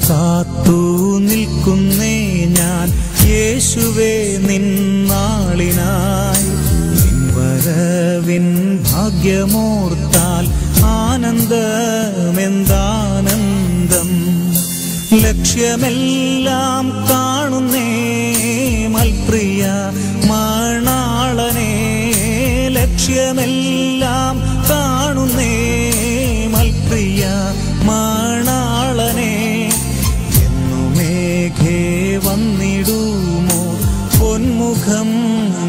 കാത്തു നിൽക്കുന്നേ ഞാൻ യേശുവേ നിന്നാളിനായി. നിൻവരവിൻ ഭാഗ്യമോർത്താൽ ആനന്ദമെന്താനന്ദം. ലക്ഷ്യമെല്ലാം കാണുന്നേ മൽപ്രിയ മണാളനെ. ലക്ഷ്യമെല്ലാം കാണുന്നേ മൽപ്രിയ മണാളനെ. എന്നുമേഘേ വന്നിടുമോ പൊന്മുഖം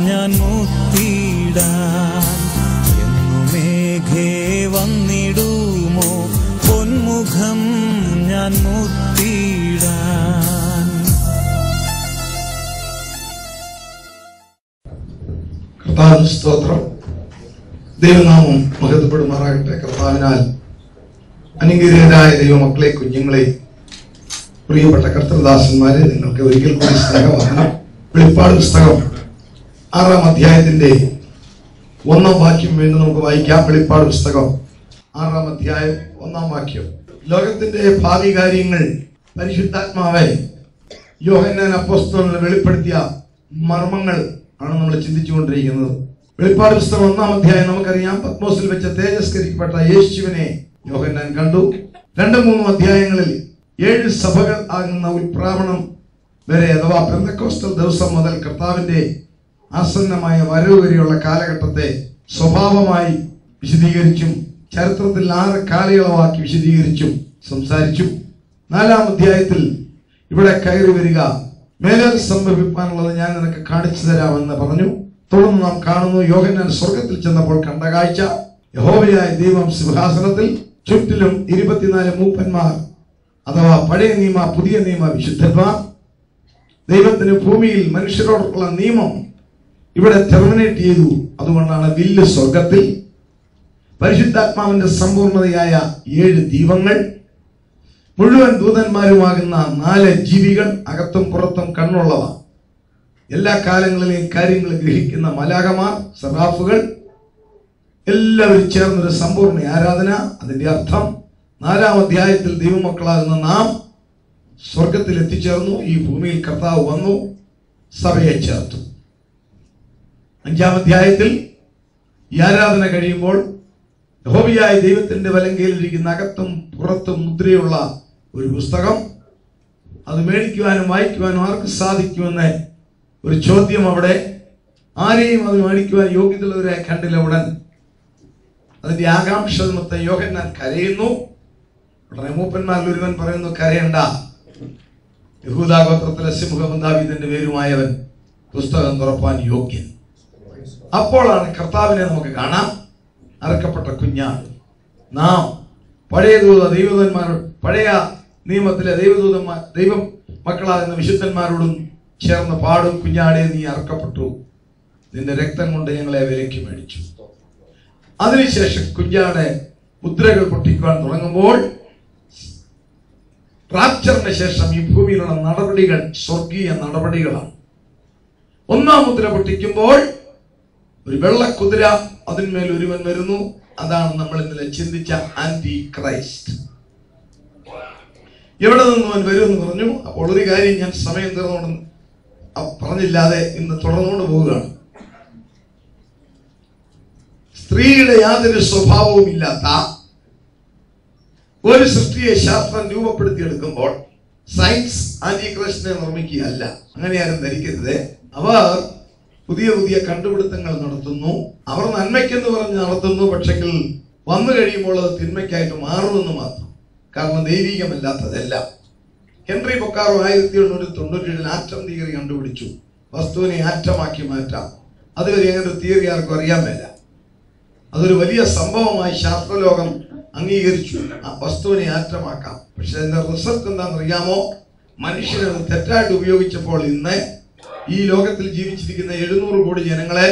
ഞാൻ മുത്തിടാൻ. എന്നുമേഘേ വന്നിടുമോ പൊന്മുഖം ഞാൻ മുത്തിടാൻ. കർത്താവിന് സ്തോത്രം. ദൈവനാമം മഹത്വപ്പെടുമാറാകട്ടെ. കർത്താവിനാൽ അനുഗ്രഹീതരായ ദൈവമക്കളെ, കുഞ്ഞുങ്ങളെ, പ്രിയപ്പെട്ട കർത്തൃദാസന്മാരെ, നിങ്ങൾക്ക് ഒരിക്കൽ കൂടി സ്നേഹവന്ദനം. വെളിപ്പാട് പുസ്തകം 6-ാം അധ്യായത്തിന്റെ 1-ാം വാക്യം വീണ്ടും നമുക്ക് വായിക്കാം. വെളിപ്പാട് പുസ്തകം 6-ാം അധ്യായം 1-ാം വാക്യം. ലോകത്തിന്റെ ഭാവി കാര്യങ്ങൾ പരിശുദ്ധാത്മാവെ യോഹന്നാൻ അപ്പോസ്തലന് വെളിപ്പെടുത്തിയ മർമ്മങ്ങൾ ആണ് നമ്മൾ ചിന്തിച്ചുകൊണ്ടിരിക്കുന്നത്. വെളിപ്പാട് പുസ്തകം 1-ാം അധ്യായം നമുക്കറിയാം. പത്മോസിൽ വെച്ച് തേജസ്കരിക്കപ്പെട്ട യേശുവിനെ യോഹന്നാൻ കണ്ടു. 2-3 അധ്യായങ്ങളിൽ 7 സഭകൾ ആകുന്ന ഉൽപ്രാവണം വരെ, അഥവാ പെന്തക്കോസ്റ്റൽ ദിവസം മുതൽ കർത്താവിന്റെ ആസന്നമായ വരവ് വരെയുള്ള കാലഘട്ടത്തെ സ്വഭാവമായി വിശദീകരിച്ചും ചരിത്രത്തിൽ 6 കാലയളവാക്കി വിശദീകരിച്ചും സംസാരിച്ചു. 4-ാം അധ്യായത്തിൽ ഇവിടെ കയറി വരിക, മേലാൽ സംഭവിക്കാനുള്ളത് ഞാൻ നിനക്ക് കാണിച്ചു തരാമെന്ന് പറഞ്ഞു. തുടർന്ന് നാം കാണുന്നു, യോഹന്നാൻ സ്വർഗത്തിൽ ചെന്നപ്പോൾ കണ്ട കാഴ്ച, യഹോവയായ ദൈവം സിംഹാസനത്തിൽ, ചുറ്റിലും 24 മൂപ്പന്മാർ, അഥവാ പഴയ നിയമ പുതിയ നിയമ വിശുദ്ധന്മാർ. ദൈവത്തിന് ഭൂമിയിൽ മനുഷ്യരോടുള്ള നിയമം ഇവിടെ ടെർമിനേറ്റ് ചെയ്തു. അതുകൊണ്ടാണ് വില്ല് സ്വർഗത്തിൽ. പരിശുദ്ധാത്മാവിന്റെ സമ്പൂർണതയായ 7 ദീപങ്ങൾ, മുഴുവൻ ദൂതന്മാരുമാകുന്ന 4 ജീവികൾ, അകത്തും പുറത്തും കണ്ണുള്ളവ, എല്ലാ കാലങ്ങളിലെയും കാര്യങ്ങൾ ഗ്രഹിക്കുന്ന മലാഖമാർ, സറാഫുകൾ, എല്ലാവരും ചേർന്നൊരു സമ്പൂർണ്ണ ആരാധന. അതിന്റെ അർത്ഥം 4-ാം അധ്യായത്തിൽ ദൈവമക്കളാകുന്ന നാം സ്വർഗത്തിൽ എത്തിച്ചേർന്നു. ഈ ഭൂമിയിൽ കർത്താവ് വന്നു, സഭയെ ചേർത്തു. 5-ാം അധ്യായത്തിൽ ഈ ആരാധന കഴിയുമ്പോൾ യഹോവയായ ദൈവത്തിന്റെ വലങ്കയിലിരിക്കുന്ന അകത്തും പുറത്തും മുദ്രയുള്ള ഒരു പുസ്തകം, അത് മേടിക്കുവാനും വായിക്കുവാനും ആർക്ക് സാധിക്കുമെന്ന് ഒരു ചോദ്യം. അവിടെ ആരെയും അത് മേടിക്കുവാൻ യോഗ്യതയുള്ളവരെ കണ്ടില്ല. ഉടൻ അതിന്റെ ആകാംക്ഷ നിമിത്തം യോഹന്നാൻ കരയുന്നു. ഉടനെ മൂപ്പന്മാരിൽ ഒരുവൻ പറയുന്നു, കരയണ്ട, യഹൂദാ ഗോത്രത്തിലെ സിംഹവും ദാവീദിന്റെ പേരുമായവൻ പുസ്തകം തുറപ്പാൻ യോഗ്യൻ. അപ്പോഴാണ് കർത്താവിനെ നമുക്ക് കാണാം, അറക്കപ്പെട്ട കുഞ്ഞാട്. നാം പഴയ പഴയ നിയമത്തിലെ ദൈവ മക്കളാകുന്ന വിശുദ്ധന്മാരോടും ചേർന്ന് പാടും, കുഞ്ഞാടെ നീ അറക്കപ്പെട്ടു, നിന്റെ രക്തം കൊണ്ട് ഞങ്ങളെ വിലയ്ക്ക് മേടിച്ചു. അതിനുശേഷം കുഞ്ഞാടെ മുദ്രകൾ പൊട്ടിക്കുവാൻ തുടങ്ങുമ്പോൾ, റാപ്ചറിന് ശേഷം ഈ ഭൂമിയിലുള്ള നടപടികൾ സ്വർഗീയ നടപടികളാണ്. 1-ാം മുദ്ര പൊട്ടിക്കുമ്പോൾ ഒരു വെള്ളക്കുതിര, അതിന്മേൽ ഒരുവൻ വരുന്നു. അതാണ് നമ്മൾ ഇന്നലെ ചിന്തിച്ച ആന്റി ക്രൈസ്റ്റ്. എവിടെ നിന്ന് അവൻ വരുമെന്ന് പറഞ്ഞു. അപ്പോൾ ഒരു കാര്യം ഞാൻ സമയം തീർന്നുകൊണ്ട് പറഞ്ഞില്ലാതെ ഇന്ന് തുടർന്നുകൊണ്ട് പോവുകയാണ്. സ്ത്രീയുടെ യാതൊരു സ്വഭാവവും ഇല്ലാത്ത ഒരു സൃഷ്ടിയെ ശാസ്ത്രം രൂപപ്പെടുത്തിയെടുക്കുമ്പോൾ സയൻസ് ആന്റി ക്രൈസ്റ്റിനെ നിർമ്മിക്കുകയല്ല. അങ്ങനെ ആരും ധരിക്കരുത്. അവർ പുതിയ പുതിയ കണ്ടുപിടുത്തങ്ങൾ നടത്തുന്നു. അവർ നന്മയ്ക്കെന്ന് പറഞ്ഞ് നടത്തുന്നു. പക്ഷെങ്കിൽ വന്നു കഴിയുമ്പോൾ അത് തിന്മയ്ക്കായിട്ട് മാറുമെന്ന് മാത്രം. കാരണം ദൈവികമല്ലാത്തതെല്ലാം. ഹെൻറി പൊക്കാറോ 1897 ആറ്റം തിയറി കണ്ടുപിടിച്ചു. വസ്തുവിനെ ആറ്റമാക്കി മാറ്റാം. അതുവരെ അങ്ങനെ ഒരു തിയറി ആർക്കും അറിയാൻ മേല. അതൊരു വലിയ സംഭവമായി ശാസ്ത്രലോകം അംഗീകരിച്ചു. ആ വസ്തുവിനെ ആറ്റമാക്കാം. പക്ഷെ അതിന്റെ റിസൾട്ട് എന്താണെന്ന് അറിയാമോ? മനുഷ്യനത് തെറ്റായിട്ട് ഉപയോഗിച്ചപ്പോൾ ഇന്ന് ഈ ലോകത്തിൽ ജീവിച്ചിരിക്കുന്ന 700 കോടി ജനങ്ങളെ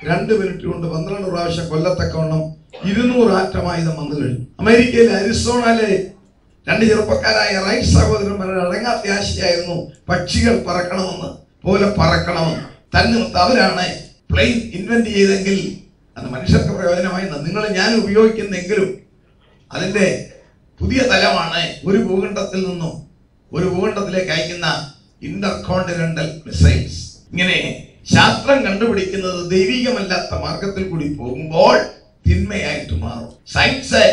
2 മിനിറ്റ് കൊണ്ട് 12 പ്രാവശ്യം കൊല്ലത്തക്കവണ്ണം 200 ആറ്റമായുധം വന്നു കഴിഞ്ഞു. അമേരിക്കയിലെ അരിസോണയിലെ 2 ചെറുപ്പക്കാരായ റൈറ്റ് സഹോദരന്മാരുടെ അടങ്ങാത്ത ആശയായിരുന്നു പക്ഷികൾ പറക്കണമെന്ന് പോലെ പറക്കണമെന്ന്. തന്നിമത്ത് അവരാണ് പ്ലെയിൻ ഇൻവെന്റ് ചെയ്തെങ്കിൽ അത് മനുഷ്യർക്ക് പ്രയോജനമായി നിങ്ങൾ ഞാൻ ഉപയോഗിക്കുന്നെങ്കിലും അതിന്റെ പുതിയ തലമാണ്. ഒരു ഭൂഖണ്ഡത്തിൽ നിന്നും ഒരു ഭൂഖണ്ഡത്തിലേക്ക് അയക്കുന്ന ഇന്റർ കോണ്ടിനെന്റൽ മിസൈൽസ്. ഇങ്ങനെ ശാസ്ത്രം കണ്ടുപിടിക്കുന്നത് ദൈവികമല്ലാത്ത മാർഗത്തിൽ കൂടി പോകുമ്പോൾ തിന്മയായിട്ട് മാറും. സയൻസ്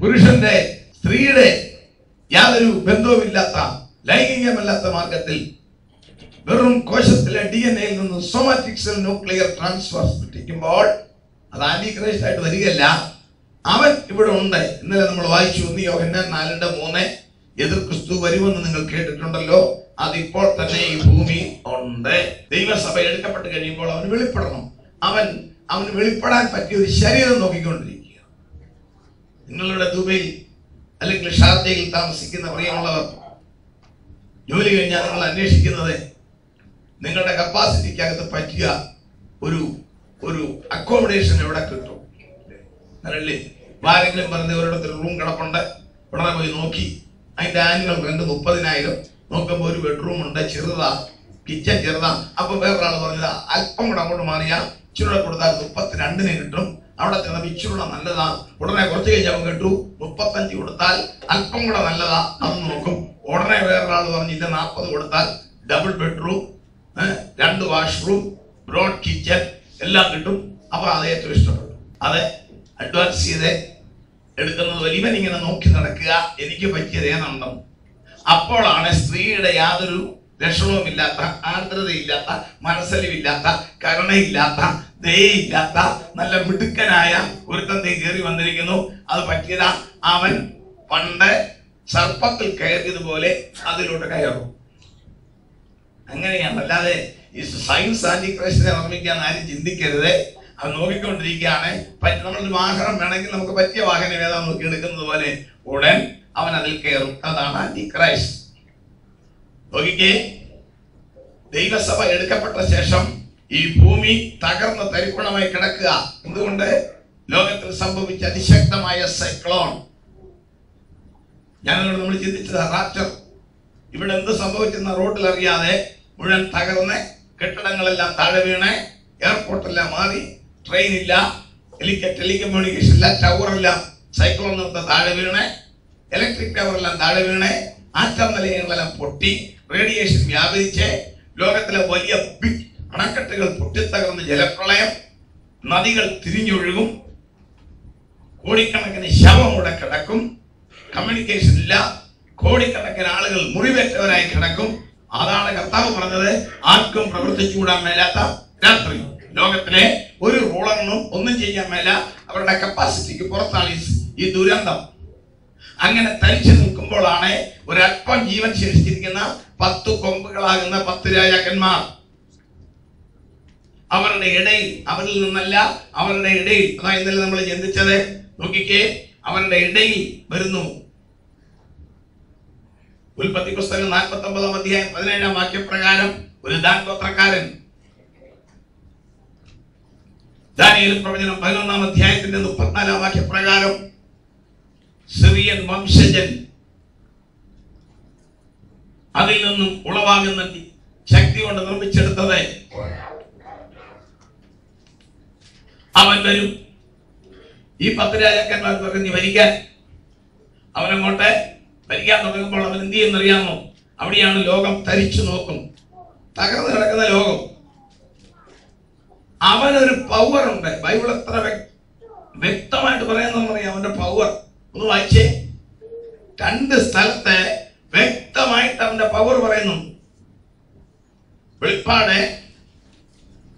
പുരുഷന്റെ സ്ത്രീയുടെ യാതൊരു ബന്ധവുമില്ലാത്ത ലൈംഗികമല്ലാത്ത മാർഗത്തിൽ വെറും കോശത്തിലെ DNA നിന്ന് സോമാറ്റിക് സെൽ ന്യൂക്ലിയർ ട്രാൻസ്ഫർ സൃഷ്ടിക്കുമ്പോൾ അത് ആന്റിക്രൈസ്റ്റ് ആയിട്ട് വരികയല്ല, അവൻ ഇവിടെ ഉണ്ട്. ഇന്നലെ നമ്മൾ വായിച്ചു 1 യോഹന്നാൻ 4:3 എതിർ ക്രിസ്തു വരുമെന്ന് നിങ്ങൾ കേട്ടിട്ടുണ്ടല്ലോ. അതിപ്പോൾ തന്നെ ഈ ഭൂമി ഉണ്ട്. ദൈവസഭ എടുക്കപ്പെട്ട് കഴിയുമ്പോൾ അവന് വെളിപ്പെടണം. അവന് വെളിപ്പെടാൻ പറ്റിയ ഒരു ശരീരം നോക്കിക്കൊണ്ടിരിക്കുക. നിങ്ങളുടെ ദുബൈയിൽ അല്ലെങ്കിൽ ഷാർജയിൽ താമസിക്കുന്ന പ്രിയമുള്ളവർ, ജോലി കഴിഞ്ഞാൽ നിങ്ങൾ അന്വേഷിക്കുന്നത് നിങ്ങളുടെ കപ്പാസിറ്റിക്കകത്ത് പറ്റിയ ഒരു അക്കോമഡേഷൻ എവിടെ കിട്ടും അല്ലേ? ആരെങ്കിലും പറഞ്ഞ ഒരിടത്തിൽ റൂം കിടപ്പുണ്ട്, ഉടനെ പോയി നോക്കി. അതിന്റെ ആനുവൽ റെന്റ് 30,000. നോക്കുമ്പോൾ ഒരു ബെഡ്റൂം ഉണ്ട്, ചെറുതാ, കിച്ചൺ ചെറുതാ. അപ്പൊ വേറൊരാൾ പറഞ്ഞത് അല്പം കൂടെ അങ്ങോട്ട് മാറിയാ ഇച്ചിരൂടെ കൊടുത്താൽ 32 കിട്ടും. അവിടെ ചെന്നപ്പോൾ ഇച്ചിരൂടെ നല്ലതാ. ഉടനെ കുറച്ച് കഴിഞ്ഞാൽ കേട്ടു 35 കൊടുത്താൽ അല്പം കൂടെ നല്ലതാ, അത് നോക്കും. ഉടനെ വേറൊരാൾ പറഞ്ഞില്ല 40 കൊടുത്താൽ double bedroom, 2 washroom, broad kitchen എല്ലാം കിട്ടും. അപ്പൊ അത് ഏറ്റവും ഇഷ്ടപ്പെട്ടു. അത് അഡ്വാൻസ് ചെയ്ത് എടുക്കുന്നത് പോലെ ഇവൻ ഇങ്ങനെ നോക്കി നടക്കുക, എനിക്ക് പറ്റിയത് ഏതാണെന്നും. അപ്പോഴാണ് സ്ത്രീയുടെ യാതൊരു ലക്ഷണവുമില്ലാത്ത, ആർദ്രതയില്ലാത്ത, മനസ്സലിവില്ലാത്ത, കരുണയില്ലാത്ത, ദയയില്ലാത്ത നല്ല മിടുക്കനായ ഒരുത്തന്തേ കയറി വന്നിരിക്കുന്നു. അത് പറ്റിയതാ. അവൻ പണ്ട് സർപ്പത്തിൽ കയറിയതുപോലെ അതിലോട്ട് കയറും. അങ്ങനെയാണ്. അല്ലാതെ ഈ സയൻസ് ആന്റിക്രൈസ്റ്റിനെ നിർമ്മിക്കാൻ ആരും ചിന്തിക്കരുത്. അത് നോക്കിക്കൊണ്ടിരിക്കുകയാണ്. നമ്മളൊരു വാഹനം വേണമെങ്കിൽ നമുക്ക് പറ്റിയ വാഹനം ഏതാ നോക്കി എടുക്കുന്നത് പോലെ ഉടൻ അവൻ അതിൽ കയറും. അതാണ് ആന്റിക്രൈസ്റ്റ്. നോക്കിക്കേ, ദൈവസഭ എടുക്കപ്പെട്ട ശേഷം ഈ ഭൂമി തകർന്ന് തരിപ്പണമായി കിടക്കുക. എന്തുകൊണ്ട്? ലോകത്തിൽ സംഭവിച്ച അതിശക്തമായ സൈക്ലോൺ. ഞാനോട് നമ്മൾ ചിന്തിച്ചത് റാപ്ചർ. ഇവിടെ എന്ത് സംഭവിച്ചെന്ന റോഡിൽ അറിയാതെ മുഴുവൻ തകർന്ന് കെട്ടിടങ്ങളെല്ലാം താഴെ വീണ്, എയർപോർട്ടെല്ലാം മാറി, ട്രെയിൻ ഇല്ല, ടെലികമ്മ്യൂണിക്കേഷൻ ഇല്ല, ടവറെല്ലാം സൈക്ലോൺ നിർത്ത താഴെ വീണ്, ഇലക്ട്രിക് ടവറെല്ലാം താഴെ വീണ്, ആറ്റം നിലയങ്ങളെല്ലാം പൊട്ടി, റേഡിയേഷൻ വ്യാപിച്ച്, ലോകത്തിലെ വലിയ ബിഗ് അണക്കെട്ടുകൾ പൊട്ടിത്തകർന്ന് ജലപ്രളയം, നദികൾ തിരിഞ്ഞൊഴുകും, കോടിക്കണക്കിന് ശവം ഇവിടെ കിടക്കും, കമ്മ്യൂണിക്കേഷൻ ഇല്ല, കോടിക്കണക്കിന് ആളുകൾ മുറിവേറ്റവരായി കിടക്കും. അതാണ് കർത്താവ് പറഞ്ഞത്, ആർക്കും പ്രവർത്തിച്ചുകൂടാൻ മേലാത്ത രാത്രി. ലോകത്തിലെ ഒരു റൂളറിനും ഒന്നും ചെയ്യാൻ മേല, അവരുടെ കപ്പാസിറ്റിക്ക് പുറത്താണ് ഈ ദുരന്തം. അങ്ങനെ തരിച്ചു നിൽക്കുമ്പോഴാണ് ഒരല്പം ജീവൻ ശേഷിച്ചിരിക്കുന്ന 10 കൊമ്പുകളാകുന്ന 10 രാജാക്കന്മാർ അവരുടെ ഇടയിൽ, അവരിൽ നിന്നല്ല, അവരുടെ ഇടയിൽ. അതായത് ഇന്നലെ നമ്മൾ ചിന്തിച്ചത്. നോക്കിക്കേ, അവരുടെ ഇടയിൽ വരുന്നു. ഉൽപ്പത്തി പുസ്തകം 49 അധ്യായം 17 വാക്യപ്രകാരം ഒരു ദാൻ ഗോത്രക്കാരൻ, ദാനിയേൽ പ്രവചനം 11 അധ്യായത്തിന്റെ 34 വാക്യപ്രകാരം സിറിയൻ വംശജൻ, അതിൽ നിന്നും ഉളവാകുന്ന ശക്തി കൊണ്ട് നിർമ്മിച്ചെടുത്തത്. അവൻ വരും. ഈ 10 രാജാക്കന്മാർ പറഞ്ഞു ഭരിക്കാൻ. അവനങ്ങോട്ട് ഭരിക്കാൻ തുടങ്ങുമ്പോൾ അവൻ എന്ത് ചെയ്യുന്നറിയാമോ? അവിടെയാണ് ലോകം തരിച്ചു നോക്കും, തകർന്നു കിടക്കുന്ന ലോകം. അവനൊരു പവർ ഉണ്ട്. ബൈബിൾ എത്ര വ്യക്തമായിട്ട് പറയുന്നറിയാം അവന്റെ പവർ. ഒന്ന് വായിച്ചേ. 2 സ്ഥലത്തെ വ്യക്തമായിട്ട് അവന്റെ പവർ പറയുന്നു. വെളിപ്പാട്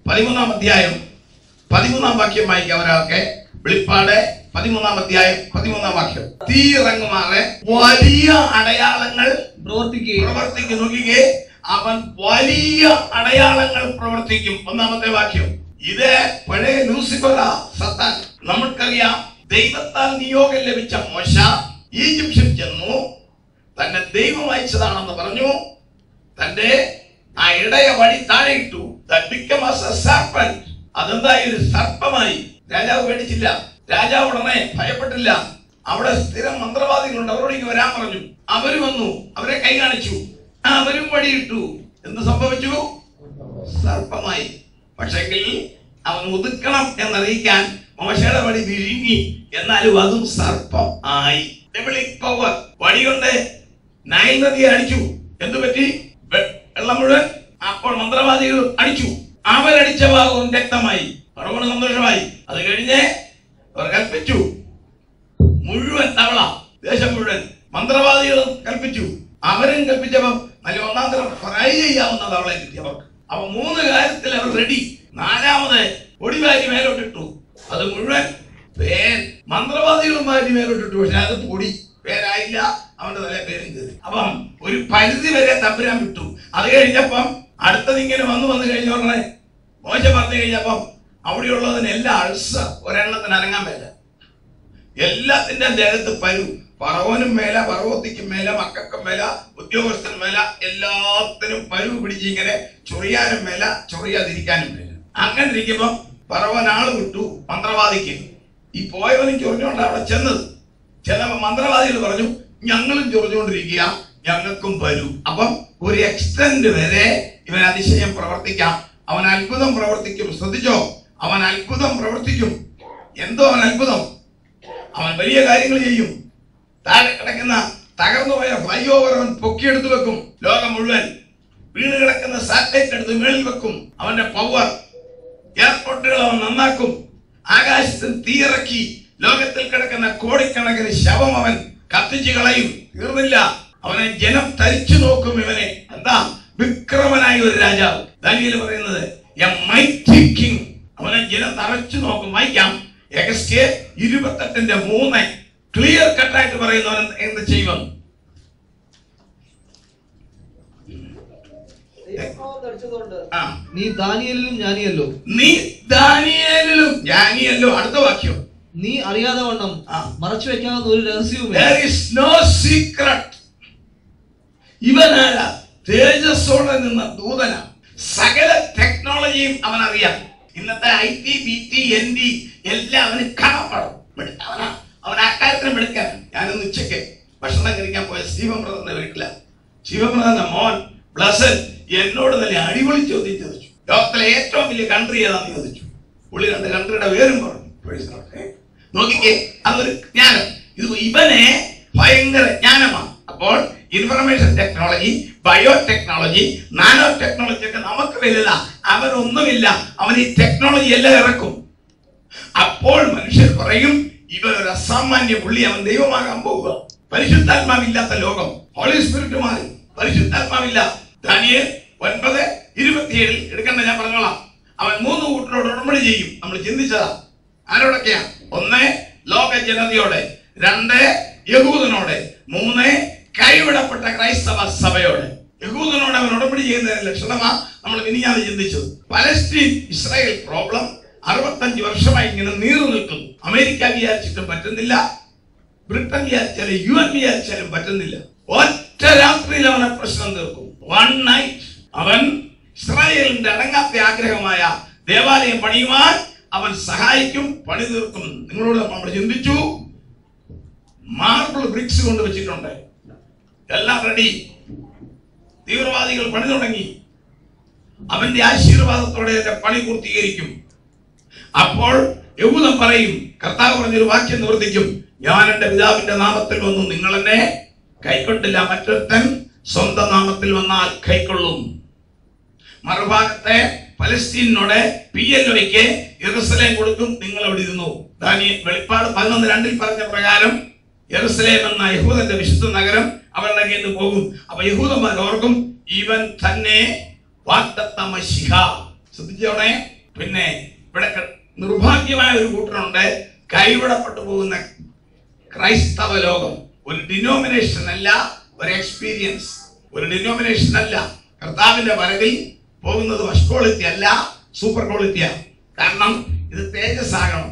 13 അധ്യായം 13 വാക്യം വായിക്കാം ഒരാൾക്ക്. വെളിപ്പാട് 13 അധ്യായം 13 വാക്യം. തീ ഇറങ്ങുമാറെ വലിയ അടയാളങ്ങൾ പ്രവർത്തിക്കും. നോക്കിക്കേ, അവൻ വലിയ അടയാളങ്ങൾ പ്രവർത്തിക്കും. 1 വാക്യം. ഇത് പഴയ ലൂസിഫറാ, സത്താൻ. നമുക്കറിയാം, ദൈവത്താൽ നിയോഗം ലഭിച്ച മോശ ഈജിപ്തിൽ ചെന്നു, തന്നെ ദൈവം അയച്ചതാണെന്ന് പറഞ്ഞു. തന്റെ ആ ഇടയ വടി താഴെ ഇട്ടു. അതെന്തായി? ഒരു സർപ്പമായി. രാജാവ് പേടിച്ചില്ല. രാജാവ് ഉടനെ ഭയപ്പെട്ടില്ല. അവിടെ സ്ഥിരം മന്ത്രവാദികളുണ്ട്, അവരോടേക്ക് വരാൻ പറഞ്ഞു. അവര് വന്നു, അവരെ കൈ കാണിച്ചു, അവരും വടിയിട്ടു. എന്ത് സംഭവിച്ചു? സർപ്പമായി. പക്ഷെങ്കിൽ അവൻ ഒതുക്കണം എന്നറിയിക്കാൻ മോശയുടെ വടി വിഴുങ്ങി, എന്നാലും അതും സർപ്പം ആയി. പവർ. വടി കൊണ്ട് നൈൽ നദിയെ അടിച്ചു. എന്തു പറ്റി? വെള്ളം മുഴുവൻ അപ്പോൾ മന്ത്രവാദികൾ അടിച്ചു. അവരടിച്ച ഭാഗവും രക്തമായി. ഫറവോന് സന്തോഷമായി. അത് കഴിഞ്ഞ് അവർ കൽപ്പിച്ചു മുഴുവൻ തവള, ദേശം മുഴുവൻ. മന്ത്രവാദികളും കൽപ്പിച്ചു, അവരും കൽപ്പിച്ചപ്പം നല്ല ഒന്നാം തരം ഫ്രൈ ചെയ്യാവുന്ന തവള കിട്ടി അവർക്ക്. അപ്പൊ 3 കാര്യത്തിൽ അവർ റെഡി. 4ാമത് പൊടിവാരി മേലോട്ടിട്ടു. അത് മുഴുവൻ മന്ത്രവാദികളും വാരി മേലോട്ടിട്ടു. പക്ഷെ അത് പൊടി പേരായില്ല, അവന്റെ തല പേരും കയറി. അപ്പം ഒരു പരിധി വരെ തമ്പുരാൻ വിട്ടു. അത് കഴിഞ്ഞപ്പം അടുത്തത് ഇങ്ങനെ വന്നു കഴിഞ്ഞ ഉടനെ മോശ പറഞ്ഞു കഴിഞ്ഞപ്പം അവിടെയുള്ളതിന് എല്ലാ അൾസർ, ഒരെണ്ണത്തിന് അനങ്ങാൻ മേല. എല്ലാത്തിന്റെ ദേഹത്ത് പരു. ഫറവോനും മേല, ഫറവോത്തിക്കും മേല, മക്കൾക്കും മേല, ഉദ്യോഗസ്ഥനും മേല, എല്ലാത്തിനും പരു പിടിച്ച് ഇങ്ങനെ ചൊറിയാനും മേല, ചൊറിയാതിരിക്കാനും മേല. അങ്ങനെ ഇരിക്കുമ്പം ഫറവോൻ ആള് വിട്ടു മന്ത്രവാദിക്ക്. ഈ പോയവനും ചൊറിഞ്ഞുകൊണ്ട് അവിടെ ചെന്നപ്പോ മന്ത്രവാദികൾ പറഞ്ഞു, ഞങ്ങളും ചൊറിഞ്ഞുകൊണ്ടിരിക്കുക, ഞങ്ങൾക്കും വരൂ. അപ്പം ഒരു എക്സ്റ്റെന്റ് വരെ ഇവൻ അതിശയം പ്രവർത്തിക്കാം. അവൻ അത്ഭുതം പ്രവർത്തിക്കും. ശ്രദ്ധിച്ചോ, അവൻ അത്ഭുതം പ്രവർത്തിക്കും. എന്തോ അവൻ അത്ഭുതം, അവൻ വലിയ കാര്യങ്ങൾ ചെയ്യും. താഴെ കിടക്കുന്ന തകർന്നുപോയ ഫ്ലൈ ഓവർ അവൻ പൊക്കിയെടുത്ത് വെക്കും. ലോകം മുഴുവൻ വീണ് കിടക്കുന്ന സാറ്റലൈറ്റ് എടുത്ത് മേളിൽ വെക്കും. അവന്റെ പവർ. എയർപോർട്ടുകൾ അവൻ നന്നാക്കും. ആകാശത്തിൽ തീയിറക്കി ലോകത്തിൽ കിടക്കുന്ന കോടിക്കണക്കിന് ശവം അവൻ കത്തിച്ചു കളയും. തീർന്നില്ല, അവനെ ജനം തരിച്ചു നോക്കും. ഇവനെ എന്താ വിക്രമനായ ഒരു രാജാവ്. ദാനിയേൽ പറയുന്നത് എ മൈറ്റി കിങ്. അവനെ ജനം തറച്ചു നോക്കും. വായിക്കാം, എഗസ്കേൽ 28:3 ക്ലിയർ കട്ടായിട്ട് പറയുന്നവൻ എന്ത് ചെയ്യും? നീ ദാനിയേലിലും ജ്ഞാനിയല്ലോ. നീ ദാനിയേലിലും ജ്ഞാനിയല്ലോ. അടുത്ത വാക്യം, നീ അറിയാതെ വണ്ണം മറച്ചു വെക്കാവുന്ന ഒരു രഹസ്യവും. There is no secret. ഇവനാരാ? തേജസ്സോടെ നിന്ന ദൂതന. സകല ടെക്നോളജിയും അവൻ അറിയാം. ഇന്നത്തെ IT, BT, ND എല്ലാം അവന് കാണപ്പെடும். അവൻ അക്കാര്യത്തിന് എടുക്കാൻ. ഞാനൊന്ന് ഉച്ചയ്ക്ക് ഭക്ഷണം കഴിക്കാൻ പോയ സ്റ്റീവൻ ബ്രദറിന്റെ വീട്ടിലാണ്. സ്റ്റീവൻ ബ്രദറിന്റെ മോൻ ബ്ലസൻ എന്നോട് നല്ല അടിപൊളി ചോദ്യം ചോദിച്ചു. ലോകത്തിലെ ഏറ്റവും വലിയ കൺട്രി ഏതാണെന്ന് ചോദിച്ചു. പുള്ളി 2 കൺട്രിയുടെ പേരും പറഞ്ഞു. നോക്കിക്കേ, അതൊരു ജ്ഞാനം. ഇവനെ ഭയങ്കര ജ്ഞാനമാണ്. അപ്പോൾ information technology, biotechnology, nano technology ഒക്കെ നമുക്ക് വലുതാ. അവനൊന്നുമില്ല. അവൻ ഈ ടെക്നോളജി എല്ലാം ഇറക്കും. അപ്പോൾ മനുഷ്യർ പറയും, ഇവൻ ഒരു അസാമാന്യ പുള്ളി, അവൻ ദൈവമാകാൻ പോവുക. പരിശുദ്ധാത്മാവില്ലാത്ത ലോകം. ഹോളി സ്പിരിറ്റ് മാറി, പരിശുദ്ധാത്മാവില്ല. ദാനിയേൽ 9:27 എടുക്കണ്ട, ഞാൻ പറഞ്ഞോളാം. അവൻ 3 കൂട്ടരോട് ഉടമ്പടി ചെയ്യും. നമ്മൾ ചിന്തിച്ചതാ. ആരോടൊക്കെയാ? 1 ലോക ജനതയോടെ, 2 യഹൂദനോട്, 3 കൈവിടപ്പെട്ട ക്രൈസ്തവ സഭയോട്. യഹൂദനോട് അവൻ ഉടമ്പടി ചെയ്യുന്നതിന് ലക്ഷണമാ നമ്മൾ മിനിഞ്ഞാന്ന് ചിന്തിച്ചത്. പലസ്തീൻ ഇസ്രായേൽ പ്രോബ്ലം 65 വർഷമായി ഇങ്ങനെ നീറു നിൽക്കുന്നു. അമേരിക്ക വിചാരിച്ചിട്ടും പറ്റുന്നില്ല, ബ്രിട്ടൻ വിചാരിച്ചാലും UN വിചാരിച്ചാലും പറ്റുന്നില്ല. ഒറ്റ രാത്രിയിൽ അവനെ പ്രശ്നം തീർക്കും. 1 night അവൻ ഇസ്രായേലിന്റെ അടങ്ങാത്ത ആഗ്രഹമായ ദേവാലയം പണിയുവാൻ അവൻ സഹായിക്കും, പണി തീർക്കും. നിങ്ങളോട് നമ്മൾ ചിന്തിച്ചു, മാർബിൾ ബ്രിക്സ് കൊണ്ട് വെച്ചിട്ടുണ്ട്, എല്ലാം റെഡി. തീവ്രവാദികൾ പണി തുടങ്ങി. അവന്റെ ആശീർവാദത്തോടെ പണി പൂർത്തീകരിക്കും. അപ്പോൾ യഹൂദൻ പറയും, കർത്താവ് പറഞ്ഞൊരു വാക്യം നിവർത്തിക്കും, ഞാൻ എന്റെ പിതാവിന്റെ നാമത്തിൽ വന്നു, നിങ്ങൾ എന്നെ കൈക്കൊണ്ടില്ല, മറ്റൊരുത്തൻ സ്വന്തം നാമത്തിൽ വന്നാൽ കൈക്കൊള്ളും. മറുഭാഗത്തെ പലസ്തീനോട് PLOയ്ക്ക് യെരുസലേം കൊടുക്കും, നിങ്ങൾ അവിടെ ഇരുന്നു. വെളിപ്പാട് 11:2 പറഞ്ഞ പ്രകാരം യെരുസലേം എന്ന യഹൂദന്റെ വിശുദ്ധ നഗരം അവരുടെ കയ്യിൽ നിന്ന് പോകും. അപ്പൊ യഹൂദന്മാർ ഓർക്കും, ഇവൻ തന്നെ വാഗ്ദത്ത മശിഹ. ശ്രദ്ധിച്ചോണേ. പിന്നെ ഇവിടെ നിർഭാഗ്യമായ ഒരു കൂട്ടരുണ്ട്, കൈവിടപ്പെട്ടു പോകുന്ന ക്രൈസ്തവ ലോകം. ഒരു ഡിനോമിനേഷൻ അല്ല, ഒരു എക്സ്പീരിയൻസ്. ഒരു ഡിനോമിനേഷൻ അല്ല. കർത്താവിന്റെ വരവിൽ പോകുന്നത് ഫസ്റ്റ് ക്വാളിറ്റി അല്ല, സൂപ്പർ ക്വാളിറ്റിയാ. കാരണം ഇത് തേജസ് ആകണം.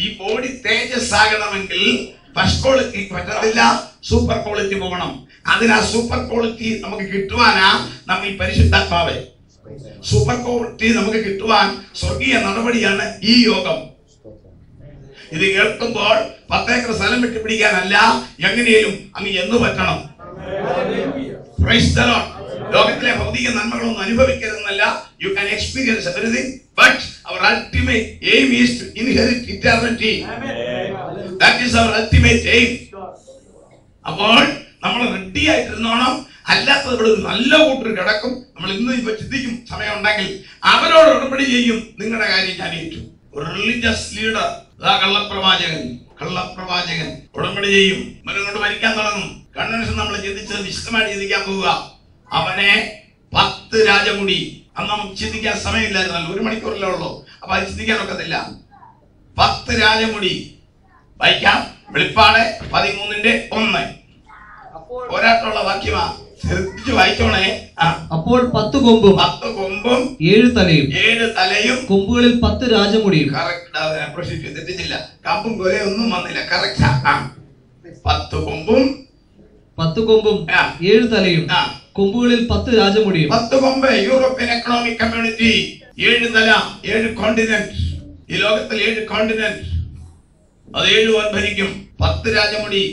ഈ ബോഡി തേജസ് ആകണമെങ്കിൽ ഫസ്റ്റ് ക്വാളിറ്റി പറ്റത്തില്ല, സൂപ്പർ ക്വാളിറ്റി പോകണം. അതിനാ സൂപ്പർ ക്വാളിറ്റി നമുക്ക് കിട്ടുവാനാ നമ്മൾ ഈ പരിശുദ്ധാത്മാവ്. സൂപ്പർ ക്വാളിറ്റി നമുക്ക് കിട്ടുവാൻ സ്വർഗീയ നടപടിയാണ് ഈ യോഗം. ഇത് കേൾക്കുമ്പോൾ 10 ഏക്കർ സ്ഥലം വിട്ടുപിടിക്കാനല്ല, എങ്ങനെയും അങ്ങ് എന്ന് പറ്റണം. ലോകത്തിലെ ഭൗതിക നന്മകളൊന്നും അനുഭവിക്കരുതെന്നല്ല. You can experience everything, but our ultimate aim is to inherit eternity. That is our ultimate aim. അപ്പോൾ നമ്മൾ റെഡി ആയിട്ടിരുന്നോണം. അല്ലാത്തത് ഇവിടെ ഒരു നല്ല കൂട്ടർ കിടക്കും. നമ്മൾ ഇന്ന് ഇപ്പൊ ചിന്തിക്കും സമയം ഉണ്ടെങ്കിൽ അവരോട് ഉടമ്പടി ചെയ്യും. നിങ്ങളുടെ കാര്യം ഞാൻ ഏറ്റു. ഒരു റിലീജിയസ് ലീഡർ, കള്ളപ്രവാചകൻ ഉടമ്പടി ചെയ്യും. അവനെ കൊണ്ട് മരിക്കാൻ തുടങ്ങും. കൺവെൻഷൻ നമ്മൾ ചിന്തിച്ചത് വിശദമായിട്ട് ചിന്തിക്കാൻ പോവുക. അവനെ 10 രാജമുടി. അന്ന് നമുക്ക് ചിന്തിക്കാൻ സമയമില്ലായിരുന്നല്ലോ, 1 മണിക്കൂറല്ലേ ഉള്ളൂ. അപ്പൊ അത് ചിന്തിക്കാൻ ഒക്കത്തില്ല. 10 രാജമുടി വായിക്കാം. വെളിപ്പാട് 13:1 പോരാട്ടമുള്ള വാക്യമാ, ശ്രദ്ധിച്ചു വായിച്ചോണേ. അപ്പോൾ 10 കൊമ്പും 7 തലയും കൊമ്പുകളിൽ 10 രാജമുടിയും. തെറ്റിച്ചില്ല. കമ്പും കൊലയും ഒന്നും വന്നില്ല. കറക്റ്റാ. 10 കൊമ്പും 7 തലയും കൊമ്പുകളിൽ 10 രാജമുടിയും. 10 കൊമ്പ് യൂറോപ്യൻ എക്കണോമിക് കമ്മ്യൂണിറ്റി. 7 തല, 7 കോണ്ടിനെന്റ്. ഈ ലോകത്തിൽ 7 കോണ്ടിനെന്റ്. അത് 7 ഭരിക്കും. 10 രാജമുടി.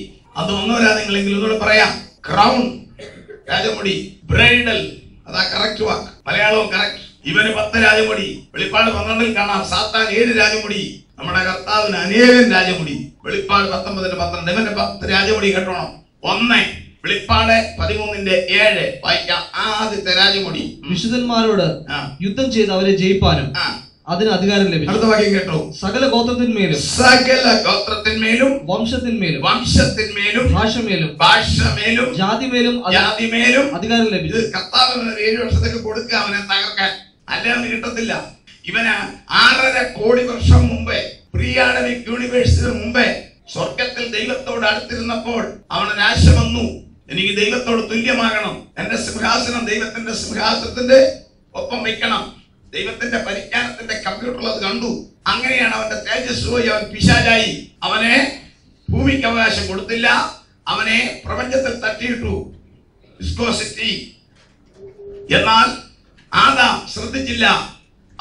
അത് ഒന്നോരാ നിങ്ങളെങ്കിലും ഒന്നുകൂടെ പറയാം. ക്രൗൺ രാജമുടി. ബ്രൈഡൽ, അതാ കറക്റ്റ് വാക്ക്. മലയാളവും കറക്റ്റ്. ഇവന് 10 രാജമുടി. വെളിപ്പാട് 12 കാണാം. സാത്താൻ 7 രാജമുടി. നമ്മുടെ കർത്താവിന് അനേകം രാജമുടി. വെളിപ്പാട് 19:12. ഇവന്റെ 10 രാജമുടി കേട്ടോണം. 1 വെളിപ്പാട് 13:7 വായിക്കാം. ആദ്യത്തെ രാജമുടി. വിശുദ്ധന്മാരോട് യുദ്ധം ചെയ്ത് അവരെ ജയിപ്പാനും അതിന് അധികാരം ലഭിച്ചു. അടുത്ത വാക്യം കേട്ടോ. സകല ഗോത്രത്തിന്മേലും വംശത്തിന്മേലും ഭാഷമേലും ജാതിമേലും അധികാരം ലഭിച്ചു. കർത്താവ് 7 വർഷത്തേക്ക് കൊടുക്കുക അവനെ തകർക്കാൻ. അല്ലെ അവന് കിട്ടത്തില്ല. ഇവന് 6.5 കോടി വർഷം മുമ്പേ, പ്രീ ആഡമിക് യൂണിവേഴ്സിന് മുമ്പേ സ്വർഗത്തിൽ ദൈവത്തോട് അടുത്തിരുന്നപ്പോൾ അവന് ആശ വന്നു, എനിക്ക് ദൈവത്തോട് തുല്യമാകണം. എന്റെ സിംഹാസനം ദൈവത്തിന്റെ സിംഹാസനത്തിന്റെ ഒപ്പം വെക്കണം. ദൈവത്തിന്റെ പരിജ്ഞാനത്തിന്റെ കമ്പ്യൂട്ടറിൽ അത് കണ്ടു. അങ്ങനെയാണ് അവന്റെ തേജസ് പോയി. അവൻ പിശാചായി. അവനെ ഭൂമിക്ക് അവകാശം കൊടുത്തില്ല. അവനെ പ്രപഞ്ചത്തിൽ തട്ടിയിട്ടു, വിസ്കോസിറ്റി. എന്നാൽ ആദാം ശ്രദ്ധിച്ചില്ല.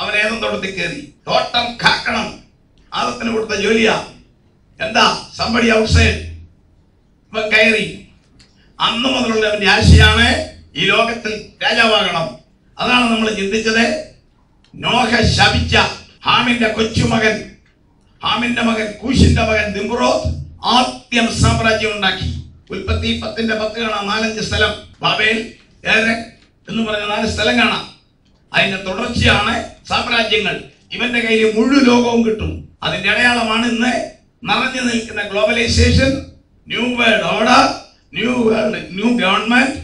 അവൻ ഏതും തോട്ടത്തിൽ കയറി. തോട്ടം കാക്കണം ആദത്തിന് കൊടുത്ത ജോലിയാ. എന്താ? Somebody outside. ഇവൻ കയറി. അന്ന് മുതലുള്ള അവന്റെ ആശയാണ് ഈ ലോകത്തിൽ രാജാവാകണം. അതാണ് നമ്മൾ ചിന്തിച്ചത്. നോഹ ശപിച്ച ഹാമിന്റെ കൊച്ചുമകൻ, ഹാമിന്റെ മകൻ കൂശിന്റെ മകൻ ദിമ്രോത്ത് ആദ്യം സാമ്രാജ്യം ഉണ്ടാക്കി. ഉൽപ്പത്തി 10:10 കാണാം. 4-5 സ്ഥലം. ബാബേൽ, ഏറെക് എന്ന് പറഞ്ഞ 4 സ്ഥലം കാണാം. അതിന്റെ തുടർച്ചയാണ് സാമ്രാജ്യങ്ങൾ. ഇവന്റെ കയ്യിൽ മുഴുവൻ ലോകവും കിട്ടും. അതിന്റെ അടയാളമാണ് ഇന്ന് നിറഞ്ഞു നിൽക്കുന്ന globalisation, new world order, new government,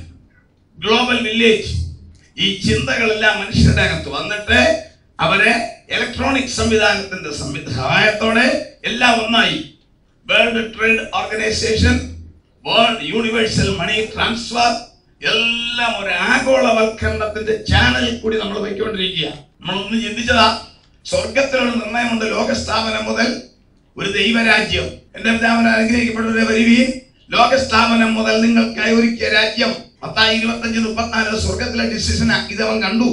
global village. ഈ ചിന്തകളെല്ലാം മനുഷ്യരുടെ അകത്ത് വന്നിട്ട് അവരെ ഇലക്ട്രോണിക് സംവിധാനത്തിന്റെ സഹായത്തോടെ എല്ലാം ഒന്നായി. World Trade Organisation, world universal money transfer, എല്ലാം ഒരു ആഗോളവൽക്കരണത്തിന്റെ ചാനലിൽ കൂടി നമ്മൾ പോയിക്കൊണ്ടിരിക്കുക. നമ്മളൊന്ന് ചിന്തിച്ചതാ, സ്വർഗത്തിലുള്ള നിർണയമുണ്ട്. ലോകസ്ഥാപനം മുതൽ ഒരു ദൈവരാജ്യം. എന്റെ പിതാവിനെ അനുഗ്രഹിക്കപ്പെട്ടവരെ വരുവീൻ, ലോകസ്ഥാപനം മുതൽ നിങ്ങൾക്കായി ഒരുക്കിയ രാജ്യം. മത്തായി 25:34 സ്വർഗത്തിലെ ഡിസിഷൻ ഇതവൻ കണ്ടു.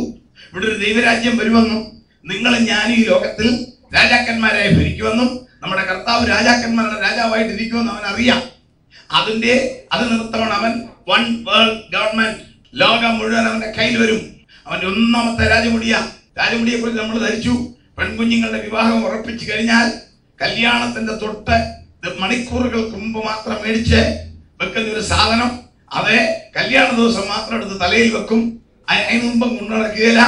ഇവിടെ ഒരു ദൈവരാജ്യം വരുമെന്നും നിങ്ങളും ഞാനും ഈ ലോകത്തിൽ രാജാക്കന്മാരായി ഭരിക്കുമെന്നും നമ്മുടെ കർത്താവ് രാജാക്കന്മാരുടെ രാജാവായിട്ടിരിക്കുമെന്ന് അവൻ അറിയാം. അത് നിമിത്തമാണ് അവൻ വൺ വേൾഡ് ഗവൺമെന്റ്, ലോകം മുഴുവൻ അവന്റെ കയ്യിൽ വരും. അവന്റെ 1ാമത്തെ രാജമുടിയെ കുറിച്ച് നമ്മൾ ധരിച്ചു. പെൺകുഞ്ഞുങ്ങളുടെ വിവാഹം ഉറപ്പിച്ചു കഴിഞ്ഞാൽ കല്യാണത്തിന്റെ തൊട്ട് മണിക്കൂറുകൾക്ക് മുമ്പ് മാത്രം മേടിച്ച് വെക്കുന്ന ഒരു സാധനം, അത് കല്യാണ ദിവസം മാത്രം എടുത്ത് തലയിൽ വെക്കും. അതിന് മുമ്പും കൊണ്ടു നടക്കുകയില്ല.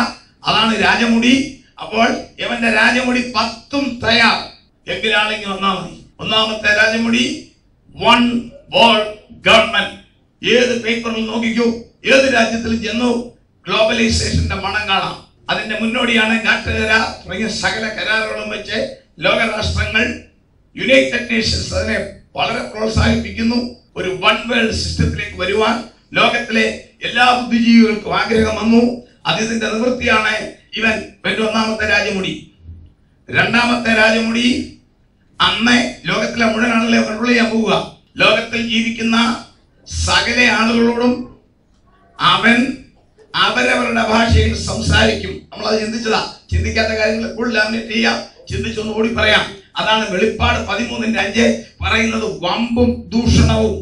അതാണ് രാജമുടി. അപ്പോൾ ഇവന്റെ രാജമുടി 10ഉം തയ്യാർ. എങ്കിലാണെങ്കിൽ വന്നാൽ മതി. 1ാമത്തെ രാജമുടി വൺ വേൾഡ് ഗവൺമെന്റ്. ഏത് പേപ്പറിൽ നോക്കിക്കോ, ഏത് രാജ്യത്തിൽ ചെന്നു ഗ്ലോബലൈസേഷന്റെ മണം കാണാം. അതിന്റെ മുന്നോടിയാണ് ഗാട്ട് കരാർ തുടങ്ങിയ സകല കരാറുകളും വെച്ച് ലോകരാഷ്ട്രങ്ങൾ, യുണൈറ്റഡ് നേഷൻസ് അതിനെ വളരെ പ്രോത്സാഹിപ്പിക്കുന്നു. ഒരു വൺ വേൾഡ് സിസ്റ്റത്തിലേക്ക് വരുവാൻ ലോകത്തിലെ എല്ലാ ബുദ്ധിജീവികൾക്കും ആഗ്രഹം വന്നു. അതിന്റെ നിവൃത്തിയാണ് ഇവൻ 1ാമത്തെ രാജമുടി. 2ാമത്തെ രാജമുടി അന്ന് ലോകത്തിലെ മുഴുവൻ ആളുകളെ കൺട്രോൾ ചെയ്യാൻ പോവുക. ലോകത്തിൽ ജീവിക്കുന്ന സകല ആളുകളോടും അവൻ അവരവരുടെ ഭാഷയിൽ സംസാരിക്കും. നമ്മളത് ചിന്തിച്ചതാ. ചിന്തിക്കാത്ത കാര്യങ്ങൾ എപ്പോഴും ലാമിനേറ്റ് ചെയ്യാം. ചിന്തിച്ചൊന്ന് ഓടി പറയാം. അതാണ് വെളിപ്പാട് 13:5 പറയുന്നത്. വമ്പും ദൂഷണവും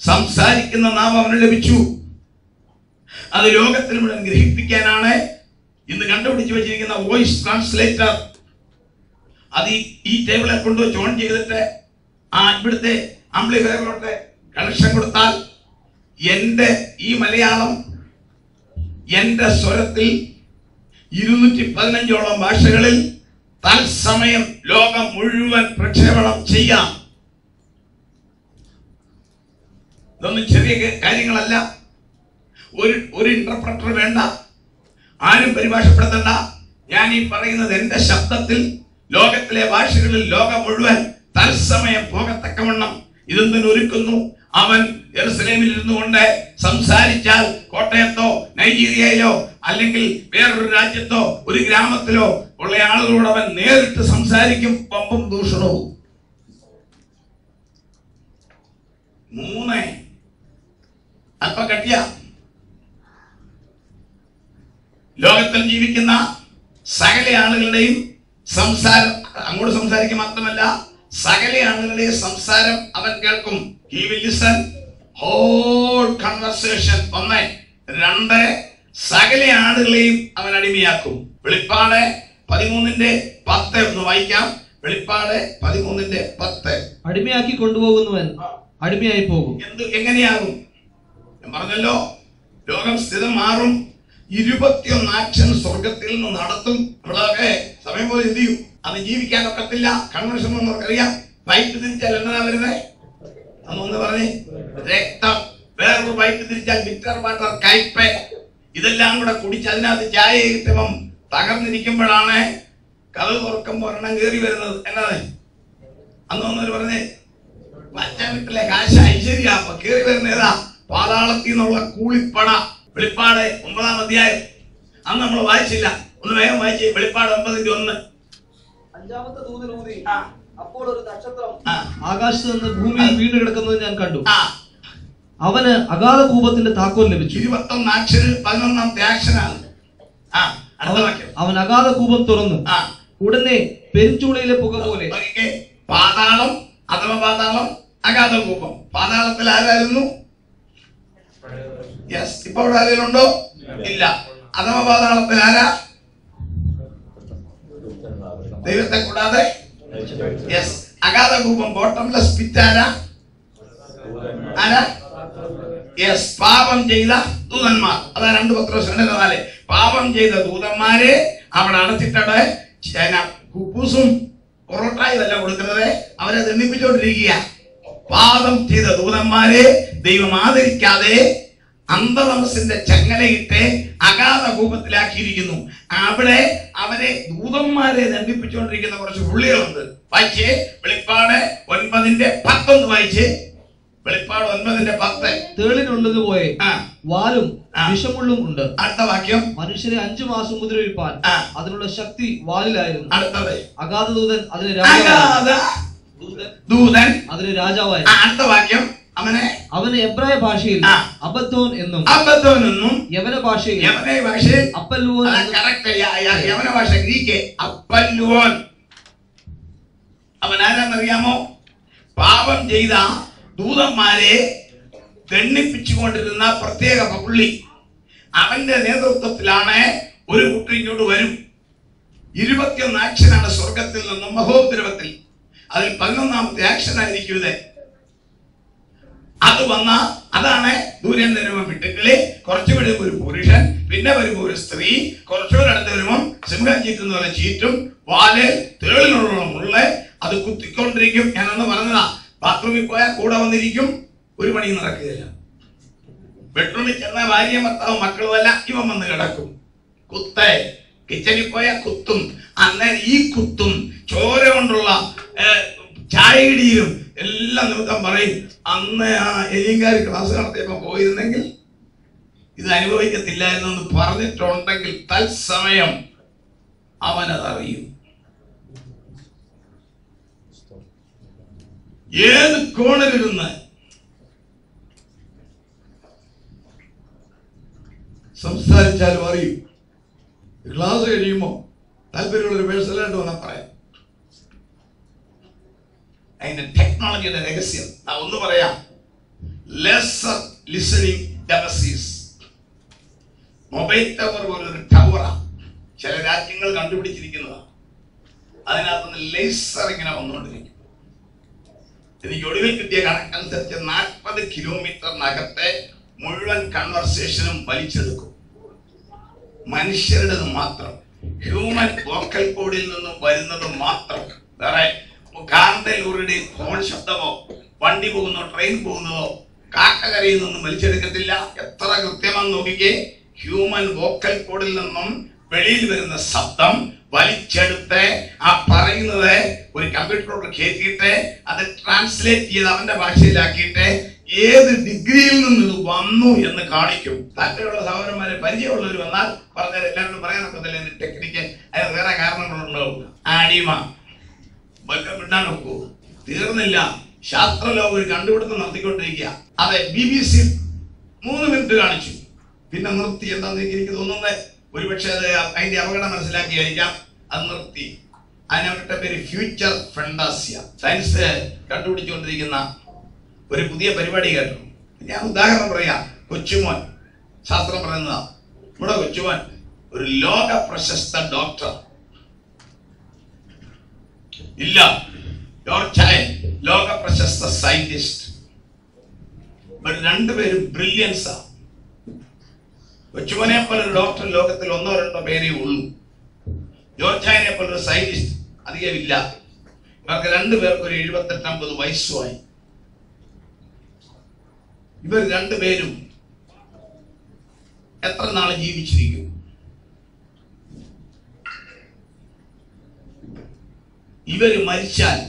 സംസാരിക്കുന്ന നാമം അവന് ലഭിച്ചു. അത് ലോകത്തിന് മുഴുവൻ ഗ്രഹിപ്പിക്കാനാണ് ഇന്ന് കണ്ടുപിടിച്ച് വെച്ചിരിക്കുന്ന വോയിസ് ട്രാൻസ്ലേറ്റർ. അത് ഈ ടേബിളെ കൊണ്ടുവച്ച് ഓൺ ചെയ്തിട്ട് ഇവിടുത്തെ ആംപ്ലിഫയറിലോട്ട് കണക്ഷൻ കൊടുത്താൽ എന്റെ ഈ മലയാളം എന്റെ സ്വരത്തിൽ 215ഓളം ഭാഷകളിൽ തത്സമയം ലോകം മുഴുവൻ പ്രക്ഷേപണം ചെയ്യാം. ഇതൊന്നും ചെറിയ കാര്യങ്ങളല്ല. ഒരു ഇന്റർപ്രറ്റർ വേണ്ട, ആരും പരിഭാഷപ്പെടുത്തണ്ട. ഞാൻ ഈ പറയുന്നത് എന്റെ ശബ്ദത്തിൽ ലോകത്തിലെ ഭാഷകളിൽ ലോകം മുഴുവൻ തത്സമയം പോകത്തക്കവണ്ണം ഇതൊന്നും ഒരുക്കുന്നു. അവൻ യെരുസലേമിൽ ഇരുന്നു കൊണ്ട് സംസാരിച്ചാൽ കോട്ടയത്തോ നൈജീരിയയിലോ അല്ലെങ്കിൽ വേറൊരു രാജ്യത്തോ ഒരു ഗ്രാമത്തിലോ ഉള്ള ആളുകളോട് അവൻ നേരിട്ട് സംസാരിക്കും. പമ്പും ദൂഷണവും. 3 അല്പ കട്ടിയ ലോകത്തിൽ ജീവിക്കുന്ന സകല ആളുകളുടെയും സംസാരം അങ്ങോട്ട് സംസാരിക്കുക മാത്രമല്ല, സകല ആളുകളുടെയും സംസാരം അവൻ കേൾക്കും. He will listen whole conversation. 1 2 സകല ആളുകളെയും അവൻ അടിമയാക്കും. വെളിപ്പാട് 13:10 ഒന്ന് വായിക്കാം. വെളിപ്പാട് 13:10. അടിമയാക്കി കൊണ്ടുപോകുന്നവൻ അടിമയായി പോകും. എങ്ങനെയാകും? ഞാൻ പറഞ്ഞല്ലോ, ലോകം സ്ഥിരം മാറും. 21 ആക്ഷൻ സ്വർഗത്തിൽ നിന്ന് നടത്തും. നമ്മളൊക്കെ സമയം പോലെ എന്ത് ചെയ്യും? അത് ജീവിക്കാൻ ഒക്കത്തില്ല. കൺവെൻഷൻ നമുക്കറിയാം. വൈറ്റ് തിരിച്ചാൽ എന്നതാ വരുന്നത്? അതൊന്ന് പറഞ്ഞേ. രക്തം. വേറൊരു വൈറ്റ് തിരിച്ചാൽ ബിറ്റർ വാട്ടർ, കയ്പ്. ഇതെല്ലാം കൂടെ കുടിച്ച് അതിനകത്ത് ചായ കിട്ടുമ്പം തകർന്നിരിക്കുമ്പോഴാണ് കഥ തുറക്കുമ്പോൾ ഒരെണ്ണം കയറി വരുന്നത്. എന്നത് അന്നൊന്നൊരു പറഞ്ഞേ, പച്ച വീട്ടിലെ കാശ ഐശ്വര്യ കയറി വരുന്ന ഏതാ? പാതാളത്തിൽ നിന്നുള്ള കൂളിപ്പട. വെളിപ്പാട് 9-ാം അധ്യായം. അന്ന് നമ്മൾ വായിച്ചില്ല. ഒന്ന് വേഗം വായിച്ചേ. വെളിപ്പാട് 9:1. 5-ാമത്തെ ദൂതൻ ഊതി, അപ്പോൾ ഒരു നക്ഷത്രം ആകാശത്ത് നിന്ന് ഭൂമിയിൽ വീണ് കിടക്കുന്നത് ഞാൻ കണ്ടു. അവന് അഗാധ കൂപത്തിന്റെ താക്കോൽ ലഭിച്ചു. 21 ആക്ഷനിൽ 11ാമത്തെ ആക്ഷനാണ്. അവൻ അഗാധ കൂപം തുറന്നു. ഉടനെ പെരുഞ്ചൂളയിലെ പുക പോലെ. പാതാളം, അഥവാ പാതാളം, അഗാധ കൂപം. പാതാളത്തിൽ ആരായിരുന്നു? യെസ്. ഇപ്പൊ അവിടെ ആരെങ്കിലും ഉണ്ടോ? ഇല്ല. അഥവാ പാതാളത്തിൽ ആരാ? ദൈവത്തെ കൂടാതെ. യെസ്. അഗാധ കൂപം, ബോട്ടംലെസ് പിറ്റ് ആരാ? ആരാ? യെസ്. പാപം ചെയ്ത ദൂതന്മാർ. അതാ 2 പത്രോസ് 2:4. പാപം ചെയ്ത ദൂതന്മാരെ അവിടെ അടച്ചിട്ടത് കുപ്പൂസും പൊറോട്ടായും അല്ല കൊടുക്കുന്നത്. അവരെ ദണ്ഡിപ്പിച്ചുകൊണ്ടിരിക്കുക. പാപം ചെയ്ത ദൂതന്മാരെ ദൈവം ആദരിക്കാതെ അന്ധതമസിന്റെ ചങ്ങലയിട്ട് അഗാധ കൂപത്തിലാക്കിയിരിക്കുന്നു. അവിടെ അവരെ ദൂതന്മാരെ ദണ്ഡിപ്പിച്ചുകൊണ്ടിരിക്കുന്ന കുറച്ച് പുള്ളികളുണ്ട്. വായിച്ചേ. വെളിപ്പാട് 9:10 വായിച്ചേ. വെളിപ്പാട് 9:10. തേളിനുള്ളതുപോലെ വാലും വിഷമുള്ളും ഉണ്ട്. അടുത്ത വാക്യം. മനുഷ്യരെ 5 മാസം ഉപദ്രവിപ്പാൻ അതിനുള്ള ശക്തി വാലിലായിരുന്നു. അടുത്തത്. അഗാധ ദൂതൻ അതിന് രാജാവായിരുന്നു. അടുത്ത വാക്യം. അവന് എബ്രായ ഭാഷയിൽ അബദ്ദോൻ എന്നും യവന ഭാഷയിൽ അപ്പല്ലുവോൻ. യവന ഭാഷ ഗ്രീക്ക് അപ്പല്ലുവോൻ. അവൻ ആരാന്നറിയാമോ? പാപം ചെയ്ത ദൂതന്മാരെ ദണ്ഡിപ്പിച്ചുകൊണ്ടിരുന്ന പ്രത്യേക പുള്ളി. അവന്റെ നേതൃത്വത്തിലാണ് ഒരു കൂട്ടർ ഇങ്ങോട്ട് വരും. 21 ആക്ഷനാണ് സ്വർഗത്തിൽ നിന്നും മഹോദ്രവത്തിൽ. അതിൽ 11ാമത്തെ ആക്ഷൻ ആയിരിക്കും ഇത്. അത് വന്ന അതാണ് ദൂരം വരുമ്പോൾ വിട്ടുകളി. കുറച്ചു വരുമ്പോ ഒരു പുരുഷൻ, പിന്നെ വരുമ്പോ ഒരു സ്ത്രീ, കുറച്ചുകൂടെ അടുത്ത് വരുമ്പോ സിംഹം ചീറ്റുന്ന പോലെ ചീറ്റും. വാല് തേളിനുള്ള മുള്ള. അത് കുത്തിക്കൊണ്ടിരിക്കും. ഞാനൊന്ന് പറഞ്ഞതാ. ബാത്റൂമിൽ പോയാൽ കൂടെ വന്നിരിക്കും. ഒരു പണിയും നടക്കുകയില്ല. ബെഡ്റൂമിൽ ചെന്ന ഭാര്യ ഭർത്താവും മക്കളുമല്ല, ഇവൻ വന്ന് കിടക്കും. കുത്തേ. കിച്ചണിൽ പോയാൽ കുത്തും. അന്നേരം ഈ കുത്തും ചോര കൊണ്ടുള്ള ചായയിടിയിലും എല്ലാം നിമിത്തം പറയും, അന്ന് ആ എലിയങ്കാരി ക്ലാസ് നടത്തിയപ്പോ പോയിരുന്നെങ്കിൽ ഇത് അനുഭവിക്കത്തില്ലായിരുന്നു എന്ന് പറഞ്ഞിട്ടുണ്ടെങ്കിൽ തത്സമയം അവനതറിയും. ഏത് കോണിലിരുന്ന് സംസാരിച്ചാലും അറിയും. ക്ലാസ് കഴിയുമ്പോ താല്പര്യമുള്ളൊരു പേഴ്സണലായിട്ട് വന്നാൽ പറയാം. അതിന്റെ ടെക്നോളജിയുടെ രഹസ്യം ഒന്ന് പറയാം. Laser listening devices. Mobile tower പോലൊരു ടവറാണ് ചില രാജ്യങ്ങൾ കണ്ടുപിടിച്ചിരിക്കുന്നതാണ്. അതിനകത്തുനിന്ന് ലേസർ ഇങ്ങനെ വന്നുകൊണ്ടിരിക്കും. എനിക്ക് ഒടുവിൽ കിട്ടിയ കണക്കനുസരിച്ച് 40 കിലോമീറ്ററിനകത്തെ മുഴുവൻ കൺവെർസേഷനും വലിച്ചെടുക്കും. മനുഷ്യരുടേത് മാത്രം, ഹ്യൂമൻ വോക്കൽ കോഡിൽ നിന്നും വരുന്നത് മാത്രം. വേറെ കാറിന്റെ ലോറിയുടെ ഹോൺ ശബ്ദമോ വണ്ടി പോകുന്നോ ട്രെയിൻ പോകുന്നതോ കാക്ക കരയുന്നൊന്നും വലിച്ചെടുക്കത്തില്ല. എത്ര കൃത്യമാണെന്ന് നോക്കിക്കേ. ഹ്യൂമൻ വോക്കൽ കോഡിൽ നിന്നും വെളിയിൽ വരുന്ന ശബ്ദം വലിച്ചെടുത്ത് ആ പറയുന്നത് ഒരു കമ്പ്യൂട്ടറിലോട്ട് കയറ്റിയിട്ട് അത് ട്രാൻസ്ലേറ്റ് ചെയ്ത് അവന്റെ ഭാഷയിലാക്കിയിട്ട് ഏത് ഡിഗ്രിയിൽ നിന്ന് ഇത് വന്നു എന്ന് കാണിക്കും. താല്പര്യമുള്ള സഹോദരന്മാരെ, പരിചയമുള്ളവർ വന്നാൽ പറഞ്ഞാൽ എല്ലാവരും പറയാനൊക്കത്തില്ല. ടെക്നിക്ക് അതിന് വേറെ കാരണങ്ങളുണ്ടാവും. അടിമ വിടാൻ നോക്കൂ, തീർന്നില്ല. ശാസ്ത്രലോകം ഒരു കണ്ടുപിടുത്തം നടത്തിക്കൊണ്ടിരിക്കുക. അതെ, BBC 3 മിനിറ്റ് കാണിച്ചു, പിന്നെ നിർത്തി. എന്താന്ന് എനിക്ക് തോന്നുന്നത് ഒരുപക്ഷെ അത് അതിന്റെ അപകടം മനസ്സിലാക്കിയായിരിക്കാം, അത് നിർത്തി. അതിനവരുടെ പേര് ഫ്യൂച്ചർ ഫെന്റാസിയ. സയൻസ് കണ്ടുപിടിച്ചുകൊണ്ടിരിക്കുന്ന ഒരു പുതിയ പരിപാടി കേട്ടു. ഞാൻ ഉദാഹരണം പറയാം. കൊച്ചുമോൻ ശാസ്ത്രം പറയുന്നതാ. നമ്മുടെ കൊച്ചുമോൻ ഒരു ലോക പ്രശസ്ത ഡോക്ടർ ഇല്ല, ലോക പ്രശസ്ത സയന്റിസ്റ്റ്. ഇവർ രണ്ടുപേരും ബ്രില്യൻസാ. കൊച്ചുമോനെ പോലെ ഒരു ഡോക്ടർ ലോകത്തിൽ 1-2 പേരേ ഉള്ളൂ. ജോർജായനെ പോലെ ഒരു സയന്റിസ്റ്റ് അധികമില്ല. ഇവർക്ക് രണ്ടുപേർക്ക് ഒരു 78-50 വയസ്സുമായി. ഇവർ രണ്ടുപേരും എത്ര നാൾ ജീവിച്ചിരിക്കും? ഇവര് മരിച്ചാൽ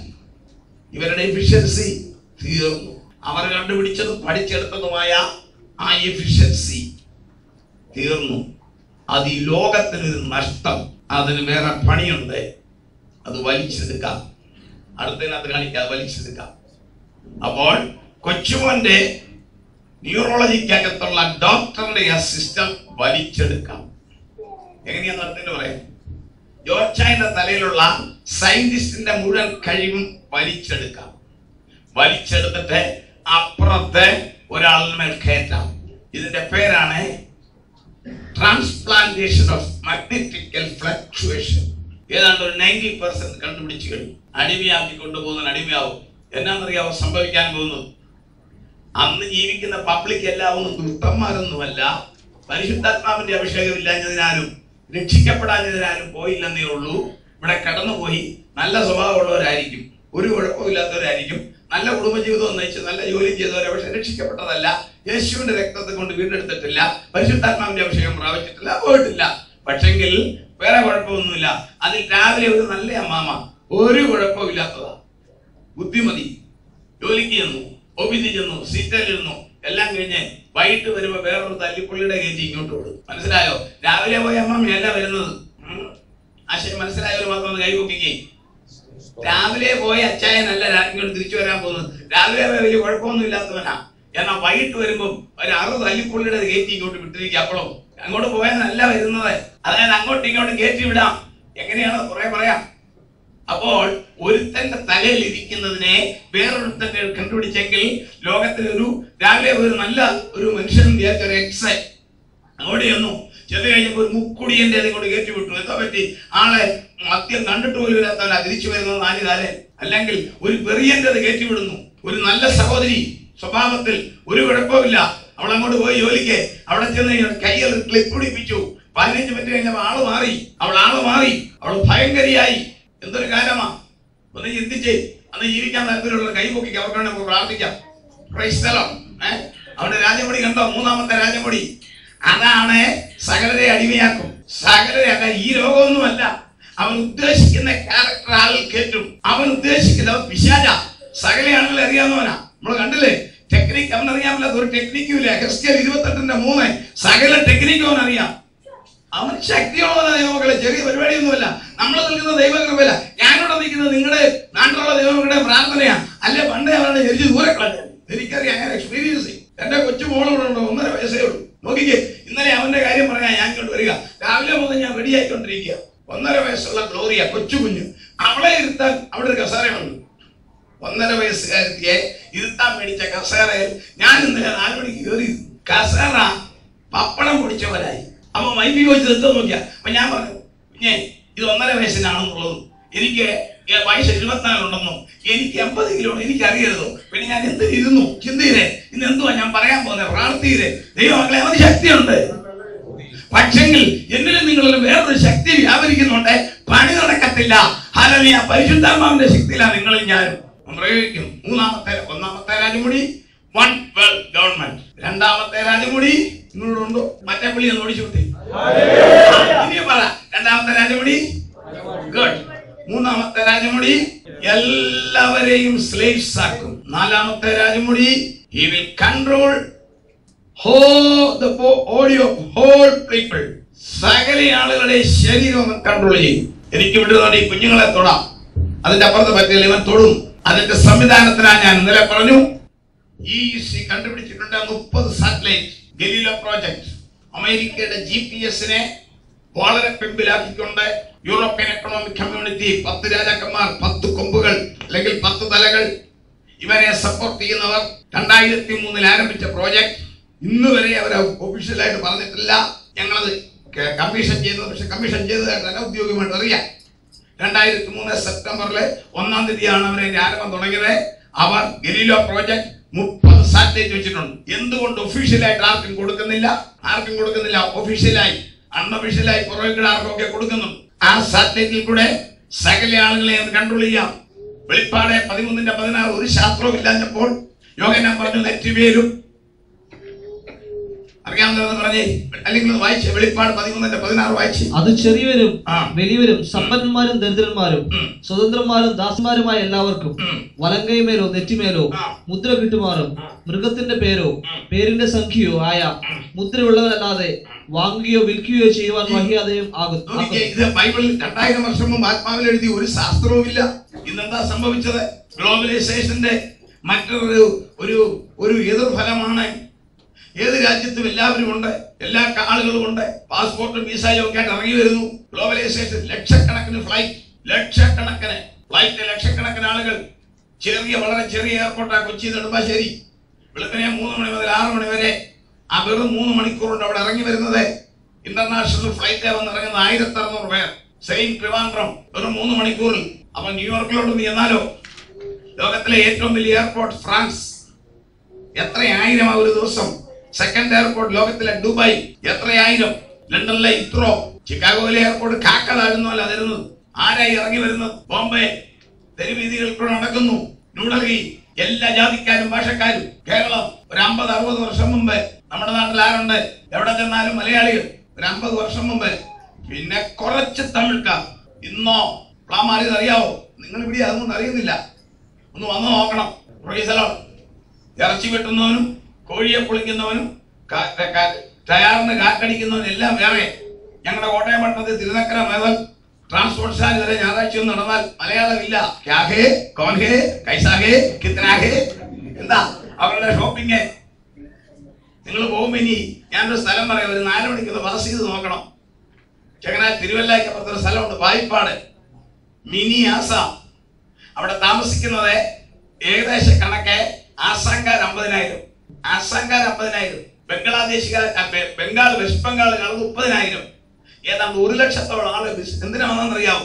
ഇവരുടെ എഫിഷ്യൻസി തീർന്നു. അവർ കണ്ടുപിടിച്ചതും പഠിച്ചെടുത്തതുമായ ആ എഫിഷ്യൻസി തീർന്നു. അത് ഈ ലോകത്തിനൊരു നഷ്ടം. അതിന് വേറെ പണിയുണ്ട്, അത് വലിച്ചെടുക്കാം. അടുത്തതിനകത്ത് കാണിക്കാം, വലിച്ചെടുക്കാം. അപ്പോൾ കൊച്ചുമോന്റെ ന്യൂറോളജിക്കകത്തുള്ള ഡോക്ടറുടെ ആ സിസ്റ്റം വലിച്ചെടുക്കാം. എങ്ങനെയാന്ന് അടുത്തതിന് പറയാം. ജോർജായന്റെ തലയിലുള്ള സയന്റിസ്റ്റിന്റെ മുഴുവൻ കഴിവും വലിച്ചെടുക്കാം. വലിച്ചെടുത്തിട്ട് അപ്പുറത്തെ ഒരാളിന്മേൽ കയറ്റാം. ഇതിന്റെ പേരാണ് ട്രാൻസ്പ്ലാന്റേഷൻ ഓഫ് മാഗ്നറ്റിക്കൽ ഫ്ലക്ച്വേഷൻ. ഏതാണ്ട് ഒരു 90% കണ്ടുപിടിച്ചു കഴിഞ്ഞു. അടിമയാക്കി കൊണ്ടുപോകുന്ന അടിമയാവും. എന്നാന്നറിയാവോ സംഭവിക്കാൻ പോകുന്നത്? അന്ന് ജീവിക്കുന്ന പബ്ലിക് എല്ലാവരും ദുഷ്ടന്മാരൊന്നുമല്ല. പരിശുദ്ധാത്മാവിന്റെ അഭിഷേകം ഇല്ലാഞ്ഞതിനാലും രക്ഷിക്കപ്പെടാഞ്ഞതിനാലും പോയില്ലെന്നേ ഉള്ളൂ. ഇവിടെ കടന്നുപോയി നല്ല സ്വഭാവമുള്ളവരായിരിക്കും, ഒരു കുഴപ്പമില്ലാത്തവരായിരിക്കും, നല്ല കുടുംബജീവിതം നയിച്ച് നല്ല ജോലി ചെയ്തവരെ. പക്ഷെ രക്ഷിക്കപ്പെട്ടതല്ല, യേശുവിന്റെ രക്തത്തെ കൊണ്ട് വീണ്ടെടുത്തിട്ടില്ല, പരിശുദ്ധാത്മാവിന്റെ അഭിഷേകം പ്രാപിച്ചിട്ടില്ല, പോയിട്ടില്ല. പക്ഷെങ്കിൽ വേറെ കുഴപ്പമൊന്നുമില്ല. അതിൽ രാവിലെ ഒരു നല്ല അമ്മാമ, ഒരു കുഴപ്പമില്ലാത്തതാ, ബുദ്ധിമതി, ജോലിക്ക് ചെന്നു, ഓഫീസിൽ ചെന്നു, സീറ്റിലിരുന്നു, എല്ലാം കഴിഞ്ഞ് വൈകിട്ട് വരുമ്പോ വേറൊരു തല്ലിപ്പുള്ളിയുടെ കയറ്റി ഇങ്ങോട്ട് വിടും. മനസ്സിലായോ? രാവിലെ പോയ അമ്മമ്മയല്ല വരുന്നത്. ആശയം മനസ്സിലായവർ മാത്രം കൈ പൊക്കിക്കേ. രാവിലെ പോയ അച്ചായനല്ല ഇങ്ങോട്ട് തിരിച്ചു വരാൻ പോകുന്നത്. രാവിലെ പോയ വലിയ കുഴപ്പമൊന്നും ഇല്ലാത്തവനാ. എന്നാൽ വൈകിട്ട് വരുമ്പം ഒരു 6 തല്ലിപ്പുള്ളിയുടെ കയറ്റി ഇങ്ങോട്ട് വിട്ടിരിക്കുക. അപ്പോഴും അങ്ങോട്ട് പോയാനല്ല വരുന്നത്. അതായത് അങ്ങോട്ടും ഇങ്ങോട്ടും കയറ്റി വിടാം. എങ്ങനെയാണ് കുറെ പറയാം. അപ്പോൾ ഒരുത്തന്റെ തലയിൽ ഇരിക്കുന്നതിനെ വേറൊരുത്തന്റെ കണ്ടുപിടിച്ചെങ്കിൽ ലോകത്തിലൊരു രാവിലെ ഒരു നല്ല ഒരു മനുഷ്യൻ വിചാരിച്ച ഒരു എക്സ് അങ്ങോട്ട് ചെന്നു. ചെന്ന് കഴിഞ്ഞപ്പോൾ ഒരു മുക്കുടിയന്റെ അതുകൊണ്ട് കയറ്റി വിട്ടു. എന്താ പറ്റി? ആളെ മദ്യം കണ്ടിട്ട് പോലും ഇല്ലാത്തവരാ തിരിച്ചു വരുന്നത് 4 കാലം. അല്ലെങ്കിൽ ഒരു വെറിയന്റെ അത് കയറ്റി വിടുന്നു. ഒരു നല്ല സഹോദരി സ്വഭാവത്തിൽ ഒരു കുഴപ്പമില്ല. അവൾ അങ്ങോട്ട് പോയി ജോലിക്ക് അവിടെ ചെന്ന് കയ്യിൽ ക്ലിപ്പ് പിടിപ്പിച്ചു. 15 മിനിറ്റ് കഴിഞ്ഞപ്പോൾ ആള് മാറി. അവൾ ഭയങ്കരിയായി. എന്തൊരു കാലമാ! ഒന്ന് ചിന്തിച്ചേ. അന്ന് ജീവിക്കാൻ താല്പര്യമുള്ള കൈ പൊക്കിക്ക്. അവർക്ക് വേണ്ടി നമുക്ക് പ്രാർത്ഥിക്കാം. ക്രൈസ്തലം അവന്റെ രാജമൊഴി കണ്ടോ? 3ാമത്തെ രാജമൊഴി. അതാണ് സകലരെ അടിമയാക്കും. സകലരെ അല്ല, ഈ രോഗമൊന്നുമല്ല. അവൻ ഉദ്ദേശിക്കുന്ന ക്യാരക്ടർ ആളിൽ കയറ്റും. അവൻ ഉദ്ദേശിക്കുന്ന പിശാച സകലയാണെങ്കിൽ അറിയാവുന്നവനാ. നമ്മൾ കണ്ടില്ലേ ടെക്നിക്ക്? അവൻ അറിയാമല്ലാത്ത ഒരു ടെക്നിക്കും ഇല്ല. ഹെസ്കേൽ 28:3 സകല ടെക്നിക്കും അവൻ അറിയാം. അവൻ ശക്തിയുള്ളവനാ ദൈവമക്കളെ. ചെറിയ പരിപാടിയൊന്നുമല്ല. നമ്മൾ നിൽക്കുന്ന ദൈവകൃപയില്ല. ഞാനിവിടെ നിൽക്കുന്നത് നിങ്ങളുടെ നാട്ടിലുള്ള ദൈവങ്ങളുടെ പ്രാർത്ഥനയാ. അല്ലെ പണ്ടേ അവരുടെ ജനിച്ച് ദൂരെ കളഞ്ഞു. എനിക്കറിയാം, ഞാൻ എക്സ്പീരിയൻസ് ചെയ്യും. എന്റെ കൊച്ചു മോളോട് ഉണ്ടോ, 1.5 വയസ്സേ ഉള്ളൂ. നോക്കിക്കേ, ഇന്നലെ അവന്റെ കാര്യം പറയാൻ ഞാൻ ഇങ്ങോട്ട് വരിക. രാവിലെ മുതൽ ഞാൻ റെഡി ആയിക്കൊണ്ടിരിക്കുക. 1.5 വയസ്സുള്ള ഗ്ലോറിയ, കൊച്ചു കുഞ്ഞ്. അവളെ ഇരുത്താൻ അവിടെ ഒരു കസേരയുണ്ട്. 1.5 വയസ്സുകാരിയെ ഇരുത്താൻ മേടിച്ച കസേരയിൽ ഞാൻ ഇന്നലെ 4 മണിക്ക് കയറി. കസേര പപ്പടം പൊടിച്ചവരായി. അപ്പൊ മൈപ്പി ചോദിച്ചത് എത്താൻ നോക്കിയാ. അപ്പൊ ഞാൻ പറഞ്ഞു, കുഞ്ഞേ ഇത് 1.5 വയസ്സിനാണെന്നുള്ളത്. എനിക്ക് വയസ്സ് 74 ഉണ്ടെന്നും എനിക്ക് 80 കിലോ എനിക്കറിയരുതോ, പിന്നെ ഞാൻ എന്തിനിരുന്നു? ചിന്തയിലെ ഇന്ന് എന്തുവാ ഞാൻ പറയാൻ പോകുന്നത്? പ്രാർത്ഥിയിലെ ദൈവമക്കളെ അവന് ശക്തിയുണ്ട്. പക്ഷെങ്കിൽ എന്നിലും നിങ്ങളിലും വേറൊരു ശക്തി വ്യാപരിക്കുന്നുണ്ട്. പണി നടക്കത്തില്ല. ഹല്ലേലൂയ. പരിശുദ്ധാത്മാവിന്റെ ശക്തിയിലാണ് നിങ്ങളിൽ ഞാനും പ്രയോഗിക്കും. ഒന്നാമത്തെ രാജമുടി വൺ വേൾഡ് ഗവൺമെന്റ്. രണ്ടാമത്തെ രാജമുടി നിങ്ങളോടുണ്ടോ? മറ്റേ പുള്ളി ഒന്ന് ഓടിച്ചു വിട്ടേ. ഇനി പറ. രണ്ടാമത്തെ രാജമുടി ഗുഡ്. മൂന്നാമത്തെ രാജമുടി എല്ലാവരെയും സ്ലേവ്സ് ആക്കും. നാലാമത്തെ Rajamudi he will control the body of whole people. സകല ആളുകളുടെ ശരീരം കൺട്രോൾ ചെയ്യും. എനിക്ക് വിടുന്നുണ്ട് ഈ കുഞ്ഞുങ്ങളെ തൊടാം, അതിന്റെ അപ്പുറത്ത് പറ്റില്ല ഇവൻ തൊടും. അതിന്റെ സംവിധാനത്തിനാണ് ഞാൻ ഇന്നലെ പറഞ്ഞു. കണ്ടുപിടിച്ചിട്ടുണ്ട് 30 സാറ്റലൈറ്റ് ഗലീലോ പ്രോജക്ട്. അമേരിക്കയുടെ GPS-നെ വളരെ പിമ്പിലാക്കിക്കൊണ്ട് യൂറോപ്യൻ എക്കണോമിക് കമ്മ്യൂണിറ്റി 10 രാജാക്കന്മാർ, 10 കൊമ്പുകൾ അല്ലെങ്കിൽ 10 തലകൾ, ഇവരെ സപ്പോർട്ട് ചെയ്യുന്നവർ 2003 ആരംഭിച്ച പ്രോജക്ട് ഇന്ന് വരെ അവർ ഒഫീഷ്യലായിട്ട് പറഞ്ഞിട്ടില്ല. ഞങ്ങളത് കമ്മീഷൻ ചെയ്തത്, പക്ഷെ കമ്മീഷൻ ചെയ്തതായിട്ട് അനൗദ്യോഗികമായിട്ട് അറിയാം. 2003 സെപ്റ്റംബറിൽ 1-ാം തീയതിയാണ് അവരെ ആരംഭം തുടങ്ങിയത്. അവർ ഗലീലോ പ്രോജക്ട് 30 സാറ്റലൈറ്റ് വെച്ചിട്ടുണ്ട്. എന്തുകൊണ്ട് ഒഫീഷ്യലായിട്ട് ആർക്കും കൊടുക്കുന്നില്ല? ഒഫീഷ്യലായി അൺഒഫീഷ്യലായി പുറകിൽ ആർക്കൊക്കെ കൊടുക്കുന്നുണ്ട്. ആ സാറ്റലൈറ്റിൽ കൂടെ സകല ആളുകളെ കൺട്രോൾ ചെയ്യാം. വെളിപ്പാട് 13:16 ഒരു ശാസ്ത്രവും ഇല്ലാഞ്ഞപ്പോൾ യോഹന്നാൻ പറഞ്ഞു നെറ്റിവേലും അറിയാമെന്ന് പറഞ്ഞേ, അല്ലെങ്കിൽ വായിച്ച് വെളിപ്പാട് 13:16 വായിച്ച്. അത് ചെറിയവരും വലിയവരും സമ്പന്നന്മാരും ദരിദ്രന്മാരും സ്വതന്ത്രന്മാരും ദാസന്മാരുമായ എല്ലാവർക്കും വലങ്കൈമേലോ നെറ്റിമേലോ മുദ്ര കിട്ടുമാറും മൃഗത്തിന്റെ പേരോ പേരിന്റെ സംഖ്യയോ ആയ മുദ്രയുള്ളവരല്ലാതെ വാങ്ങുകയോ വിൽക്കുകയോ ചെയ്യുവാൻ വഹിയാതെയും ആകും. ഇത് ബൈബിളിൽ 2000 വർഷം മുമ്പ് ആത്മാവിൽ എഴുതി ഒരു ശാസ്ത്രവും ഇല്ല. ഇന്നെന്താ സംഭവിച്ചത്? ഗ്ലോബലൈസേഷന്റെ മറ്റൊരു ഒരു എതിർഫലമാണ്. ഏത് രാജ്യത്തും എല്ലാവരും ഉണ്ട്, എല്ലാ ആളുകളും ഉണ്ട്. പാസ്പോർട്ടും വിസയും ഒക്കെ ആയിട്ട് ഇറങ്ങി വരുന്നു. ഗ്ലോബലൈസേഷൻ ലക്ഷക്കണക്കിന് ഫ്ലൈറ്റ്, ലക്ഷക്കണക്കിന് ആളുകൾ. വളരെ ചെറിയ എയർപോർട്ടാണ് കൊച്ചി നെടുമ്പാശ്ശേരി. വെളുപ്പിനെ 3 മണി മുതൽ 6 മണി വരെ ആ വെറും 3 മണിക്കൂർ കൊണ്ട് അവിടെ ഇറങ്ങി വരുന്നത്. ഇന്റർനാഷണൽ ഫ്ലൈറ്റ് വന്ന് ഇറങ്ങുന്നത് 1600 പേർ. സെയിം ട്രിവാൻഡ്രം വെറും 3 മണിക്കൂറിൽ. അപ്പൊ ന്യൂയോർക്കിലോട്ട് ചെന്നാലോ, ലോകത്തിലെ ഏറ്റവും വലിയ എയർപോർട്ട് ഫ്രാൻസ്, എത്രയായിരം ഒരു ദിവസം. സെക്കൻഡ് എയർപോർട്ട് ലോകത്തിലെ ദുബായ്, എത്രയായിരം. ലണ്ടനിലെ ഇത്രോ. ചിക്കാഗോയിലെ എയർപോർട്ട് കാക്ക താഴുന്നല്ല തരുന്നത്. ആരായി ഇറങ്ങി വരുന്നത്? ബോംബെ തെരുവീതികൾ നടക്കുന്നു. ന്യൂഡൽഹി എല്ലാ ജാതിക്കാരും ഭാഷക്കാരും. കേരളം ഒരു 50-60 വർഷം മുമ്പ് നമ്മുടെ നാട്ടിൽ ആരുണ്ട്? എവിടെ ചെന്നാലും മലയാളികൾ. ഒരു 50 വർഷം മുമ്പ്. പിന്നെ കുറച്ച് തമിഴ്ക്കാർ. ഇന്നോ പ്ലാമാരിത് അറിയാവോ? നിങ്ങൾ ഇവിടെ അതൊന്നും അറിയുന്നില്ല. ഒന്ന് വന്നു നോക്കണം. ഇറച്ചി വെട്ടുന്നവനും കോഴിയെ പൊളിക്കുന്നവനും ടയറിന് കാറ്റടിക്കുന്നവനും എല്ലാം വേറെ. ഞങ്ങളുടെ കോട്ടയം പട്ടണത്തിൽ തിരുനക്കര മുതൽ ട്രാൻസ്പോർട്ട് സ്റ്റാൻഡ് വരെ ഞായറാഴ്ച നടന്നാൽ മലയാളമില്ല. ക്യാഹേ, കോൻഹേ, കൈസാഹേ, കിത്തനാഹേ, എന്താ അവരുടെ ഷോപ്പിംഗ്. നിങ്ങൾ പോകുമ്പോ ഇനി ഞാനൊരു സ്ഥലം പറയാം. ഒരു 4 മണിക്കൊന്ന് പാസ് ചെയ്ത് നോക്കണം. തിരുവല്ലയ്ക്കപ്പുറത്തൊരു സ്ഥലമുണ്ട്, വായ്പാട്, മിനി ആസാം. അവിടെ താമസിക്കുന്നത് ഏകദേശ കണക്ക് ആസാംകാർ 50,000, ബംഗ്ലാദേശുകാർ, ബംഗാൾ, വെസ്റ്റ് ബംഗാൾ 30,000. ഏതാണ്ട് 100,000-ഓളം ആള് എന്തിനാ വന്നെന്നറിയാവോ?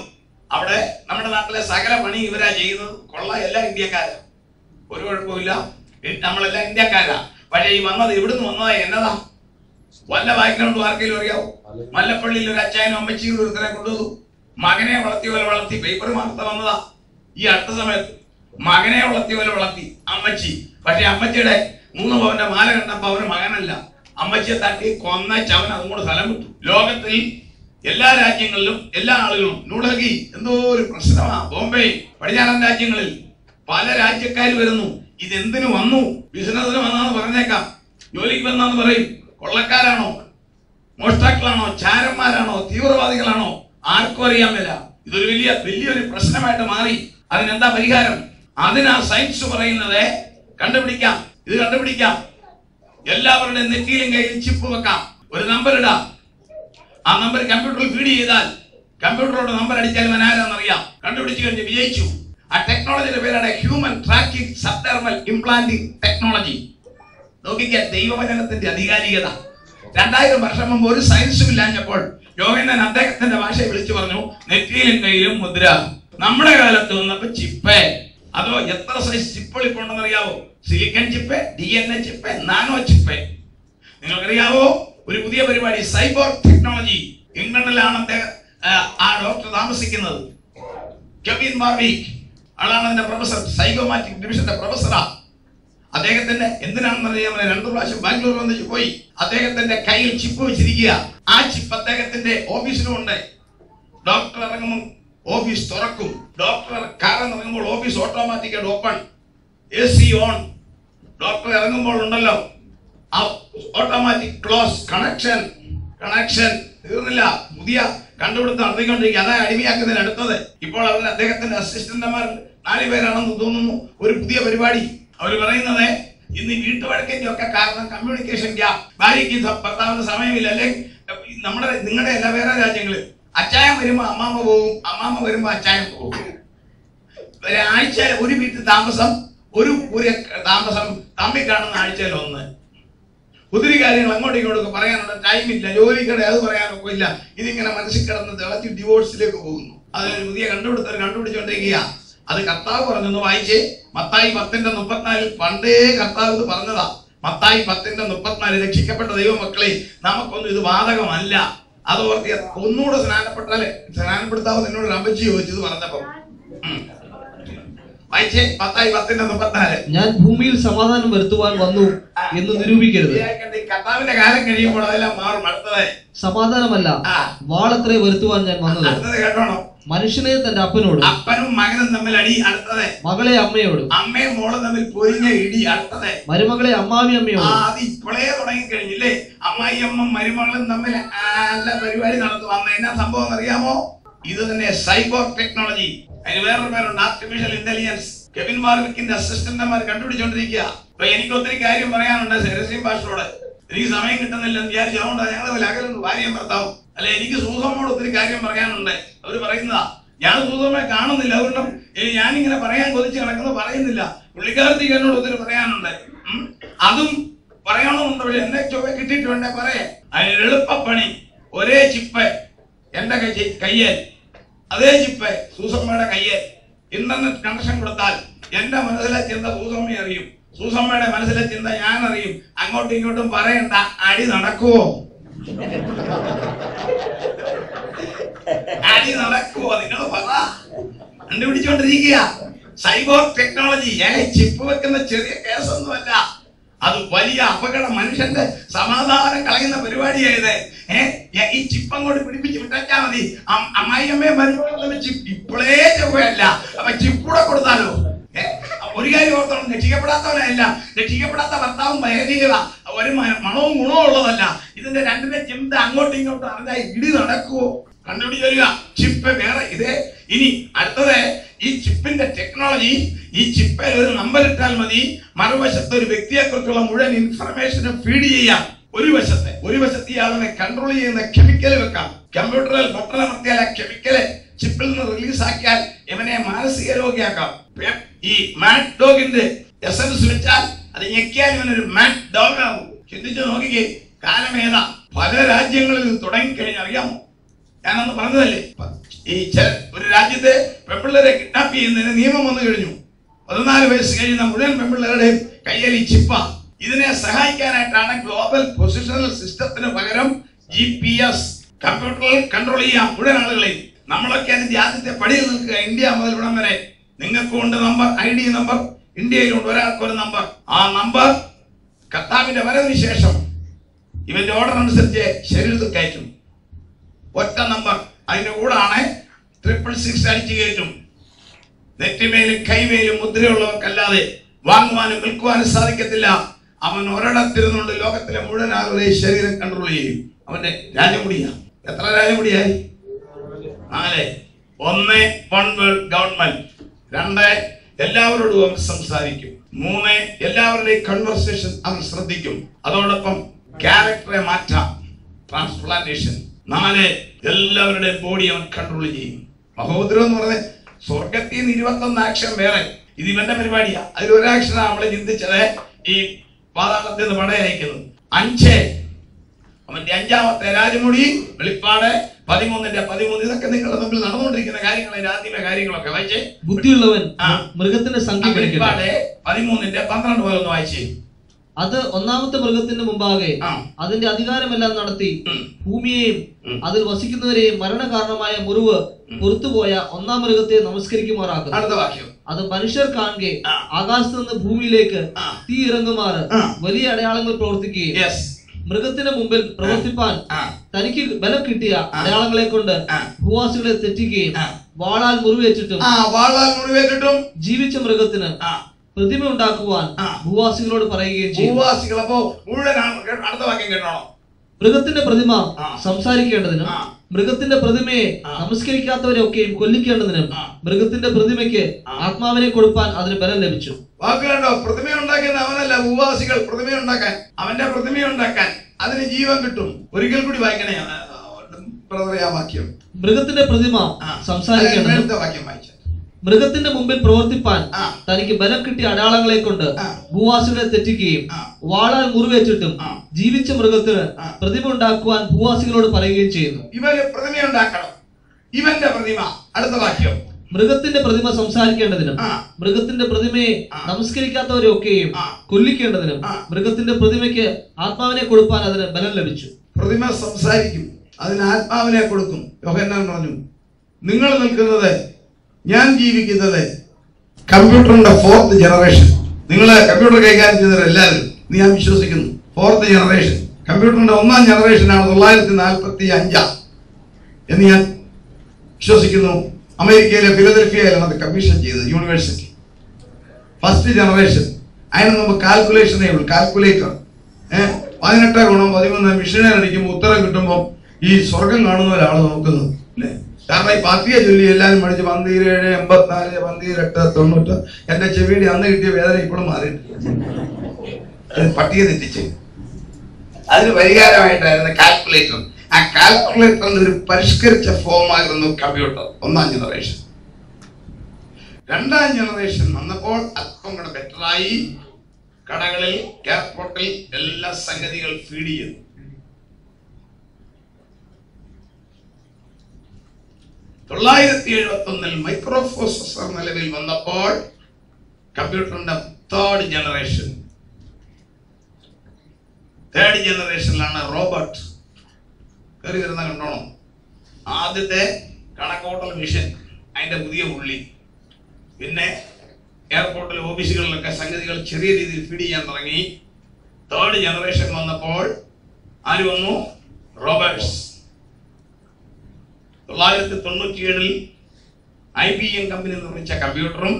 അവിടെ നമ്മുടെ നാട്ടിലെ സകല പണി ഇവരാ ചെയ്യുന്നത്. കൊള്ള എല്ലാം ഇന്ത്യക്കാരാ, ഒരു കുഴപ്പമില്ല. നമ്മളെല്ലാം ഇന്ത്യക്കാരാ. പക്ഷേ ഈ വന്നത് എവിടുന്ന് വന്നതാ? എന്നതാ? വല്ല ബാക്ക്ഗ്രൗണ്ടും ആർക്കെങ്കിലും അറിയാവോ? മല്ലപ്പള്ളിയിൽ ഒരു അച്ചായനും അമ്മച്ചിയും ഒരുത്തരെ കൊണ്ടുവന്നു. മകനെ വളർത്തി പേപ്പർ വാർത്ത വന്നതാ ഈ അടുത്ത സമയത്ത്. മകനെ വളർത്തി അമ്മച്ചി. പക്ഷെ അമ്മച്ചിയുടെ 3 പവന്റെ മാല കണ്ടപ്പോ അവന് മകനല്ല, അമ്മച്ചിയെ തട്ടി കൊന്ന ചവൻ അതുകൊണ്ട് സ്ഥലം വിട്ടു. ലോകത്തിൽ എല്ലാ രാജ്യങ്ങളിലും എല്ലാ ആളുകളും ന്യൂഡൽഹി എന്തോ ഒരു പ്രശ്നമാ. ബോംബെ, പടിഞ്ഞാറൻ രാജ്യങ്ങളിൽ പല രാജ്യക്കാർ വരുന്നു. ഇതെന്തിനു വന്നു? ബിസിനസ്സിന് വന്നാന്ന് പറഞ്ഞേക്കാം, ജോലിക്ക് വന്നാന്ന് പറയും. കൊള്ളക്കാരാണോ, മോഷ്ടാക്കളാണോ, ചാരന്മാരാണോ, തീവ്രവാദികളാണോ? ആർക്കും അറിയാമില്ല. ഇതൊരു വലിയൊരു പ്രശ്നമായിട്ട് മാറി. അതിനെന്താ പരിഹാരം? അതിനാ സയൻസ് പറയുന്നത് കണ്ടുപിടിക്കാം. ഇത് കണ്ടുപിടിക്കാം. എല്ലാവരുടെയും നെറ്റിയിലും കയ്യിൽ ചിപ്പ് വെക്കാം. ഒരു നമ്പർ ഇടാം. ആ നമ്പർ കമ്പ്യൂട്ടറിൽ ഫീഡ് ചെയ്താൽ കമ്പ്യൂട്ടറോട് നമ്പർ അടിച്ചാൽ ആരാന്നറിയാം. കണ്ടുപിടിച്ചു കഴിഞ്ഞ് വിജയിച്ചു. ആ ടെക്നോളജിയുടെ പേരാണ് human tracking subdermal implanting technology. നോക്കിക്കാൻ ദൈവവചനത്തിന്റെ അധികാരികത. 2000 വർഷം മുമ്പ് ഒരു സയൻസും ഇല്ലാഞ്ഞപ്പോൾ യോഹന്നാൻ അദ്ദേഹത്തിന്റെ ഭാഷയെ വിളിച്ചു പറഞ്ഞു, നെറ്റിയിലും കയ്യിലും മുദ്ര. നമ്മുടെ കാലത്ത് വന്നപ്പോ ചിപ്പ്, അതോ എത്ര സൈസ് ചിപ്പുകൾ ഇപ്പോൾ ഉണ്ടെന്ന് അറിയാവോ? Silicon chip, DNA chip, nano chip. നിങ്ങൾക്കറിയാവോ ഒരു പുതിയ പരിപാടി സൈബർ ടെക്നോളജി? ഇംഗ്ലണ്ടിലാണ് ആ ഡോക്ടർ താമസിക്കുന്നത്. കെവിൻ ബാർവിക് ആളാണ് അതിന്റെ പ്രൊഫസർ, സൈക്കോമാറ്റിക് ഡിവിഷന്റെ പ്രൊഫസറാ. അദ്ദേഹത്തിന്റെ എന്തിനാണെന്ന് അറിയാൻ 2 പ്രാവശ്യം ബാംഗ്ലൂർ വന്നിട്ട് പോയി. അദ്ദേഹത്തിന്റെ കയ്യിൽ ചിപ്പ് വെച്ചിരിക്കുക. ആ ചിപ്പ് അദ്ദേഹത്തിന്റെ ഓഫീസിലുണ്ട്. ഡോക്ടർ ഇറങ്ങുമ്പോൾ ഓഫീസ് തുറക്കും. ഡോക്ടർ കാറിൽ ഇറങ്ങുമ്പോൾ ഓഫീസ് ഓട്ടോമാറ്റിക്കായിട്ട് ഓപ്പൺ, AC ഓൺ. ഡോക്ടർ ഇറങ്ങുമ്പോൾ ഉണ്ടല്ലോ ഓട്ടോമാറ്റിക് ക്ലോസ്, കണക്ഷൻ തീർന്നില്ല. പുതിയ കണ്ടുപിടുത്തം നടത്തിക്കൊണ്ടിരിക്കുക. അതാ അടിമയാക്കുന്നതിന് അടുത്തത്. ഇപ്പോൾ അവരുടെ അദ്ദേഹത്തിന്റെ അസിസ്റ്റന്റുമാർ 4 പേരാണെന്ന് തോന്നുന്നു. ഒരു പുതിയ പരിപാടി അവർ പറയുന്നത് ഇന്ന് വീട്ടുവഴക്കിന്റെ ഒക്കെ കാരണം കമ്മ്യൂണിക്കേഷൻ ഗ്യാപ്പ്. ഭാര്യയ്ക്ക് ഭർത്താവിന് സമയമില്ല. അല്ലെങ്കിൽ നിങ്ങളുടെ എല്ലാ വേറെ രാജ്യങ്ങളിൽ അച്ചായം വരുമ്പോ അമ്മാമ്മ പോകും, അമ്മാമ്മ വരുമ്പോ അച്ചായം പോകും. ഒരാഴ്ച ഒരു വീട്ടിൽ താമസം, ഒരു താമസം തമ്മിൽ കാണുന്ന ആഴ്ചയിൽ 1. ഒത്തിരി കാര്യങ്ങൾ അങ്ങോട്ടും ഇങ്ങോട്ടൊക്കെ പറയാനുള്ള ടൈമില്ല, ജോലിക്കടെ അത് പറയാനൊക്കെ ഇല്ല. ഇതിങ്ങനെ മനസ്സിൽ കിടന്ന് തിളച്ച് ഡിവോഴ്സിലേക്ക് പോകുന്നു. അതൊരു പുതിയ കണ്ടുപിടിച്ചുകൊണ്ടിരിക്കുക. അത് കർത്താവ് പറഞ്ഞൊന്ന് വായിച്ചേ. മത്തായി 10:34 പണ്ടേ കർത്താവ് ഇത് പറഞ്ഞതാ. മത്തായി 10:34 രക്ഷിക്കപ്പെട്ട ദൈവമക്കളെ, നമുക്കൊന്നും ഇത് ബാധകമല്ല. അത് ഓർത്തി ഒന്നുകൂടെ സ്നാനപ്പെടുത്താവോ നിന്നോട് അമ്മച്ചി ചോദിച്ചത് പറഞ്ഞപ്പോ വായിച്ചേ. മത്തായി 10:34. ഞാൻ ഭൂമിയിൽ സമാധാനം വരുത്തുവാൻ വന്നു എന്ന് നിരൂപിക്കരുത്. കർത്താവിന്റെ കാലം കഴിയുമ്പോൾ അതെല്ലാം മാറും. അടുത്തത് സമാധാനമല്ല, വാളത്രേ വരുത്തുവാൻ ഞാൻ വന്നത്. അടുത്തത് കേട്ടോണം. മനുഷ്യനെ തന്റെ അപ്പനോട്, അപ്പനും മകനും തമ്മിൽ അടി. അടുത്തത് മകളെ അമ്മയോട്, അമ്മയും മോളും തമ്മിൽ പൊരിഞ്ഞ ഇടി. അടുത്തത് മരുമകളെ അമ്മാവി അമ്മയോട്. അത് ഇപ്പോഴേ തുടങ്ങി കഴിഞ്ഞില്ലേ? അമ്മായി അമ്മ മരുമകളും തമ്മിൽ നല്ല പരിപാടി നടത്തും. അന്ന് എന്നാ സംഭവം അറിയാമോ? ഇത് തന്നെ സൈബർ ടെക്നോളജി. അതിന് വേറൊരു പേരുണ്ട്, ആർട്ടിഫിഷ്യൽ ഇന്റലിജൻസ്. കെവിൻ ബാർവിക്കിന്റെ അസിസ്റ്റന്റുമാർ കണ്ടുപിടിച്ചോണ്ടിരിക്കുക. അപ്പൊ എനിക്ക് ഒത്തിരി കാര്യം പറയാനുണ്ട് സെരസ്യം ഭാഷയോട്. എനിക്ക് സമയം കിട്ടുന്നില്ലെന്ന് വിചാരിച്ചു. അതുകൊണ്ട് ഞങ്ങൾ അകലുണ്ട്, ഭാര്യയും ഭർത്താവും. അല്ലെ, എനിക്ക് സൂസമ്മോട് ഒത്തിരി കാര്യം പറയാനുണ്ട്. അവര് പറയുന്നതാ, ഞാൻ സൂസമ്മയെ കാണുന്നില്ല, അതുകൊണ്ടും ഞാനിങ്ങനെ പറയാൻ കൊതിച്ച് കിടക്കുന്നത് പറയുന്നില്ല. പുള്ളിക്കാരത്തേക്ക് എന്നോട് ഒത്തിരി പറയാനുണ്ട്. അതും പറയണമെന്നുണ്ട്. പക്ഷെ എന്നെ ചൊവ്വ കിട്ടിയിട്ട് വേണ്ടേ പറയാൻ. അതിന് എളുപ്പപ്പണി. ഒരേ ചിപ്പ് എന്റെ കയ്യേൽ, അതേ ചിപ്പ് സൂസമ്മയുടെ കയ്യേൽ. ഇന്റർനെറ്റ് കണക്ഷൻ കൊടുത്താൽ എന്റെ മനസ്സിലെ ചിന്ത സൂസമ്മ അറിയും, സൂസമ്മയുടെ മനസ്സിലെ ചിന്ത ഞാൻ അറിയും. അങ്ങോട്ടും ഇങ്ങോട്ടും പറയണ്ട, അടി നടക്കുവോ? അടി നടക്കുവോ? നിങ്ങൾ പറ. കണ്ടുപിടിച്ചോണ്ടിരിക്കുക സൈബർ ടെക്നോളജി. ചിപ്പ് വെക്കുന്ന ചെറിയ കേസൊന്നുമല്ല, അത് വലിയ അപകടം. മനുഷ്യന്റെ സമാധാനം കളയുന്ന പരിപാടിയായത്. ഈ ചിപ്പ് അങ്ങോട്ട് പിടിപ്പിച്ച് വിട്ടാ മതി. അമ്മായിയമ്മയും മരുമകളും ചിപ്പ് ഇപ്പോഴേ ചൊവ്വയല്ല, അപ്പൊ ചിപ്പൂടെ കൊടുത്താലോ? ഒരു കാര്യം ഓർത്തോളം, രക്ഷിക്കപ്പെടാത്തവനല്ല, രക്ഷിക്കപ്പെടാത്ത ഭർത്താവും ഭാര്യകളാ. ഒരു മണവും ഗുണവും ഉള്ളതല്ല. ഇതിന്റെ രണ്ടിന്റെ ചിന്ത അങ്ങോട്ടും ഇങ്ങോട്ടും അറിഞ്ഞാൽ ഇടി നടക്കുവോ? കണ്ടുപിടിച്ച് വരിക. ചിപ്പ് വേറെ ഇതേ. ഇനി അടുത്തത് ഈ ചിപ്പിന്റെ ടെക്നോളജി. ഈ ചിപ്പിൽ ഒരു നമ്പർ ഇട്ടാൽ മതി, മറുവശത്ത് ഒരു വ്യക്തിയെ കുറിച്ചുള്ള മുഴുവൻ ഇൻഫർമേഷനും ഫീഡ് ചെയ്യാം. ഒരു വശത്ത് ഇയാളെ കൺട്രോൾ ചെയ്യുന്ന കെമിക്കൽ വെക്കാം. കമ്പ്യൂട്ടറിൽ ബട്ടൺ അമർത്തിയാൽ ആ കെമിക്കല് ചിപ്പിൽ നിന്ന് റിലീസ് ആക്കിയാൽ ഇവനെ മാനസിക രോഗിയാക്കാം. ഈ മാഡ് ഡോഗിന്റെ എസൻസ് വെച്ചാൽ അത് ഞെക്കിയാൽ ഇവനൊരു മാഡ് ഡോഗ് ആവും. ചിന്തിച്ചു നോക്കിക്കേ, കാലമേതാ. പല രാജ്യങ്ങളിൽ തുടങ്ങിക്കഴിഞ്ഞാൽ അറിയാമോ? ഞാനന്ന് പറഞ്ഞതല്ലേ, ഈ ഒരു രാജ്യത്തെ പെൺപിള്ളേരെ കിഡ്നാപ്പ് ചെയ്യുന്നതിന് നിയമം വന്നു കഴിഞ്ഞു. 14 വയസ്സ് കഴിയുന്ന മുഴുവൻ പെൺപിള്ളേരുടെയും കയ്യിൽ ഈ ചിപ്പ. ഇതിനെ സഹായിക്കാനായിട്ടാണ് ഗ്ലോബൽ പൊസിഷണൽ സിസ്റ്റത്തിന് പകരം GPS കമ്പ്യൂട്ടറിൽ കൺട്രോൾ ചെയ്യാം മുഴുവൻ ആളുകളെയും. നമ്മളൊക്കെ അതിന്റെ ആദ്യത്തെ പടിയിൽ നിൽക്കുക. ഇന്ത്യ മുതൽ ഇവിടം വരെ നിങ്ങൾക്ക് ഉണ്ട് നമ്പർ, ID നമ്പർ. ഇന്ത്യയിലുണ്ട് ഒരാൾക്കൊരു നമ്പർ. ആ നമ്പർ കർത്താവിന്റെ വരവിന് ശേഷം ഇവന്റെ ഓർഡർ അനുസരിച്ച് ശരീരത്തിൽ കയറ്റും. ഒറ്റ നമ്പർ. അതിന്റെ കൂടാണ് 666 അടിച്ചു കയറ്റും. നെറ്റിമേലും കൈമേലും മുദ്രയുള്ളവർക്കല്ലാതെ വാങ്ങുവാനും വിൽക്കുവാനും സാധിക്കത്തില്ല. അവൻ ഒരിടത്തിരുന്നുകൊണ്ട് ലോകത്തിലെ മുഴുവൻ ആളുകളെയും ശരീരം കൺട്രോൾ ചെയ്യും. അവന്റെ രാജമുടിയാ. എത്ര രാജമുടിയായി? 4. 1 വൺ വേൾഡ് ഗവൺമെന്റ്. 2 എല്ലാവരോടും അവൻ സംസാരിക്കും. 3 എല്ലാവരുടെയും കൺവെർസേഷൻ അവൻ ശ്രദ്ധിക്കും. അതോടൊപ്പം ക്യാരക്ടറെ മാറ്റാം, ട്രാൻസ്പ്ലാന്റേഷൻ. 4 എല്ലാവരുടെയും ബോഡി അവൻ കൺട്രോൾ ചെയ്യും. മഹോദരം എന്ന് പറഞ്ഞത് സ്വർഗത്തിൽ നിന്ന് 21 ആക്ഷൻ വേറെ. ഇത് ഇവന്റെ പരിപാടിയാ. അതിലൊരാക്ഷനാണ് നമ്മളെ ചിന്തിച്ചത് ഈ പാതാളത്തിൽ നിന്ന് പടയയക്കുന്നത്. 5 അവന്റെ 5ാമത്തെ രാജമുടി. വെളിപ്പാട് 13:13 ഇതൊക്കെ നിങ്ങളുടെ മുമ്പിൽ നടന്നുകൊണ്ടിരിക്കുന്ന കാര്യങ്ങൾ, അതിന്റെ ആദ്യമേ കാര്യങ്ങളൊക്കെ വായിച്ചേ. ബുദ്ധിയുള്ളവൻ മൃഗത്തിന്റെ സംഖ്യ വെളിപ്പാട് 13:12 വായിച്ചേ. അത് ഒന്നാമത്തെ മൃഗത്തിന്റെ മുമ്പാകെ അതിന്റെ അധികാരമെല്ലാം നടത്തി ഭൂമിയെയും അതിൽ വസിക്കുന്നവരെയും മരണകാരണമായ മുറിവ് പുറത്തുപോയ ഒന്നാം മൃഗത്തെ നമസ്കരിക്കുമാറാക്കുന്നു. അടുത്ത വാക്യം. അത് മനുഷ്യർ കാണുകെ ആകാശത്ത് നിന്ന് ഭൂമിയിലേക്ക് തീ ഇറങ്ങുമാറ് വലിയ അടയാളങ്ങൾ പ്രവർത്തിക്കുകയും മൃഗത്തിന് മുമ്പിൽ പ്രവർത്തിപ്പാൻ തനിക്ക് ബലം കിട്ടിയ അടയാളങ്ങളെ കൊണ്ട് ഭൂവാസികളെ തെറ്റിക്കുകയും വാളാൽ മുറിവേറ്റിട്ടും ജീവിച്ച മൃഗത്തിന് പ്രതിമ ഉണ്ടാക്കുവാൻ ഭൂവാസികളോട് പറയുകയും ചെയ്യും. ഭൂവാസികൾ അപ്പോ മുഴുവൻ അടുത്ത വാക്യം കേട്ടോ. മൃഗത്തിന്റെ പ്രതിമ സംസാരിക്കേണ്ടതിനും മൃഗത്തിന്റെ പ്രതിമയെ നമസ്കരിക്കാത്തവരെ ഒക്കെയും കൊല്ലിക്കേണ്ടതിനും മൃഗത്തിന്റെ പ്രതിമയ്ക്ക് ആത്മാവിനെ കൊടുപ്പാൻ അതിന് ബലം ലഭിച്ചു. വാക്കുകളുണ്ടോ? പ്രതിമയുണ്ടാക്കുന്ന അവനല്ല, ഭൂവാസികൾ പ്രതിമയുണ്ടാക്കാൻ, അവന്റെ പ്രതിമയുണ്ടാക്കാൻ അതിന് ജീവൻ കിട്ടും. ഒരിക്കൽ കൂടി വായിക്കണേ വാക്യം. മൃഗത്തിന്റെ പ്രതിമ സംസാരിക്കേണ്ടതിനും വാക്യം വായിച്ചു. മൃഗത്തിന്റെ മുമ്പിൽ പ്രവർത്തിപ്പാൻ തനിക്ക് ബലം കിട്ടിയ അടയാളങ്ങളെ കൊണ്ട് ഭൂവാസികളെ തെറ്റിക്കുകയും വാളാൽ മുറിവേറ്റിട്ടും ജീവിച്ച മൃഗത്തിന് പ്രതിമ ഉണ്ടാക്കുവാൻ ഭൂവാസികളോട് പറയുകയും ചെയ്യുന്നു. ഇവന് പ്രതിമയുണ്ടാക്കണം, ഇവന്റെ പ്രതിമ. അടുത്ത വാക്യം. മൃഗത്തിന്റെ പ്രതിമ സംസാരിക്കേണ്ടതിനും മൃഗത്തിന്റെ പ്രതിമയെ നമസ്കരിക്കാത്തവരെ ഒക്കെയും കൊല്ലിക്കേണ്ടതിനും മൃഗത്തിന്റെ പ്രതിമയ്ക്ക് ആത്മാവിനെ കൊടുപ്പാൻ അതിന് ബലം ലഭിച്ചു. പ്രതിമ സംസാരിക്കും, അതിന് ആത്മാവിനെ കൊടുക്കും. യോഹന്നാൻ പറഞ്ഞു, നിങ്ങൾ നിൽക്കുന്നത്, ഞാൻ ജീവിക്കുന്നത് കമ്പ്യൂട്ടറിന്റെ 4th ജനറേഷൻ. നിങ്ങള് കമ്പ്യൂട്ടർ കൈകാര്യം ചെയ്തവരെല്ലാവരും ഞാൻ വിശ്വസിക്കുന്നു 4th ജനറേഷൻ. കമ്പ്യൂട്ടറിന്റെ 1ാം ജനറേഷനാണ് 945 എന്ന് ഞാൻ വിശ്വസിക്കുന്നു. അമേരിക്കയിലെ ഫിലദൽഫിയയിലാണ് അത് കമ്മീഷൻ ചെയ്തത്, യൂണിവേഴ്സിറ്റി. 1st generation. അതിന് മുമ്പ് കാൽക്കുലേഷനേ ഉള്ളൂ, കാൽക്കുലേറ്റർ. 18 ഗുണം 13 മിഷനെ അടിക്കുമ്പോൾ ഉത്തരം കിട്ടുമ്പോൾ ഈ സ്വർഗം കാണുന്ന ഒരാൾ നോക്കുന്നത് അല്ലേ? കാരണം ഈ പട്ടിയെ ചൊല്ലി എല്ലാവരും പഠിച്ച് 17, 84, 18, 90. എന്റെ ചെവിയുടെ അന്ന് കിട്ടിയ വേദന ഇപ്പോഴും മാറിയിട്ടില്ല. പട്ടിയെ തെറ്റിച്ച് അതിന് പരിഹാരമായിട്ടായിരുന്നു കാൽക്കുലേറ്റർ. ആ കാൽക്കുലേറ്ററിന്റെ ഒരു പരിഷ്കരിച്ച ഫോമായിരുന്നു കമ്പ്യൂട്ടർ 1ാം ജനറേഷൻ. 2ാം ജനറേഷൻ വന്നപ്പോൾ അല്പം കൂടെ ബെറ്ററായി. കടകളിൽ, എയർപോർട്ടിൽ എല്ലാ സംഗതികൾ ഫീഡ് ചെയ്യുന്നു. 971 മൈക്രോ പ്രോസസർ നിലവിൽ വന്നപ്പോൾ കമ്പ്യൂട്ടറിന്റെ 3rd ജനറേഷൻ. 3rd ജനറേഷനിലാണ് റോബോട്ട് കയറി വരുന്ന. കണ്ടോണം, ആദ്യത്തെ കണക്കോട്ടൽ മിഷൻ, അതിന്റെ പുതിയ ഉള്ളി. പിന്നെ എയർപോർട്ടിൽ, ഓഫീസുകളിലൊക്കെ സംഗതികൾ ചെറിയ രീതിയിൽ ഫീഡ് ചെയ്യാൻ തുടങ്ങി. 3rd ജനറേഷൻ വന്നപ്പോൾ ആര് വന്നു? റോബോട്ട്സ്. 1997 IBM കമ്പനി നിർമ്മിച്ച കമ്പ്യൂട്ടറും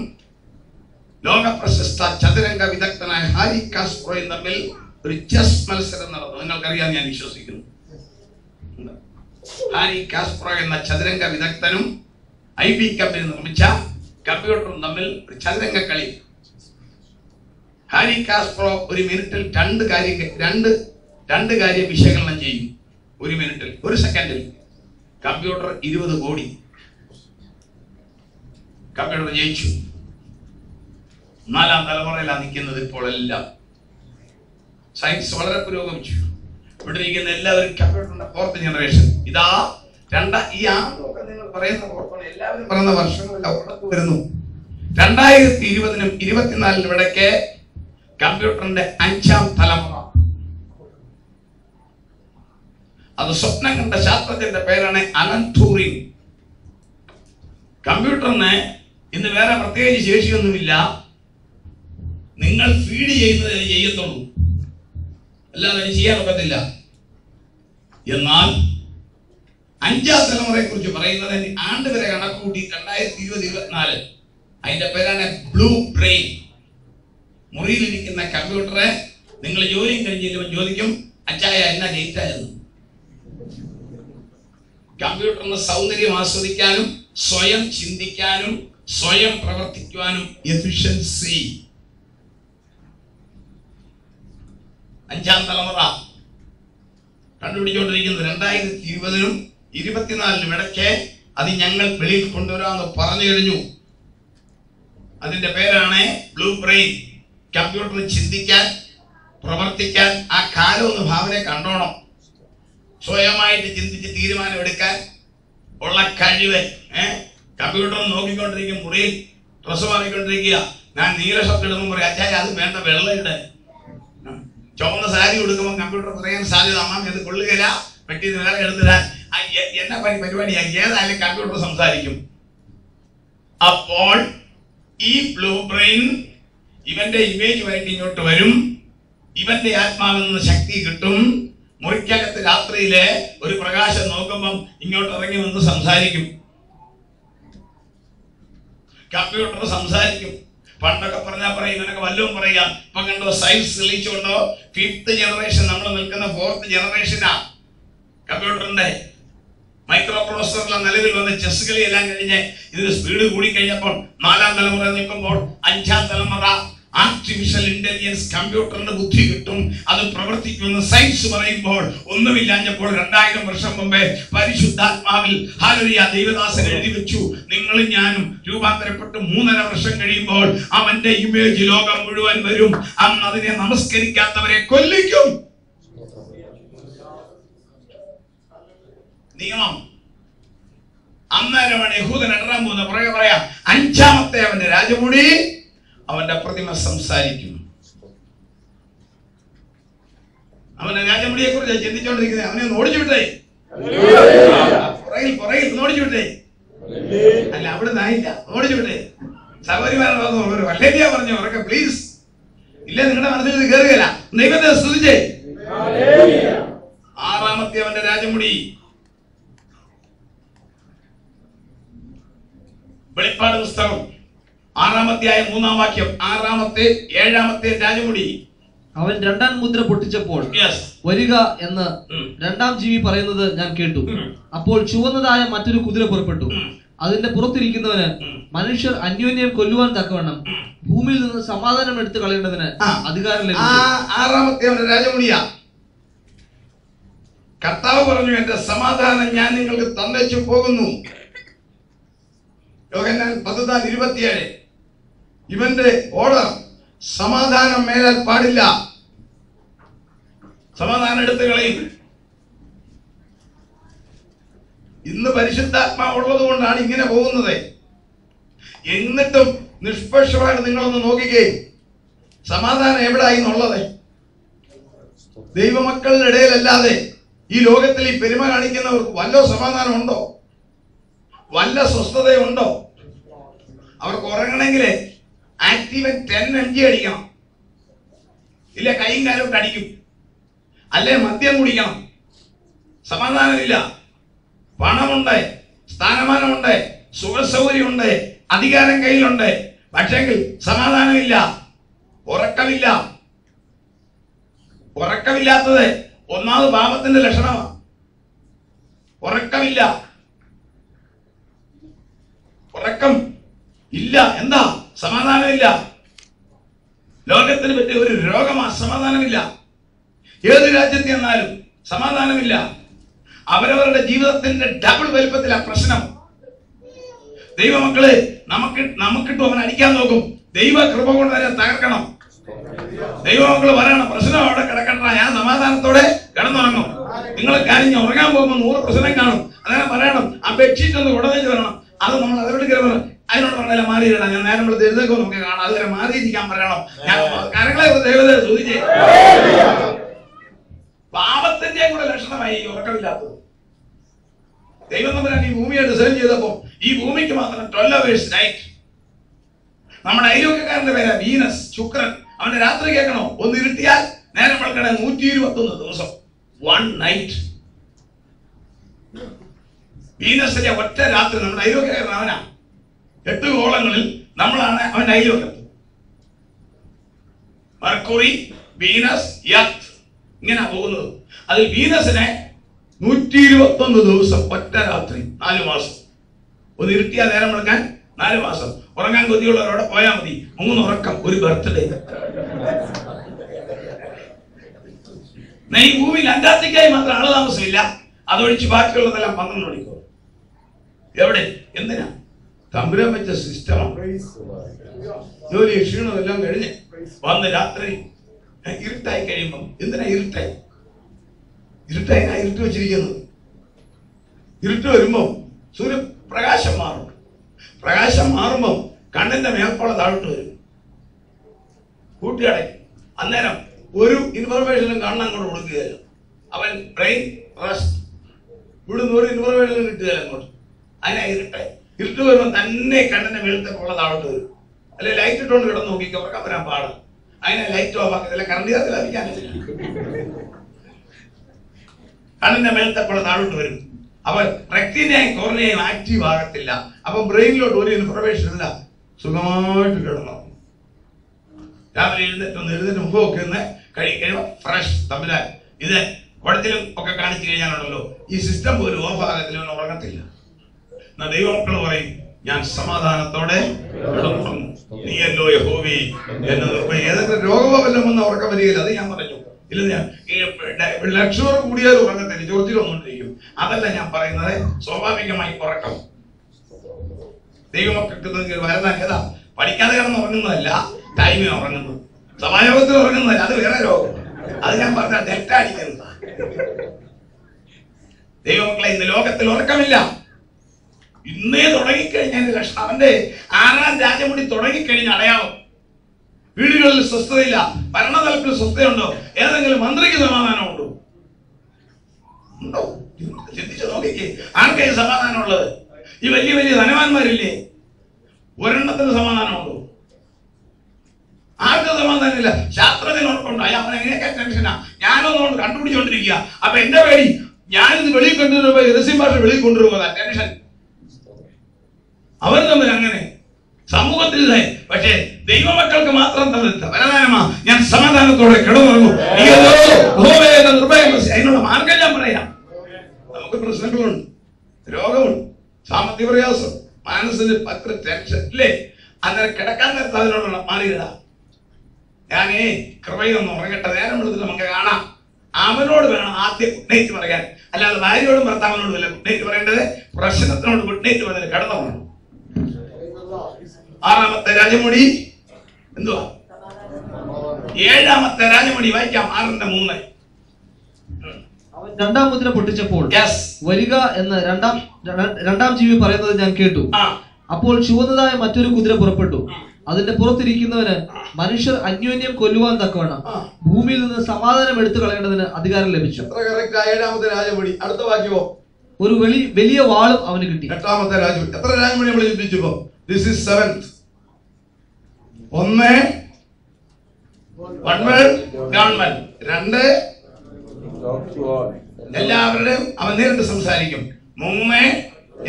ലോക പ്രശസ്ത ചതുരംഗ വിദഗ്ധനായ ഹാരി കാസ്പറോയും തമ്മിൽ ഒരു ചെസ് മത്സരം നടന്നു. നിങ്ങൾക്കറിയാം, ഞാൻ വിശ്വസിക്കുന്നു. ഹാരി കാസ്പറോ എന്ന ചതുരംഗ വിദഗ്ധനും IBM കമ്പനി നിർമ്മിച്ച കമ്പ്യൂട്ടറും തമ്മിൽ ഒരു ചതുരംഗ കളി. ഹാരി കാസ്പറോ ഒരു മിനിറ്റിൽ രണ്ട് കാര്യം വിശകലനം ചെയ്യും. 1 മിനിറ്റിൽ, 1 സെക്കൻഡിൽ. കമ്പ്യൂട്ടർ 20 കോടി. കമ്പ്യൂട്ടർ ജയിച്ചു. 4ാം തലമുറയിലാണ് നിൽക്കുന്നത് ഇപ്പോൾ. എല്ലാം സയൻസ് വളരെ പുരോഗമിച്ചു. ഇവിടെ ഇരിക്കുന്ന എല്ലാവരും കമ്പ്യൂട്ടറിന്റെ 4th ജനറേഷൻ. ഇതാ ഈ ആണ്ടൊക്കെ നിങ്ങൾ പറയുന്ന ഓർക്കണം, എല്ലാവരും പറയുന്ന വർഷങ്ങളെല്ലാം ഉടക്ക് വരുന്നു. 2020-നും 24-നും ഇടയ്ക്ക് കമ്പ്യൂട്ടറിന്റെ 5ാം തലമുറ. അത് സ്വപ്നം കണ്ട ശാസ്ത്രജ്ഞന്റെ പേരാണ് അലൻ ട്യൂറിംഗ്. കമ്പ്യൂട്ടറിന് ഇന്ന് വേറെ പ്രത്യേകിച്ച് ശേഷിയൊന്നുമില്ല. നിങ്ങൾ ഫീഡ് ചെയ്യുന്നത് ചെയ്യത്തുള്ളൂ, അല്ലാതെ ചെയ്യാൻ ഒക്കത്തില്ല. എന്നാൽ 5ാം തലമുറയെ കുറിച്ച് പറയുന്നത് ആണ്ട് വരെ കണക്കൂട്ടി 2020-24. അതിന്റെ പേരാണ് ബ്ലൂ ബ്രെയിൻ. മുറിയിലിരിക്കുന്ന കമ്പ്യൂട്ടറെ നിങ്ങൾ ജോലിയും കഴിഞ്ഞ് ചോദിക്കും, അച്ചായ എന്നാ ജയിച്ചായിരുന്നു. കമ്പ്യൂട്ടറിന് സൗന്ദര്യം ആസ്വദിക്കാനും സ്വയം ചിന്തിക്കാനും സ്വയം പ്രവർത്തിക്കുവാനും എഫിഷ്യൻസി. 5ാം തലമുറ കണ്ടുപിടിച്ചുകൊണ്ടിരിക്കുന്നത് 2020-നും 24-നും ഇടയ്ക്ക് അത് ഞങ്ങൾ വെളിയിൽ കൊണ്ടുവരാമെന്ന് പറഞ്ഞു കഴിഞ്ഞു. അതിന്റെ പേരാണ് ബ്ലൂ ബ്രെയിൻ. കമ്പ്യൂട്ടറിൽ ചിന്തിക്കാൻ, പ്രവർത്തിക്കാൻ ആ കാലം ഒന്ന് ഭാവന കണ്ടോണം. സ്വയമായിട്ട് ചിന്തിച്ച് തീരുമാനം എടുക്കാൻ ഉള്ള കഴിവ്. കമ്പ്യൂട്ടർ നോക്കിക്കൊണ്ടിരിക്കും, മുറിയിൽ ഡ്രസ്സ് മാറിക്കൊണ്ടിരിക്കുക. ഞാൻ നീല ഷർട്ട് ഇടുമ്പോൾ പറയും, അച്ചായ അത് വേണ്ട, വെള്ളയുടെ. ചുവന്ന സാരി കൊടുക്കുമ്പോൾ കമ്പ്യൂട്ടർ പറയാൻ സാധ്യത, അമ്മ അത് കൊള്ളുകയില്ല, പെട്ടിന്ന് വേറെ എടുത്തിടാൻ. എന്നെ പരിപാടിയാ, ഏതായാലും കമ്പ്യൂട്ടർ സംസാരിക്കും. അപ്പോൾ ഈ ബ്ലൂ ബ്രെയിൻ ഇവന്റെ ഇമേജുമായിട്ട് ഇങ്ങോട്ട് വരും. ഇവന്റെ ആത്മാവിൽ നിന്ന് ശക്തി കിട്ടും. മുറിക്കകത്ത് രാത്രിയിലെ ഒരു പ്രകാശം നോക്കുമ്പം ഇങ്ങോട്ട് ഇറങ്ങി വന്ന് സംസാരിക്കും. കമ്പ്യൂട്ടർ സംസാരിക്കും. പണ്ടൊക്കെ പറഞ്ഞാൽ പറയും, ഇവനൊക്കെ വല്ലതും പറയാം. ഇപ്പൊ കണ്ടോ, സയൻസ് തെളിയിച്ചുകൊണ്ടോ 5th ജനറേഷൻ, നമ്മൾ നിൽക്കുന്ന 4th ജനറേഷനാ കമ്പ്യൂട്ടറിന്റെ. മൈക്രോ പ്രോസസറിലെ നിലവിൽ വന്ന ചെസ് കളി എല്ലാം കഴിഞ്ഞ് ഇതിന് സ്പീഡ് കൂടി കഴിഞ്ഞപ്പോൾ 4ാം തലമുറ നിൽക്കുമ്പോൾ 5ാം തലമുറ ആർട്ടിഫിഷ്യൽ ഇന്റലിജൻസ് കമ്പ്യൂട്ടറിന്റെ ബുദ്ധി കിട്ടും, അത് പ്രവർത്തിക്കുമെന്ന് സയൻസ് പറയുമ്പോൾ ഒന്നുമില്ലാഞ്ഞപ്പോൾ 2000 വർഷം മുമ്പേ പരിശുദ്ധാത്മാവിൽ ഹല്ലേലൂയ ദൈവദാസൻ എഴുതി വെച്ചു, നിങ്ങളും ഞാനും രൂപാന്തരപ്പെട്ട് 3.5 വർഷം കഴിയുമ്പോൾ അവന്റെ ഇമേജ് ലോകം മുഴുവൻ വരും. അന്ന് അതിനെ നമസ്കരിക്കാത്തവരെ കൊല്ലിക്കും. നിയമം. അന്നേരമാണ് യഹൂദൻ ഇടാൻ പോകുന്ന പുറകെ പറയാം, 5ാമത്തെ അവന്റെ രാജമുടി, അവന്റെ പ്രതിമ സംസാരിക്കും. അവന്റെ രാജമുടിയെ കുറിച്ച് ചിന്തിച്ചോണ്ടിരിക്കുന്നത്. അവനെ ഒന്ന് ഓടിച്ചു വിട്ടേ, പുറകിൽ ഓടിച്ചു വിട്ടേ. അല്ല, അവിടെ നിന്നായില്ല, ഓടിച്ചു വിട്ടേ. സഹോദരിമാരുടെ വല്ലേരിയ പറഞ്ഞു, ഉറക്കെ പ്ലീസ്. ഇല്ല, നിങ്ങളുടെ മനസ്സിൽ ഇത് കയറുകയില്ല. ദൈവത്തെ സ്തുതിച്ചേ. 6ാമത്തെ അവന്റെ രാജമുടി. വെളിപ്പാട് പുസ്തകം 6-ാം അധ്യായം 3-ാം വാക്യം. 6ാമത്തെ 7ാമത്തെ രാജമുടി. അവൻ 2ാം മുദ്ര പൊട്ടിച്ചപ്പോൾ വരിക എന്ന് 2ാം ജീവി പറയുന്നത് ഞാൻ കേട്ടു. അപ്പോൾ ചുവന്നതായ മറ്റൊരു കുതിര പുറപ്പെട്ടു. അതിന്റെ പുറത്തിരിക്കുന്നവന് മനുഷ്യർ അന്യോന്യം കൊല്ലുവാൻ തക്കവണ്ണം ഭൂമിയിൽ നിന്ന് സമാധാനം എടുത്തു കളയേണ്ടതിന് അധികാരം ലഭിച്ചു. 6ാമത്തെ രാജമുടിയാ. കർത്താവ് പറഞ്ഞു, എന്റെ സമാധാനം ഞാൻ നിങ്ങൾക്ക് തന്നേച്ചു പോകുന്നു. യോഹന്നാൻ 10:27. ഇവന്റെ ഓർഡർ, സമാധാനം മേലാൽ പാടില്ല, സമാധാനം എടുത്തു കളയും. ഇന്ന് പരിശുദ്ധാത്മാവ് ഉള്ളത് കൊണ്ടാണ് ഇങ്ങനെ പോകുന്നത്. എന്നിട്ടും നിഷ്പക്ഷമായിട്ട് നിങ്ങളൊന്ന് നോക്കിക്കേ, സമാധാനം എവിടായി എന്നുള്ളത്. ദൈവമക്കളുടെ ഇടയിലല്ലാതെ ഈ ലോകത്തിൽ ഈ പെരുമ കാണിക്കുന്നവർക്ക് വല്ല സമാധാനം ഉണ്ടോ? വല്ല സ്വസ്ഥതയുണ്ടോ? അവർക്ക് ഉറങ്ങണമെങ്കിൽ ആക്റ്റീവൻ 10 mg അടിക്കണം, ഇല്ല കൈയും കാലും അടിക്കും, അല്ലെ മദ്യം കുടിക്കണം. സമാധാനമില്ല. പണമുണ്ട്, സ്ഥാനമാനമുണ്ട്, സുഖസൗകര്യമുണ്ട്, അധികാരം കയ്യിലുണ്ട്, പക്ഷെങ്കിൽ സമാധാനമില്ല, ഉറക്കമില്ല. ഉറക്കമില്ലാത്തത് ഒന്നാമത് പാപത്തിന്റെ ലക്ഷണമാണ്. ഉറക്കമില്ല, ഉറക്കം ഇല്ല. എന്താ? സമാധാനമില്ല. ലോകത്തിന് പറ്റിയ ഒരു രോഗമാണ് സമാധാനമില്ല. ഏത് രാജ്യത്ത് ചെന്നാലും സമാധാനമില്ല. അവരവരുടെ ജീവിതത്തിന്റെ ഡബിൾ വലിപ്പത്തിലാ പ്രശ്നം. ദൈവമക്കളെ, നമുക്കിട്ടും അവൻ അടിക്കാൻ നോക്കും. ദൈവ കൃപ കൊണ്ട് തന്നെ തകർക്കണം. ദൈവമക്കള് പറയണം, പ്രശ്നം അവിടെ കിടക്കണ്ട, ഞാൻ സമാധാനത്തോടെ കിടന്നുറങ്ങും. നിങ്ങൾ കാര്യം ഉറങ്ങാൻ പോകുമ്പോൾ 100 പ്രശ്നം കാണും. അങ്ങനെ പറയണം, ആ ബെഡ്ഷീറ്റ് ഒന്ന് ഉടനേച്ച് വരണം. അത് നമ്മൾ അതിനോട് കയറി അതിനോട് പറഞ്ഞാൽ മാറിയിടണം. ഞാൻ നേരം നമ്മൾ എഴുന്നേക്കോ നമുക്ക് കാണാം. അതുവരെ മാറിയിരിക്കാൻ പറയണം. ഞാൻ കാര്യങ്ങളെ ദൈവത്തെ ചോദിച്ചേ. പാപത്തിന്റെ കൂടെ ലക്ഷണമായി ഈ ഉറക്കമില്ലാത്തത്. ദൈവം തമ്പുരാൻ ഈ ഭൂമിയെ ഡിസൈൻ ചെയ്തപ്പോ ഈ ഭൂമിക്ക് മാത്രം 12 hours നൈറ്റ്. നമ്മുടെ അയൽവക്കക്കാരന്റെ പേരാ വീനസ്, ശുക്രൻ. അവന്റെ രാത്രി കേൾക്കണോ? ഒന്ന് ഇരുട്ടിയാൽ നേരം വെളുക്കണേ 121 ദിവസം, 1 night. വീനസിന്റെ ഒറ്റ രാത്രി. നമ്മുടെ അയൽവക്കക്കാരൻ അവനാ. 8 ഗോളങ്ങളിൽ നമ്മളാണ് അവന്റെ അയൽവക്കത്ത്. മർക്കുറി, വീനസ്, എർത്ത് ഇങ്ങനെ പോകുന്നത്. അതിൽ വീനസിനെ 121 ദിവസം ഒറ്റ രാത്രി, 4 മാസം. ഒന്ന് ഇരുട്ടിയാൽ നേരം വെളുക്കാൻ 4 മാസം. ഉറങ്ങാൻ കൊതിയുള്ളവരോടെ പോയാൽ മതി. 3 ഉറക്കം, ഒരു ബർത്ത്ഡേ. ഈ ഭൂമിയിൽ അന്റാർട്ടിക്കായി മാത്രം ആള് താമസമില്ല. അതൊഴിച്ച് ബാക്കിയുള്ളതെല്ലാം 12 മണിക്കൂർ. എവിടെ? എന്തിനാ? തമ്പുരാൻ വെച്ച സിസ്റ്റമാണ്. ജോലി ക്ഷീണമെല്ലാം കഴിഞ്ഞ് വന്ന് രാത്രി ഇരുട്ടായി കഴിയുമ്പം, എന്തിനാ ഇരുട്ടായി? ഇരുട്ട് വെച്ചിരിക്കുന്നത്. ഇരുട്ട് വരുമ്പോ സൂര്യപ്രകാശം മാറും. പ്രകാശം മാറുമ്പം കണ്ണിന്റെ മേൽപ്പോള താഴോട്ട് വരും, കൂട്ടിയടയ്ക്കും. അന്നേരം ഒരു ഇൻഫർമേഷനും കണ്ണങ്ങോട്ട് കൊടുക്കുകയില്ല. അവൻ ബ്രെയിൻ റെസ്റ്റ്, ഇവിടുന്ന് ഒരു ഇൻഫർമേഷനും കിട്ടുകയില്ല അങ്ങോട്ട്. അതിനാ ഇരുട്ട് വരുമ്പോൾ തന്നെ കണ്ണിന്റെ മേളത്തെ പോള താഴോട്ട് വരും. അല്ലെ ലൈറ്റ് ഇട്ടുകൊണ്ട് കിടന്ന് നോക്കിക്കോ, ഉറക്കം വരാൻ പാടാം. അതിനെ ലൈറ്റ് ഓഫ് ആക്കത്തില്ല, കറണ്ട് ചാർജ് ലാഭിക്കാനില്ല. കണ്ണിന്റെ മേളത്തെ പോള താഴോട്ട് വരും. അപ്പൊ റെക്റ്റിനെയും കോർണിയയും ആക്റ്റീവ് ആകത്തില്ല. അപ്പൊ ബ്രെയിനിലോട്ട് ഒരു ഇൻഫർമേഷൻ ഇല്ല, സുഖമായിട്ട് കിടന്നു. രാവിലെ എഴുന്നേറ്റ് മുഖമൊക്കെ ഒന്ന് കഴിയുമ്പോൾ ഫ്രഷ് തമ്മിലായി. ഇത് കുടത്തിലും ഒക്കെ കാണിച്ചു കഴിഞ്ഞാലുണ്ടല്ലോ ഈ സിസ്റ്റം പോലും ഓഫ് ആകത്തില്ല, ഒന്നും ഉറങ്ങത്തില്ല. എന്നാ ദൈവമക്കൾ പറയും, ഞാൻ സമാധാനത്തോടെ കിടന്നുറങ്ങും, നീയല്ലോ യഹോവേ എന്നത്. ഏതെങ്കിലും രോഗമോ വല്ലതും വന്ന് ഉറക്കം വരികയില്ല. അത് ഞാൻ പറഞ്ഞു. ഇല്ല, ഞാൻ ബ്ലഡ് ഷുഗർ കൂടിയാലും ഉറങ്ങത്തില്ല, ചൊറിച്ചിലൊന്നുകൊണ്ടിരിക്കും. അതല്ല ഞാൻ പറയുന്നത്, സ്വാഭാവികമായി ഉറക്കം ദൈവമക്കൾക്ക് വരുന്ന ഏതാ? പഠിക്കാതെ കിടന്ന് ഉറങ്ങുന്നതല്ല, ടൈമിന് ഉറങ്ങുന്നത്. സമായോഗത്തിൽ ഉറങ്ങുന്നതല്ല, അത് വേറെ രോഗം. അത് ഞാൻ പറഞ്ഞ ഡെൽറ്റ അടിക്കുന്നതാ. ദൈവമക്കളെ, ഇന്ന് ലോകത്തിൽ ഉറക്കമില്ല. ഇന്നേ തുടങ്ങിക്കഴിഞ്ഞതിന്റെ ലക്ഷണം, അവന്റെ 6-ാം രാജമുടി തുടങ്ങിക്കഴിഞ്ഞ അടയാളം. വീടുകളിൽ സ്വസ്ഥതയില്ല, ഭരണതലത്തിൽ സ്വസ്ഥതയുണ്ടോ? ഏതെങ്കിലും മന്ത്രിക്ക് സമാധാനമുണ്ടോ? ഉണ്ടോ? ചിന്തിച്ചു നോക്കിക്കേ, ആർക്കായി സമാധാനമുള്ളത്? ഈ വലിയ വലിയ ധനവാന്മാരില്ലേ, ഒരെണ്ണത്തിന് സമാധാനമുണ്ടോ? ആർക്കും സമാധാനമില്ല. ശാസ്ത്രജ്ഞനോർക്കുണ്ടോ? അവൻ എങ്ങനെയൊക്കെ ടെൻഷനാ, ഞാനൊന്നുകൊണ്ട് കണ്ടുപിടിച്ചോണ്ടിരിക്കുക. അപ്പൊ എന്റെ പേടി, ഞാനിത് വെളിയിൽ കൊണ്ടുവരുമ്പോ രഹസ്യം ഭാഷ വെളിയിൽ കൊണ്ടുവരുമ്പോഴാ ടെൻഷൻ. അവർ തമ്മിൽ അങ്ങനെ സമൂഹത്തിൽ. പക്ഷേ ദൈവമക്കൾക്ക് മാത്രം തമ്മിൽ വരദാനമാ, ഞാൻ സമാധാനത്തോടെ കിടന്നുറങ്ങും. അതിനുള്ള മാർഗം ഞാൻ പറയാം. നമുക്ക് പ്രശ്നങ്ങളുണ്ട്, രോഗമുണ്ട്, സാമ്പത്തിക പ്രയാസം, മനസ്സിന് പത്ര ടെൻഷൻ ഇല്ലേ? അന്നേരം കിടക്കാൻ നേരത്തെ അതിനോടുള്ള മാറിയിടാ. ഞാനേ കൃപയൊന്ന് ഉറങ്ങട്ടെ, നേരം വിളിച്ചിട്ട് നമുക്ക് കാണാം. അവനോട് വേണം ആദ്യം ഗുഡ് നൈറ്റ് പറയാൻ, അല്ലാതെ ഭാര്യയോടും ഭർത്താവിനോടും അല്ല ഗുഡ് നൈറ്റ് പറയേണ്ടത്. പ്രശ്നത്തിനോട് ഗുഡ് നൈറ്റ് പറഞ്ഞാൽ കിടന്നുറങ്ങണം. 6-ാമത്തെ രാജമുടി എന്തുവാ? 7-ാമത്തെ രാജമുടി വായിക്കാം, 6:3. അവൻ 2-ാം മുദ്ര പൊട്ടിച്ചപ്പോൾ വരിക എന്ന് രണ്ടാം ജീവി പറയുന്നത് ഞാൻ കേട്ടു. അപ്പോൾ ചുവന്നതായ മറ്റൊരു കുതിര പുറപ്പെട്ടു. അതിന്റെ പുറത്തിരിക്കുന്നവന് മനുഷ്യർ അന്യോന്യം കൊല്ലുവാൻ തക്കവണ്ണം ഭൂമിയിൽ നിന്ന് സമാധാനം എടുത്തു കളയേണ്ടതിന് അധികാരം ലഭിച്ചു. 7-ാമത്തെ രാജമുടി. അടുത്ത വാക്യമോ? ഒരു വലിയ വാളും അവന് കിട്ടി. 8-ാമത്തെ രാജമുടി. എത്ര രാജമുടി നമ്മൾ ചിന്തിച്ചപ്പോ? This is 7th. 1 ഗവൺമെന്റ്, 2 എല്ലാവരുടെയും അവൻ നേരിട്ട് സംസാരിക്കും, 3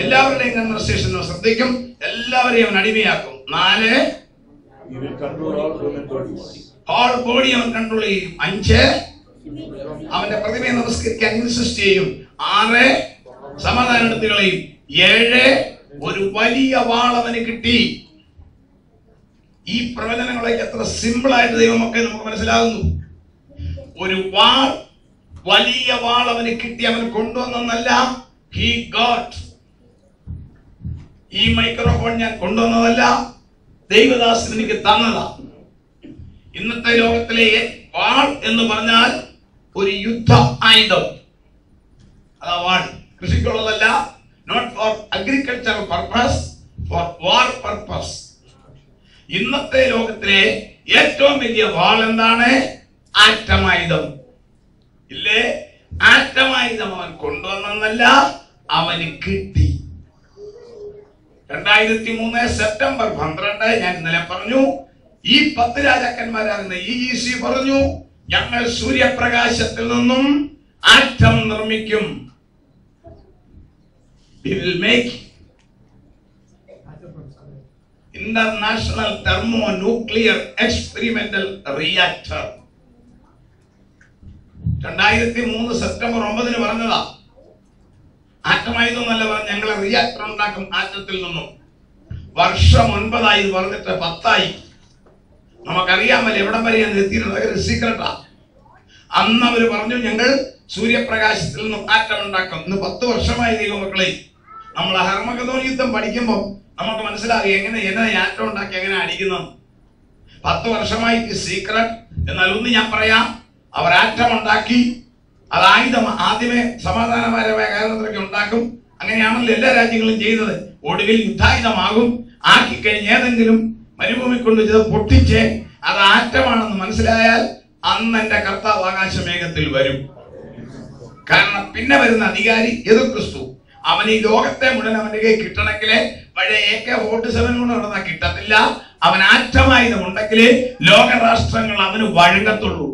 എല്ലാവരുടെയും കൺവെർസേഷൻ ശ്രദ്ധിക്കും, എല്ലാവരെയും അവൻ അടിമയാക്കും, 4 ഹോൾ ബോഡി അവൻ കൺട്രോൾ ചെയ്യും, 5 അവന്റെ പ്രതിമയെ നമസ്കരിക്കാൻ ഇൻസിസ്റ്റ് ചെയ്യും, 6 സമാധാനം എടുത്തു കളയും, 7 ഒരു വലിയ വാൾ അവന് കിട്ടി. ഈ പ്രവചനങ്ങളൊക്കെ എത്ര സിമ്പിൾ ആയിട്ട് ദൈവമൊക്കെ നമുക്ക് മനസ്സിലാകുന്നു. ഒരു വാൾ, വലിയ വാൾ അവന് കിട്ടി. അവൻ കൊണ്ടുവന്നല്ല, ഹി ഗോട്ട്. ഈ മൈക്രോഫോൺ ഞാൻ കൊണ്ടുവന്നതല്ല, ദൈവദാസൻ എനിക്ക് തന്നതാ. ഇന്നത്തെ ലോകത്തിലെ വാൾ എന്ന് പറഞ്ഞാൽ ഒരു യുദ്ധ ആയുധം. അതാ വാൾ. കൃഷിക്കുള്ളതല്ല, not for agricultural purpose, for war purpose. ഇന്നത്തെ ലോകത്തിലെ ഏറ്റവും വലിയ വാൾ എന്താണ്? ആറ്റമായുധം. ഇല്ലേ? ആറ്റമായുധം അവൻ കൊണ്ടുവന്നല്ല, അവന് കിട്ടി. 2003 സെപ്റ്റംബർ 12 ഞാൻ ഇന്നലെ പറഞ്ഞു, ഈ 10 രാജാക്കന്മാരാകുന്ന EEC പറഞ്ഞു, ഞങ്ങൾ സൂര്യപ്രകാശത്തിൽ നിന്നും ആറ്റം നിർമ്മിക്കും. We will make International Thermonuclear Experimental Reactor. 2003 September 9 പറഞ്ഞതാ. ആറ്റമായതൊന്നല്ല പറഞ്ഞ, ഞങ്ങളെ റിയാക്ടർ ഉണ്ടാക്കും ആറ്റത്തിൽ നിന്നും. വർഷം 9 പറഞ്ഞിട്ട് 10. നമുക്കറിയാമല്ലോ എവിടം വരെയാണ് എത്തിയിട്ടുള്ളത്, സീക്രട്ടാ. അന്ന് അവര് പറഞ്ഞു ഞങ്ങൾ സൂര്യപ്രകാശത്തിൽ നിന്നും ആറ്റം ഉണ്ടാക്കും. ഇന്ന് 10 വർഷമായി ദൈവമക്കളെ നമ്മൾ ഹർമഗദോൻ യുദ്ധം പഠിക്കുമ്പോൾ നമുക്ക് മനസ്സിലാകും എങ്ങനെ ആറ്റം ഉണ്ടാക്കി എങ്ങനെ അടിക്കുന്നത്. 10 വർഷമായിട്ട് സീക്രട്ട്. എന്നാൽ ഒന്ന് ഞാൻ പറയാം, അവർ ആറ്റം ഉണ്ടാക്കി. അത് ആയുധം ആദ്യമേ സമാധാനപരമായ കാരണത്തിലൊക്കെ ഉണ്ടാക്കും, അങ്ങനെയാണല്ലോ എല്ലാ രാജ്യങ്ങളും ചെയ്തത്. ഒടുവിൽ യുദ്ധായുധമാകും. ആക്കിക്കഴിഞ്ഞ് ഏതെങ്കിലും മരുഭൂമി കൊണ്ട് ചെയ്ത് പൊട്ടിച്ച് അത് ആറ്റമാണെന്ന് മനസ്സിലായാൽ അന്ന് എന്റെ കർത്താവ് ആകാശമേഘത്തിൽ വരും. കാരണം പിന്നെ വരുന്ന അധികാരി യേശുക്രിസ്തു. അവൻ ഈ ലോകത്തെ മുഴുവൻ അവന്റെ കയ്യിൽ കിട്ടണമെങ്കിൽ പഴയ AK-47 കൊണ്ട് നടന്നാൽ കിട്ടത്തില്ല. അവൻ ആറ്റമായുധമുണ്ടെങ്കിൽ ലോകരാഷ്ട്രങ്ങൾ അവന് വഴങ്ങത്തുള്ളൂ.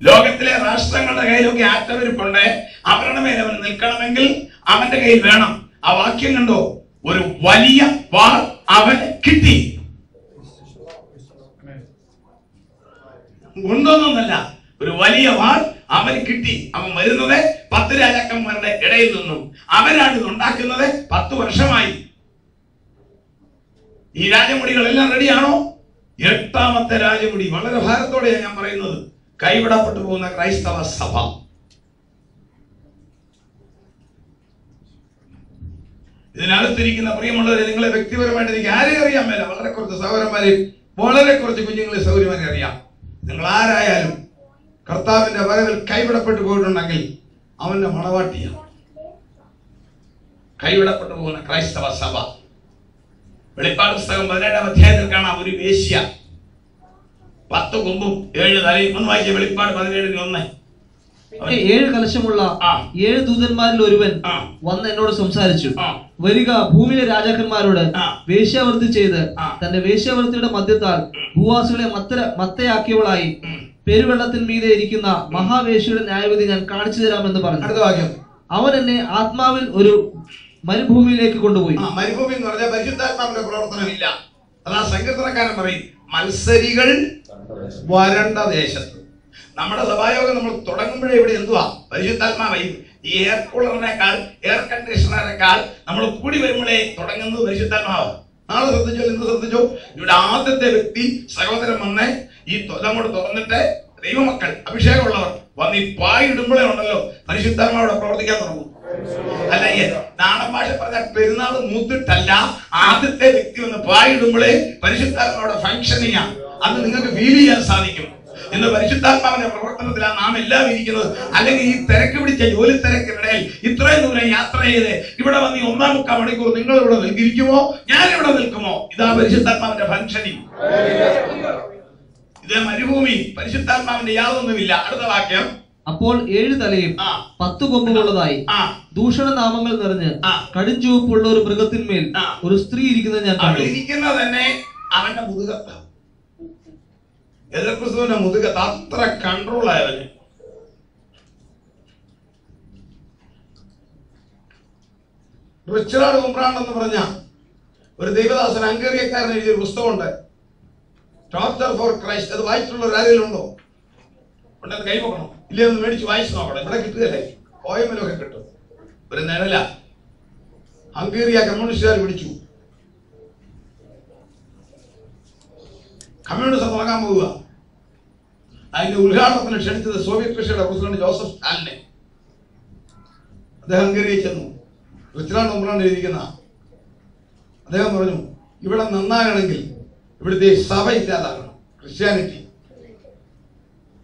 ലോകത്തിലെ രാഷ്ട്രങ്ങളുടെ കയ്യിലൊക്കെ ആറ്റവരിപ്പുണ്ട്. അവരുടെ മേൽ അവൻ നിൽക്കണമെങ്കിൽ അവന്റെ കയ്യിൽ വേണം. ആ വാക്യം കണ്ടോ? ഒരു വലിയ വാൾ അവന് കിട്ടി. ഉണ്ടോന്നല്ല, ഒരു വലിയ വാൾ അവന് കിട്ടി. അവൻ വരുന്നത് 10 രാജാക്കന്മാരുടെ ഇടയിൽ നിന്നും. അവരാണ് ഇത് ഉണ്ടാക്കുന്നത്. 10 വർഷമായി. ഈ രാജമുടികളെല്ലാം റെഡിയാണോ? 8ാമത്തെ രാജമുടി. വളരെ ഭാരത്തോടെയാണ് ഞാൻ പറയുന്നത്. കൈവിടപ്പെട്ടു പോകുന്ന ക്രൈസ്തവ സഭ. ഇതിനകത്തിരിക്കുന്ന പ്രിയമുള്ളവരെ, നിങ്ങളെ വ്യക്തിപരമായിട്ട് എനിക്ക് ആരെയും അറിയാൻ മേല. വളരെ കുറച്ച് സഹോദരന്മാരെയും വളരെ കുറച്ച് കുഞ്ഞുങ്ങളെ സൗകര്യമാരെ അറിയാം. നിങ്ങൾ ആരായാലും കർത്താവിന്റെ വരവിൽ കൈവിടപ്പെട്ടു പോയിട്ടുണ്ടെങ്കിൽ അവന്റെ മണവാട്ടിയാണ്. കൈവിടപ്പെട്ടു പോകുന്ന ക്രൈസ്തവ സഭ. വെളിപ്പാട് പുസ്തകം 17ാം അധ്യായത്തിൽ കാണാം ഒരു വേശ്യ, 10 കൊമ്പും 7 തലയും. ഒന്ന് വായിച്ച വെളിപ്പാട് 17:1. 7 കലശമുള്ള 7 ദൂതന്മാരിൽ ഒരുവൻ വന്ന് എന്നോട് സംസാരിച്ചു. വരിക, ഭൂമിയിലെ രാജാക്കന്മാരോട് വേശ്യാവൃത്തി ചെയ്ത് തന്റെ വേശ്യാവൃത്തിയുടെ മധ്യത്താൽ ഭൂവാസികളെ മത്തയാക്കിയവളായി പെരുവെള്ളത്തിന് മീതെ ഇരിക്കുന്ന മഹാവേശ്യയുടെ ന്യായവിധി ഞാൻ കാണിച്ചു തരാമെന്ന് പറഞ്ഞു. അടുത്ത വാക്യം. അവൻ എന്നെ ആത്മാവിൽ ഒരു മരുഭൂമിയിലേക്ക് കൊണ്ടുപോയി. മരുഭൂമി എന്ന് പറഞ്ഞാൽ പരിശുദ്ധാത്മാവിന്റെ പ്രവർത്തനമില്ല. അതാ സങ്കീർത്തനക്കാരൻ പറയും, മത്സരികൾ വരണ്ട ദേശത്ത്. നമ്മുടെ സഭായോഗം നമ്മൾ തുടങ്ങുമ്പോഴേ ഇവിടെ എന്തുവാ? പരിശുദ്ധാത്മാവായി. ഈ എയർ കൂളറിനേക്കാൾ എയർ കണ്ടീഷണറിനേക്കാൾ നമ്മൾ കൂടി വരുമ്പോഴേ തുടങ്ങുന്നത് പരിശുദ്ധാത്മാവ്. നാളെ ശ്രദ്ധിച്ചോ, ഇന്ന് ശ്രദ്ധിച്ചോ. ഇവിടെ ആദ്യത്തെ വ്യക്തി സഹോദരൻ വന്ന് ഈ അങ്ങോട്ട് തുറന്നിട്ട് ദൈവമക്കൾ അഭിഷേകമുള്ളവർ വന്ന് ഈ പായിടുമ്പോഴേ ഉണ്ടല്ലോ പരിശുദ്ധാത്മാവിടെ പ്രവർത്തിക്കാൻ തുടങ്ങും. അല്ല, നാടൻ ഭാഷ പറഞ്ഞാൽ പെരുന്നാൾ മൂത്തിട്ടല്ല, ആദ്യത്തെ വ്യക്തി വന്ന് പായിടുമ്പോഴേ പരിശുദ്ധാത്മാവിടെ ഫംഗ്ഷനിങ് ആണ്. അത് നിങ്ങൾക്ക് ഫീൽ ചെയ്യാൻ സാധിക്കും. ഇന്ന് പരിശുദ്ധാത്മാവിന്റെ പ്രവർത്തനത്തിലാണ് നാം എല്ലാം ഇരിക്കുന്നത്. അല്ലെങ്കിൽ ഈ തിരക്ക് പിടിച്ച ജോലി തിരക്കിനിടയിൽ ഇത്രയും ദൂരം യാത്ര ചെയ്ത് ഇവിടെ വന്ന് 1.25 മണിക്കൂർ നിങ്ങൾ ഇവിടെ ഇരിക്കുമോ, ഞാൻ ഇവിടെ നിൽക്കുമോ? ഇതാ പരിശുദ്ധാത്മാവിന്റെ ഫംഗ്ഷനിങ്. ഇത് മരുഭൂമി. പരിശുദ്ധാത്മാവിന്റെ യാതൊന്നുമില്ല. അടുത്ത വാക്യം. അപ്പോൾ 7 തലയും 10 കൊമ്പുകളുള്ളതായി ദൂഷണ നാമങ്ങൾ നിറഞ്ഞ് കടുംചുവപ്പുള്ള ഒരു മൃഗത്തിന്മേൽ ഒരു സ്ത്രീ ഇരിക്കുന്നത് ഞാൻ കണ്ടു. ഇരിക്കുന്നത് തന്നെ അവന്റെ മുതുകത്ത്. യേശുക്രിസ്തുവിന്റെ മുതുകത്ത്. അത്ര കൺട്രോൾ ആയവന്. റിച്ചാർഡ് ഉംബ്രാണ്ട് എന്ന് പറഞ്ഞ ഒരു ദൈവദാസൻ ഹംഗേറിയക്കാരൻ എഴുതിയൊരു പുസ്തകമുണ്ട്, ടോർച്ചർ ഫോർ ക്രൈസ്റ്റ്. അത് വായിച്ചിട്ടുള്ള ആരെങ്കിലും ഉണ്ടോ? ഉണ്ടെന്ന് കൈ നോക്കണം. ഇല്ലേ ഒന്ന് മേടിച്ച് വായിച്ചു നോക്കണം. ഇവിടെ കിട്ടുകയല്ലേ, ഓയമലൊക്കെ കിട്ടും. ഒരു നിഴല. ഹംഗേറിയ കമ്മ്യൂണിസ്റ്റുകാർ പിടിച്ചു. കമ്മ്യൂണിസം തുടങ്ങാൻ പോവുക. അതിന്റെ ഉദ്ഘാടനത്തിന് ക്ഷണിച്ചത് സോവിയറ്റ് റഷ്യയുടെ പ്രസിഡന്റ് ജോസഫ് സ്റ്റാലിനെ. അദ്ദേഹം ഹംഗേറിയിൽ ചെന്നു. റിച്ചാർഡ് ഉംബ്രാണ്ട് എഴുതിയിരിക്കുന്ന അദ്ദേഹം പറഞ്ഞു, ഇവിടെ നന്നാകണമെങ്കിൽ ഇവിടുത്തെ സഭ ഇല്ലാതാകണം, ക്രിസ്ത്യാനിറ്റി.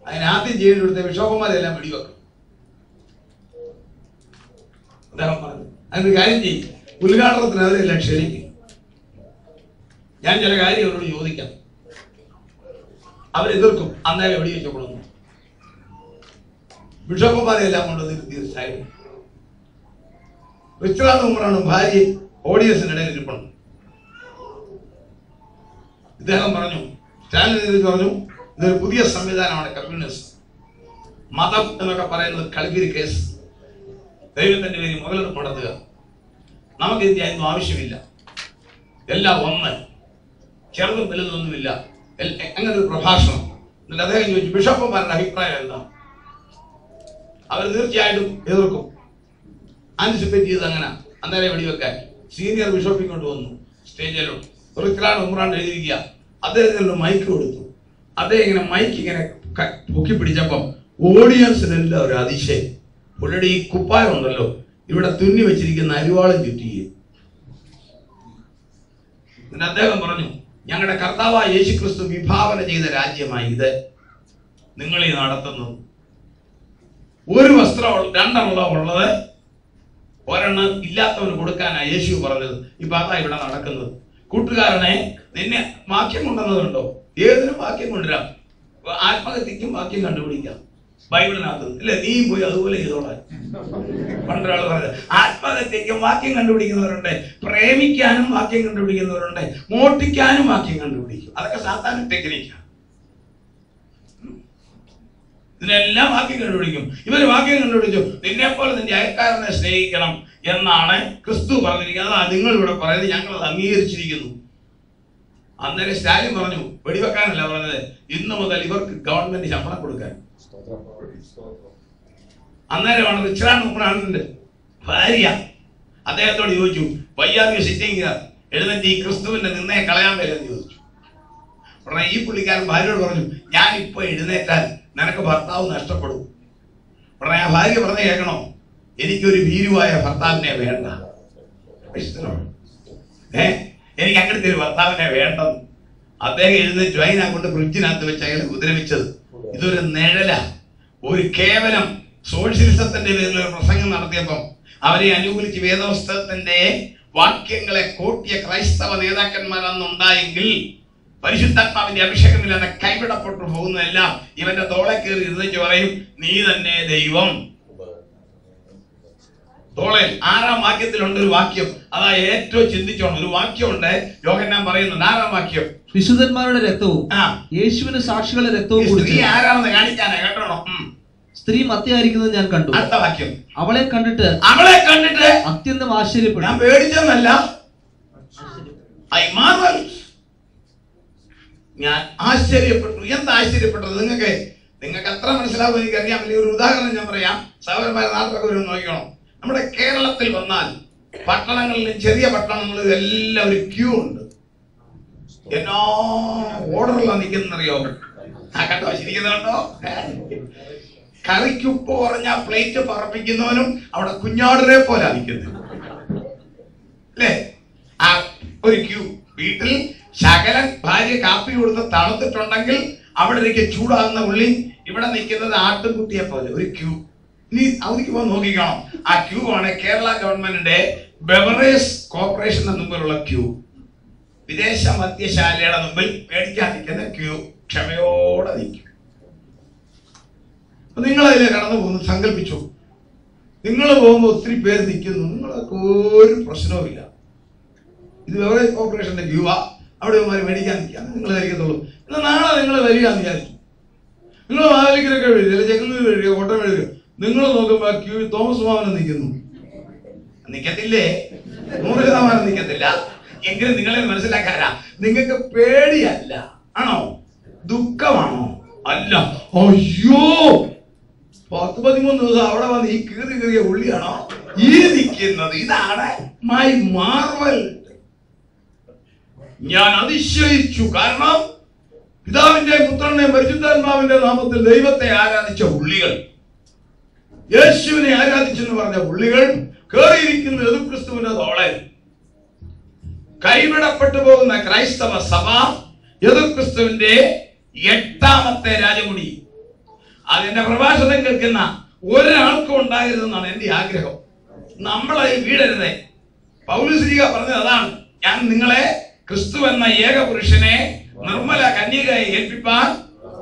അതിനാദ്യം ചെയ്യേണ്ട ഇവിടുത്തെ ബിഷപ്പുമാരെല്ലാം വെടിവെക്കും. അദ്ദേഹം പറഞ്ഞു, അതിനൊരു കാര്യം ചെയ്യും, ഉദ്ഘാടനത്തിന് അവരെല്ലാം ക്ഷണിക്കും. ഞാൻ ചില കാര്യം അവരോട് ചോദിക്കാം. അവരെതിർക്കും. അന്നേരം എവിടെ വെച്ചോളൂ. ബിഷപ്പുമാരെല്ലാം കൊണ്ട് തീർച്ചയായും. റിച്ചാർഡ് ഉംബ്രാണ്ട് ഭാര്യ ഓഡിയൻസിനിടയിൽ ഇരിപ്പുണ്ട്. ഇദ്ദേഹം പറഞ്ഞു, സ്റ്റാലിൻ പറഞ്ഞു, ഇതൊരു പുതിയ സംവിധാനമാണ് കമ്മ്യൂണിസം. മതം എന്നൊക്കെ പറയുന്നത് കളിക്കിരി കേസ്. ദൈവത്തിന്റെ പേരിൽ മുതലെടുപ്പ് നടത്തുക. നമുക്ക് ഇതിന്റെ ആവശ്യമില്ല. എല്ലാം ഒന്ന്, ചെറുതും വലുതൊന്നുമില്ല. അങ്ങനെ ഒരു പ്രഭാഷണം. എന്നിട്ട് അദ്ദേഹം ചോദിച്ചു, ബിഷപ്പുമാരുടെ അഭിപ്രായം എന്താ? അവർ തീർച്ചയായിട്ടും എതിർക്കും. ആന്റിസിപ്പേറ്റ് ചെയ്ത് അങ്ങനെ അന്നേരം വെടിവെക്കാൻ സീനിയർ ബിഷപ്പ് ഇങ്ങോട്ട് വന്നു. സ്റ്റേജിലോട്ട് റിച്ചാർഡ് ഉംബ്രാണ്ട് എഴുതിയിരിക്കുക. അദ്ദേഹത്തിന് മൈക്ക് കൊടുത്തു. അദ്ദേഹം ഇങ്ങനെ മൈക്ക് ഇങ്ങനെ പൊക്കി പിടിച്ചപ്പം ഓഡിയൻസിനെല്ലാം ഒരു അതിശയം. പുള്ളിയുടെ ഈ കുപ്പായം ഉണ്ടല്ലോ, ഇവിടെ തുന്നി വെച്ചിരിക്കുന്ന അരിവാളും ചുറ്റിയെ. എന്നിട്ട് അദ്ദേഹം പറഞ്ഞു, ഞങ്ങളുടെ കർത്താവായ യേശുക്രിസ്തു വിഭാവന ചെയ്ത രാജ്യമായി ഇത് നിങ്ങൾ ഈ നടത്തുന്നത്. ഒരു വസ്ത്രം 2 ഉള്ളത് ഒരെണ്ണം ഇല്ലാത്തവന് കൊടുക്കാനാ യേശു പറഞ്ഞത്. ഇപ്പൊ അതാ ഇവിടെ നടക്കുന്നത്. കൂട്ടുകാരനെ, നിന്നെ വാക്യം കൊണ്ടുവന്നതുണ്ടോ? ഏതിനും വാക്യം കൊണ്ടുവരാം. ആത്മഹത്യക്കും വാക്യം കണ്ടുപിടിക്കാം ബൈബിളിനകത്ത്, അല്ലെ? നീയും പോയി അതുപോലെ ചെയ്തോളാം. പണ്ടൊരാൾ പറഞ്ഞത്, ആത്മഹത്യക്കും വാക്യം കണ്ടുപിടിക്കുന്നവരുണ്ട്, പ്രേമിക്കാനും വാക്യം കണ്ടുപിടിക്കുന്നവരുണ്ട്, മോഷ്ടിക്കാനും വാക്യം കണ്ടുപിടിക്കും. അതൊക്കെ സാധാരണ ടെക്നിക്കാണ്. ഇതിനെല്ലാം വാക്യം കണ്ടുപിടിക്കും. ഇവര് വാക്യം കണ്ടുപിടിച്ചു, നിന്നെ പോലെ നിന്റെ അയൽക്കാരനെ സ്നേഹിക്കണം എന്നാണ് ക്രിസ്തു പറഞ്ഞിരിക്കുന്നത്. അതാ നിങ്ങൾ ഇവിടെ പറയുന്നത്, ഞങ്ങൾ അത് അംഗീകരിച്ചിരിക്കുന്നു. അന്നേരം സ്റ്റാലിൻ പറഞ്ഞു, വെടിവെക്കാനല്ല പറഞ്ഞത്, ഇന്നു മുതൽ ഇവർക്ക് ഗവൺമെന്റ് ശമ്പളം കൊടുക്കാൻ. അന്നേരമാണ് റിച്ചാർഡ് മുക്രാണിന്റെ ഭാര്യ അദ്ദേഹത്തോട് ചോദിച്ചു, വയ്യാതെ സിറ്റിംഗ് എഴുന്നേറ്റ് ഈ ക്രിസ്തുവിന്റെ നിന്നയെ കളയാൻ വരെയെന്ന് ചോദിച്ചു. ഉടനെ ഈ പുള്ളിക്കാരൻ ഭാര്യയോട് പറഞ്ഞു, ഞാൻ ഇപ്പൊ എഴുന്നേറ്റാൽ നിനക്ക് ഭർത്താവ് നഷ്ടപ്പെടും. ഉടനെ ആ ഭാര്യ പറഞ്ഞു, കേൾക്കണോ, എനിക്കൊരു ഭീരുവായ ഭർത്താവിനെ വേണ്ട. എനിക്ക് അങ്ങനത്തെ ഒരു ഭർത്താവിനെ വേണ്ടെന്ന് അദ്ദേഹം എഴുന്നേറ്റു. അതിനകൊണ്ട് ഫ്രിഡ്ജിനകത്ത് വെച്ച് അയാൾ ഉപദ്രവിച്ചത്. ഇതൊരു നിഴല. ഒരു കേവലം സോഷ്യലിസത്തിന്റെ പേരിൽ ഒരു പ്രസംഗം നടത്തിയപ്പം അവരെ അനുകൂലിച്ച് വേദപുസ്തകത്തിന്റെ വാക്യങ്ങളെ കോട്ടിയ ക്രൈസ്തവ നേതാക്കന്മാർ അന്നുണ്ടായെങ്കിൽ പരിശുദ്ധാത്മാവിന്റെ അഭിഷേകമില്ലാതെ കൈവിടപ്പെട്ടു പോകുന്നതെല്ലാം ഇവന്റെ തോളെ കയറി ഇരുന്നിച്ച് പറയും, നീ തന്നെ ദൈവം. തോളെ 6-ാം വാക്യത്തിലുണ്ട് ഒരു വാക്യം, അതാ ഏറ്റവും ചിന്തിച്ചോണം. ഒരു വാക്യമുണ്ട്, യോഹന്നാൻ പറയുന്നുണ്ട്, 6-ാം വാക്യം, വിശുദ്ധന്മാരുടെ രക്തവും യേശുവിന് സാക്ഷികളുടെ രക്തവും സ്ത്രീ ആരാണെന്ന് കാണിക്കാനാ, കേട്ടോ. സ്ത്രീ മത്തയായിരിക്കുന്നത് ഞാൻ കണ്ടു. അടുത്ത വാക്യം, അവളെ കണ്ടിട്ട് അത്യന്തം ആശ്ചര്യപ്പെട്ടു. ഞാൻ പേടിച്ചെന്നല്ല, ഞാൻ ആശ്ചര്യപ്പെട്ടു. എന്താ ആശ്ചര്യപ്പെട്ടത്? നിങ്ങൾക്ക് എത്ര മനസ്സിലാവും എനിക്കറിയാം. വലിയൊരു ഉദാഹരണം ഞാൻ പറയാം. സഹോദരന്മാരെ, നാട്ടിലൊക്കെ ഒരു നോക്കണം. നമ്മുടെ കേരളത്തിൽ വന്നാൽ പട്ടണങ്ങളിലും ചെറിയ പട്ടണങ്ങളിലും എല്ലാം ഒരു ക്യൂ ഉണ്ട്. എന്നോ ഓർഡറിലാണ് നിൽക്കുന്നറിയോ? കണ്ടോ, ശരിക്കുന്നുണ്ടോ? കറിക്ക് ഉപ്പ് കുറഞ്ഞ പ്ലേറ്റ് പറപ്പിക്കുന്നവനും അവിടെ കുഞ്ഞാടിനെ പോലെ നിൽക്കുന്നത്, അല്ലേ? ആ ഒരു ക്യൂ. വീട്ടിൽ ശകലൻ ഭാര്യ കാപ്പി കൊടുത്ത് തണുത്തിട്ടുണ്ടെങ്കിൽ അവിടെ ഇരിക്കെ ചൂടാകുന്ന ഉള്ളി, ഇവിടെ നിൽക്കുന്നത് ആട്ടുകുട്ടിയെ പോലെ ഒരു ക്യൂ. ഇനി അവർക്ക് പോകാൻ നോക്കിക്കണം. ആ ക്യൂ ആണ് കേരള ഗവൺമെന്റിന്റെ ബെവറേജ് കോർപ്പറേഷന്റെ മുമ്പിലുള്ള ക്യൂ. വിദേശ മദ്യശാലയുടെ മുമ്പിൽ മേടിക്കാൻ നിൽക്കുന്ന ക്യൂ. ക്ഷമയോടെ നിൽക്കും. നിങ്ങൾ അതിലെ കടന്നു പോകുന്നു, സങ്കല്പിച്ചു. നിങ്ങൾ പോകുമ്പോൾ ഒത്തിരി പേര് നിൽക്കുന്നു, നിങ്ങൾക്ക് ഒരു പ്രശ്നവുമില്ല. ഇത് ബെവറേജ് കോർപ്പറേഷന്റെ ക്യൂവാ, അവിടെ മേടിക്കാൻ നിൽക്കാം, നിങ്ങൾ ധരിക്കത്തുള്ളൂ. എന്നാൽ നാളെ നിങ്ങൾ വരികയെന്ന് വിചാരിച്ചു. നിങ്ങൾ മാവേലിക്കരൊക്കെ വരിക, ചെങ്ങന്നൂർ വരിക, കോട്ടയം വരിക. നിങ്ങൾ നോക്കുമ്പോ ആ ക്യൂ തോമസ് മാമനെ നിൽക്കുന്നു. നിൽക്കത്തില്ലേ? 100% നിൽക്കത്തില്ല. എങ്കിലും നിങ്ങളെ മനസ്സിലാക്കാനാ, നിങ്ങൾക്ക് പേടിയല്ല, ആണോ? ദുഃഖമാണോ? അല്ല. അയ്യോ, 10-13 ദിവസം അവിടെ വന്ന് ഈ കീറിയ ഉള്ളിയാണോ ഈ നിൽക്കുന്നത്? ഇതാണ് മൈ മാർവൽ. ഞാൻ അതിശയിച്ചു. കാരണം പിതാവിന്റെയും പുത്രന്റെയും പരിശുദ്ധാത്മാവിന്റെ നാമത്തിൽ ദൈവത്തെ ആരാധിച്ച ഉള്ളികൾ, യേശുവിനെ ആരാധിച്ചെന്ന് പറഞ്ഞ ഉള്ളികൾ കേറിയിരിക്കുന്ന യേശുക്രിസ്തുവിന്റെ തോളെ. കൈവിടപ്പെട്ടു പോകുന്ന ക്രൈസ്തവ സഭ യേശുക്രിസ്തുവിന്റെ 8ാമത്തെ രാജമുടി. അതിന്റെ പ്രഭാഷണം കേൾക്കുന്ന ഒരാൾക്കും ഉണ്ടാകരുതെന്നാണ് എന്റെ ആഗ്രഹം. നമ്മളതിൽ വീഴരുതേ. പൗലോസ് പറഞ്ഞത് അതാണ്. ഞാൻ നിങ്ങളെ ക്രിസ്തു എന്ന ഏകപുരുഷനെ നിർമ്മല കന്യകയെ ഏൽപ്പിപ്പാൻ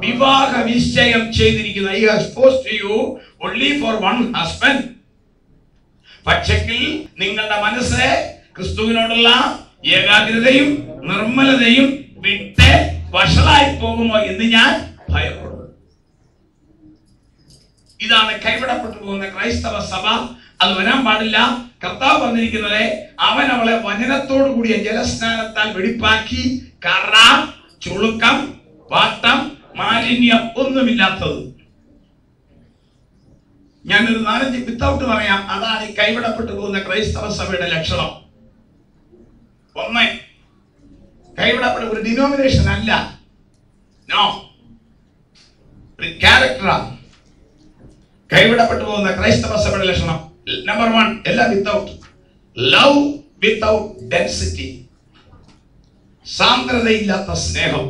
വിവാഹ നിശ്ചയം ചെയ്തിരിക്കുന്നു. I have supposed to you only for one husband. പക്ഷെങ്കിൽ നിങ്ങളുടെ മനസ്സ് ക്രിസ്തുവിനോടുള്ള ഏകാഗ്രതയും നിർമ്മലതയും വിട്ട് വഷളായി പോകുമോ എന്ന് ഞാൻ ഭയപ്പെടുന്നു. ഇതാണ് കൈവിടപ്പെട്ടു പോകുന്ന ക്രൈസ്തവ സഭ. അത് വരാൻ പാടില്ല. കർത്താവ് പറഞ്ഞിരിക്കുന്നത്, അവൻ അവളെ വചനത്തോടു കൂടിയ ജലസ്നാനത്താൽ വെടിപ്പാക്കി, കറ, ചുളുക്കം, വാട്ടം, മാലിന്യം ഒന്നുമില്ലാത്തത്. ഞാനൊരു 4-5 വിത്തൗട്ട് പറയാം. അതാണ് ഈ കൈവിടപ്പെട്ടു പോകുന്ന ക്രൈസ്തവ സഭയുടെ ലക്ഷണം. 1, കൈവിടപ്പെട്ട ഒരു ഡിനോമിനേഷൻ അല്ല, നോ, ഒരു ക്യാരക്ടറാണ് കൈവിടപ്പെട്ടു പോകുന്ന ക്രൈസ്തവ സഭയുടെ ലക്ഷണം. നമ്പർ 1, എല്ലാം വിത്തൗട്ട് ലവ്, വിത്തൗട്ട് ഡെൻസിറ്റി, സാന്ദ്രതയില്ലാത്ത സ്നേഹം.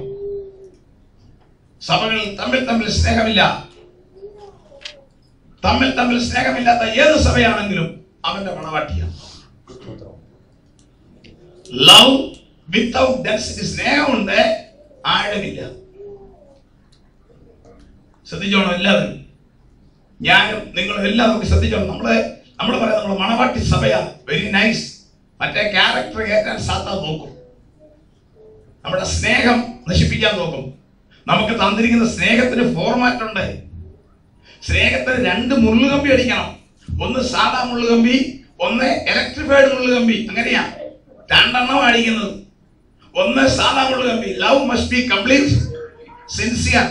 സഭകളിൽ തമ്മിൽ സ്നേഹമില്ല. തമ്മിൽ സ്നേഹമില്ലാത്ത ഏത് സഭയാണെങ്കിലും അവന്റെ മണവാട്ടിയാണ്. ലവ് വിത്തൗട്ട് ഡെൻസിറ്റി, സ്നേഹമുണ്ട്, ആഴമില്ല. ശ്രദ്ധിച്ചോണം എല്ലാവരും, ഞാനും നിങ്ങളും എല്ലാം നമുക്ക് ശ്രദ്ധിച്ചോണം. നമ്മൾ പറയാം നമ്മൾ മണവാട്ടി സഭയാണ്, വെരി നൈസ്. മറ്റേ ക്യാരക്ടർ കയറ്റാൻ സാത്താൻ നോക്കും, നമ്മുടെ സ്നേഹം നശിപ്പിക്കാൻ നോക്കും. നമുക്ക് തന്നിരിക്കുന്ന സ്നേഹത്തിന് ഫോർമാറ്റ് ഉണ്ട്. സ്നേഹത്തിന് 2 മുള്ളുകമ്പി അടിക്കണം. ഒന്ന് സാധാ മുള്ളുകമ്പി, ഒന്ന് ഇലക്ട്രിഫൈഡ് മുള്ളുകമ്പി. അങ്ങനെയാ 2 എണ്ണം അടിക്കുന്നത്. ഒന്ന് സാധാ മുള്ളുകമ്പി. Love must be complete, sincere.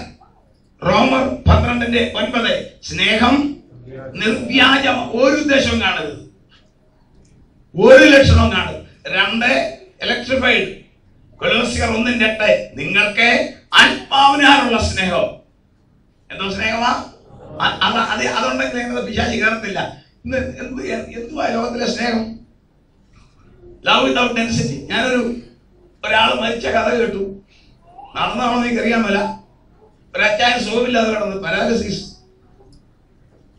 റോമർ 12:9. സ്നേഹം നിർവ്യാജം, ഒരു ഉദ്ദേശവും കാണരുത്, ഒരു ലക്ഷണവും കാണരുത്. 2 ഇലക്ട്രിഫൈഡ്. കൊലോസ്യർ 1:8. നിങ്ങൾക്ക് ആത്മാവിനാലുള്ള സ്നേഹം. എന്തോ സ്നേഹമാ അതുണ്ടെങ്കിൽ പിശാചി കയറത്തില്ല. ഇന്ന് എന്തുവാ ലോകത്തിലെ സ്നേഹം? Love without density. ഒരാൾ മരിച്ച കഥ കേട്ടു, നടന്നാണോ എനിക്ക് അറിയാൻ മേല. ഒരച്ചായൻ സുഖമില്ലാതെ കിടന്ന്, പാരാലിസിസ്,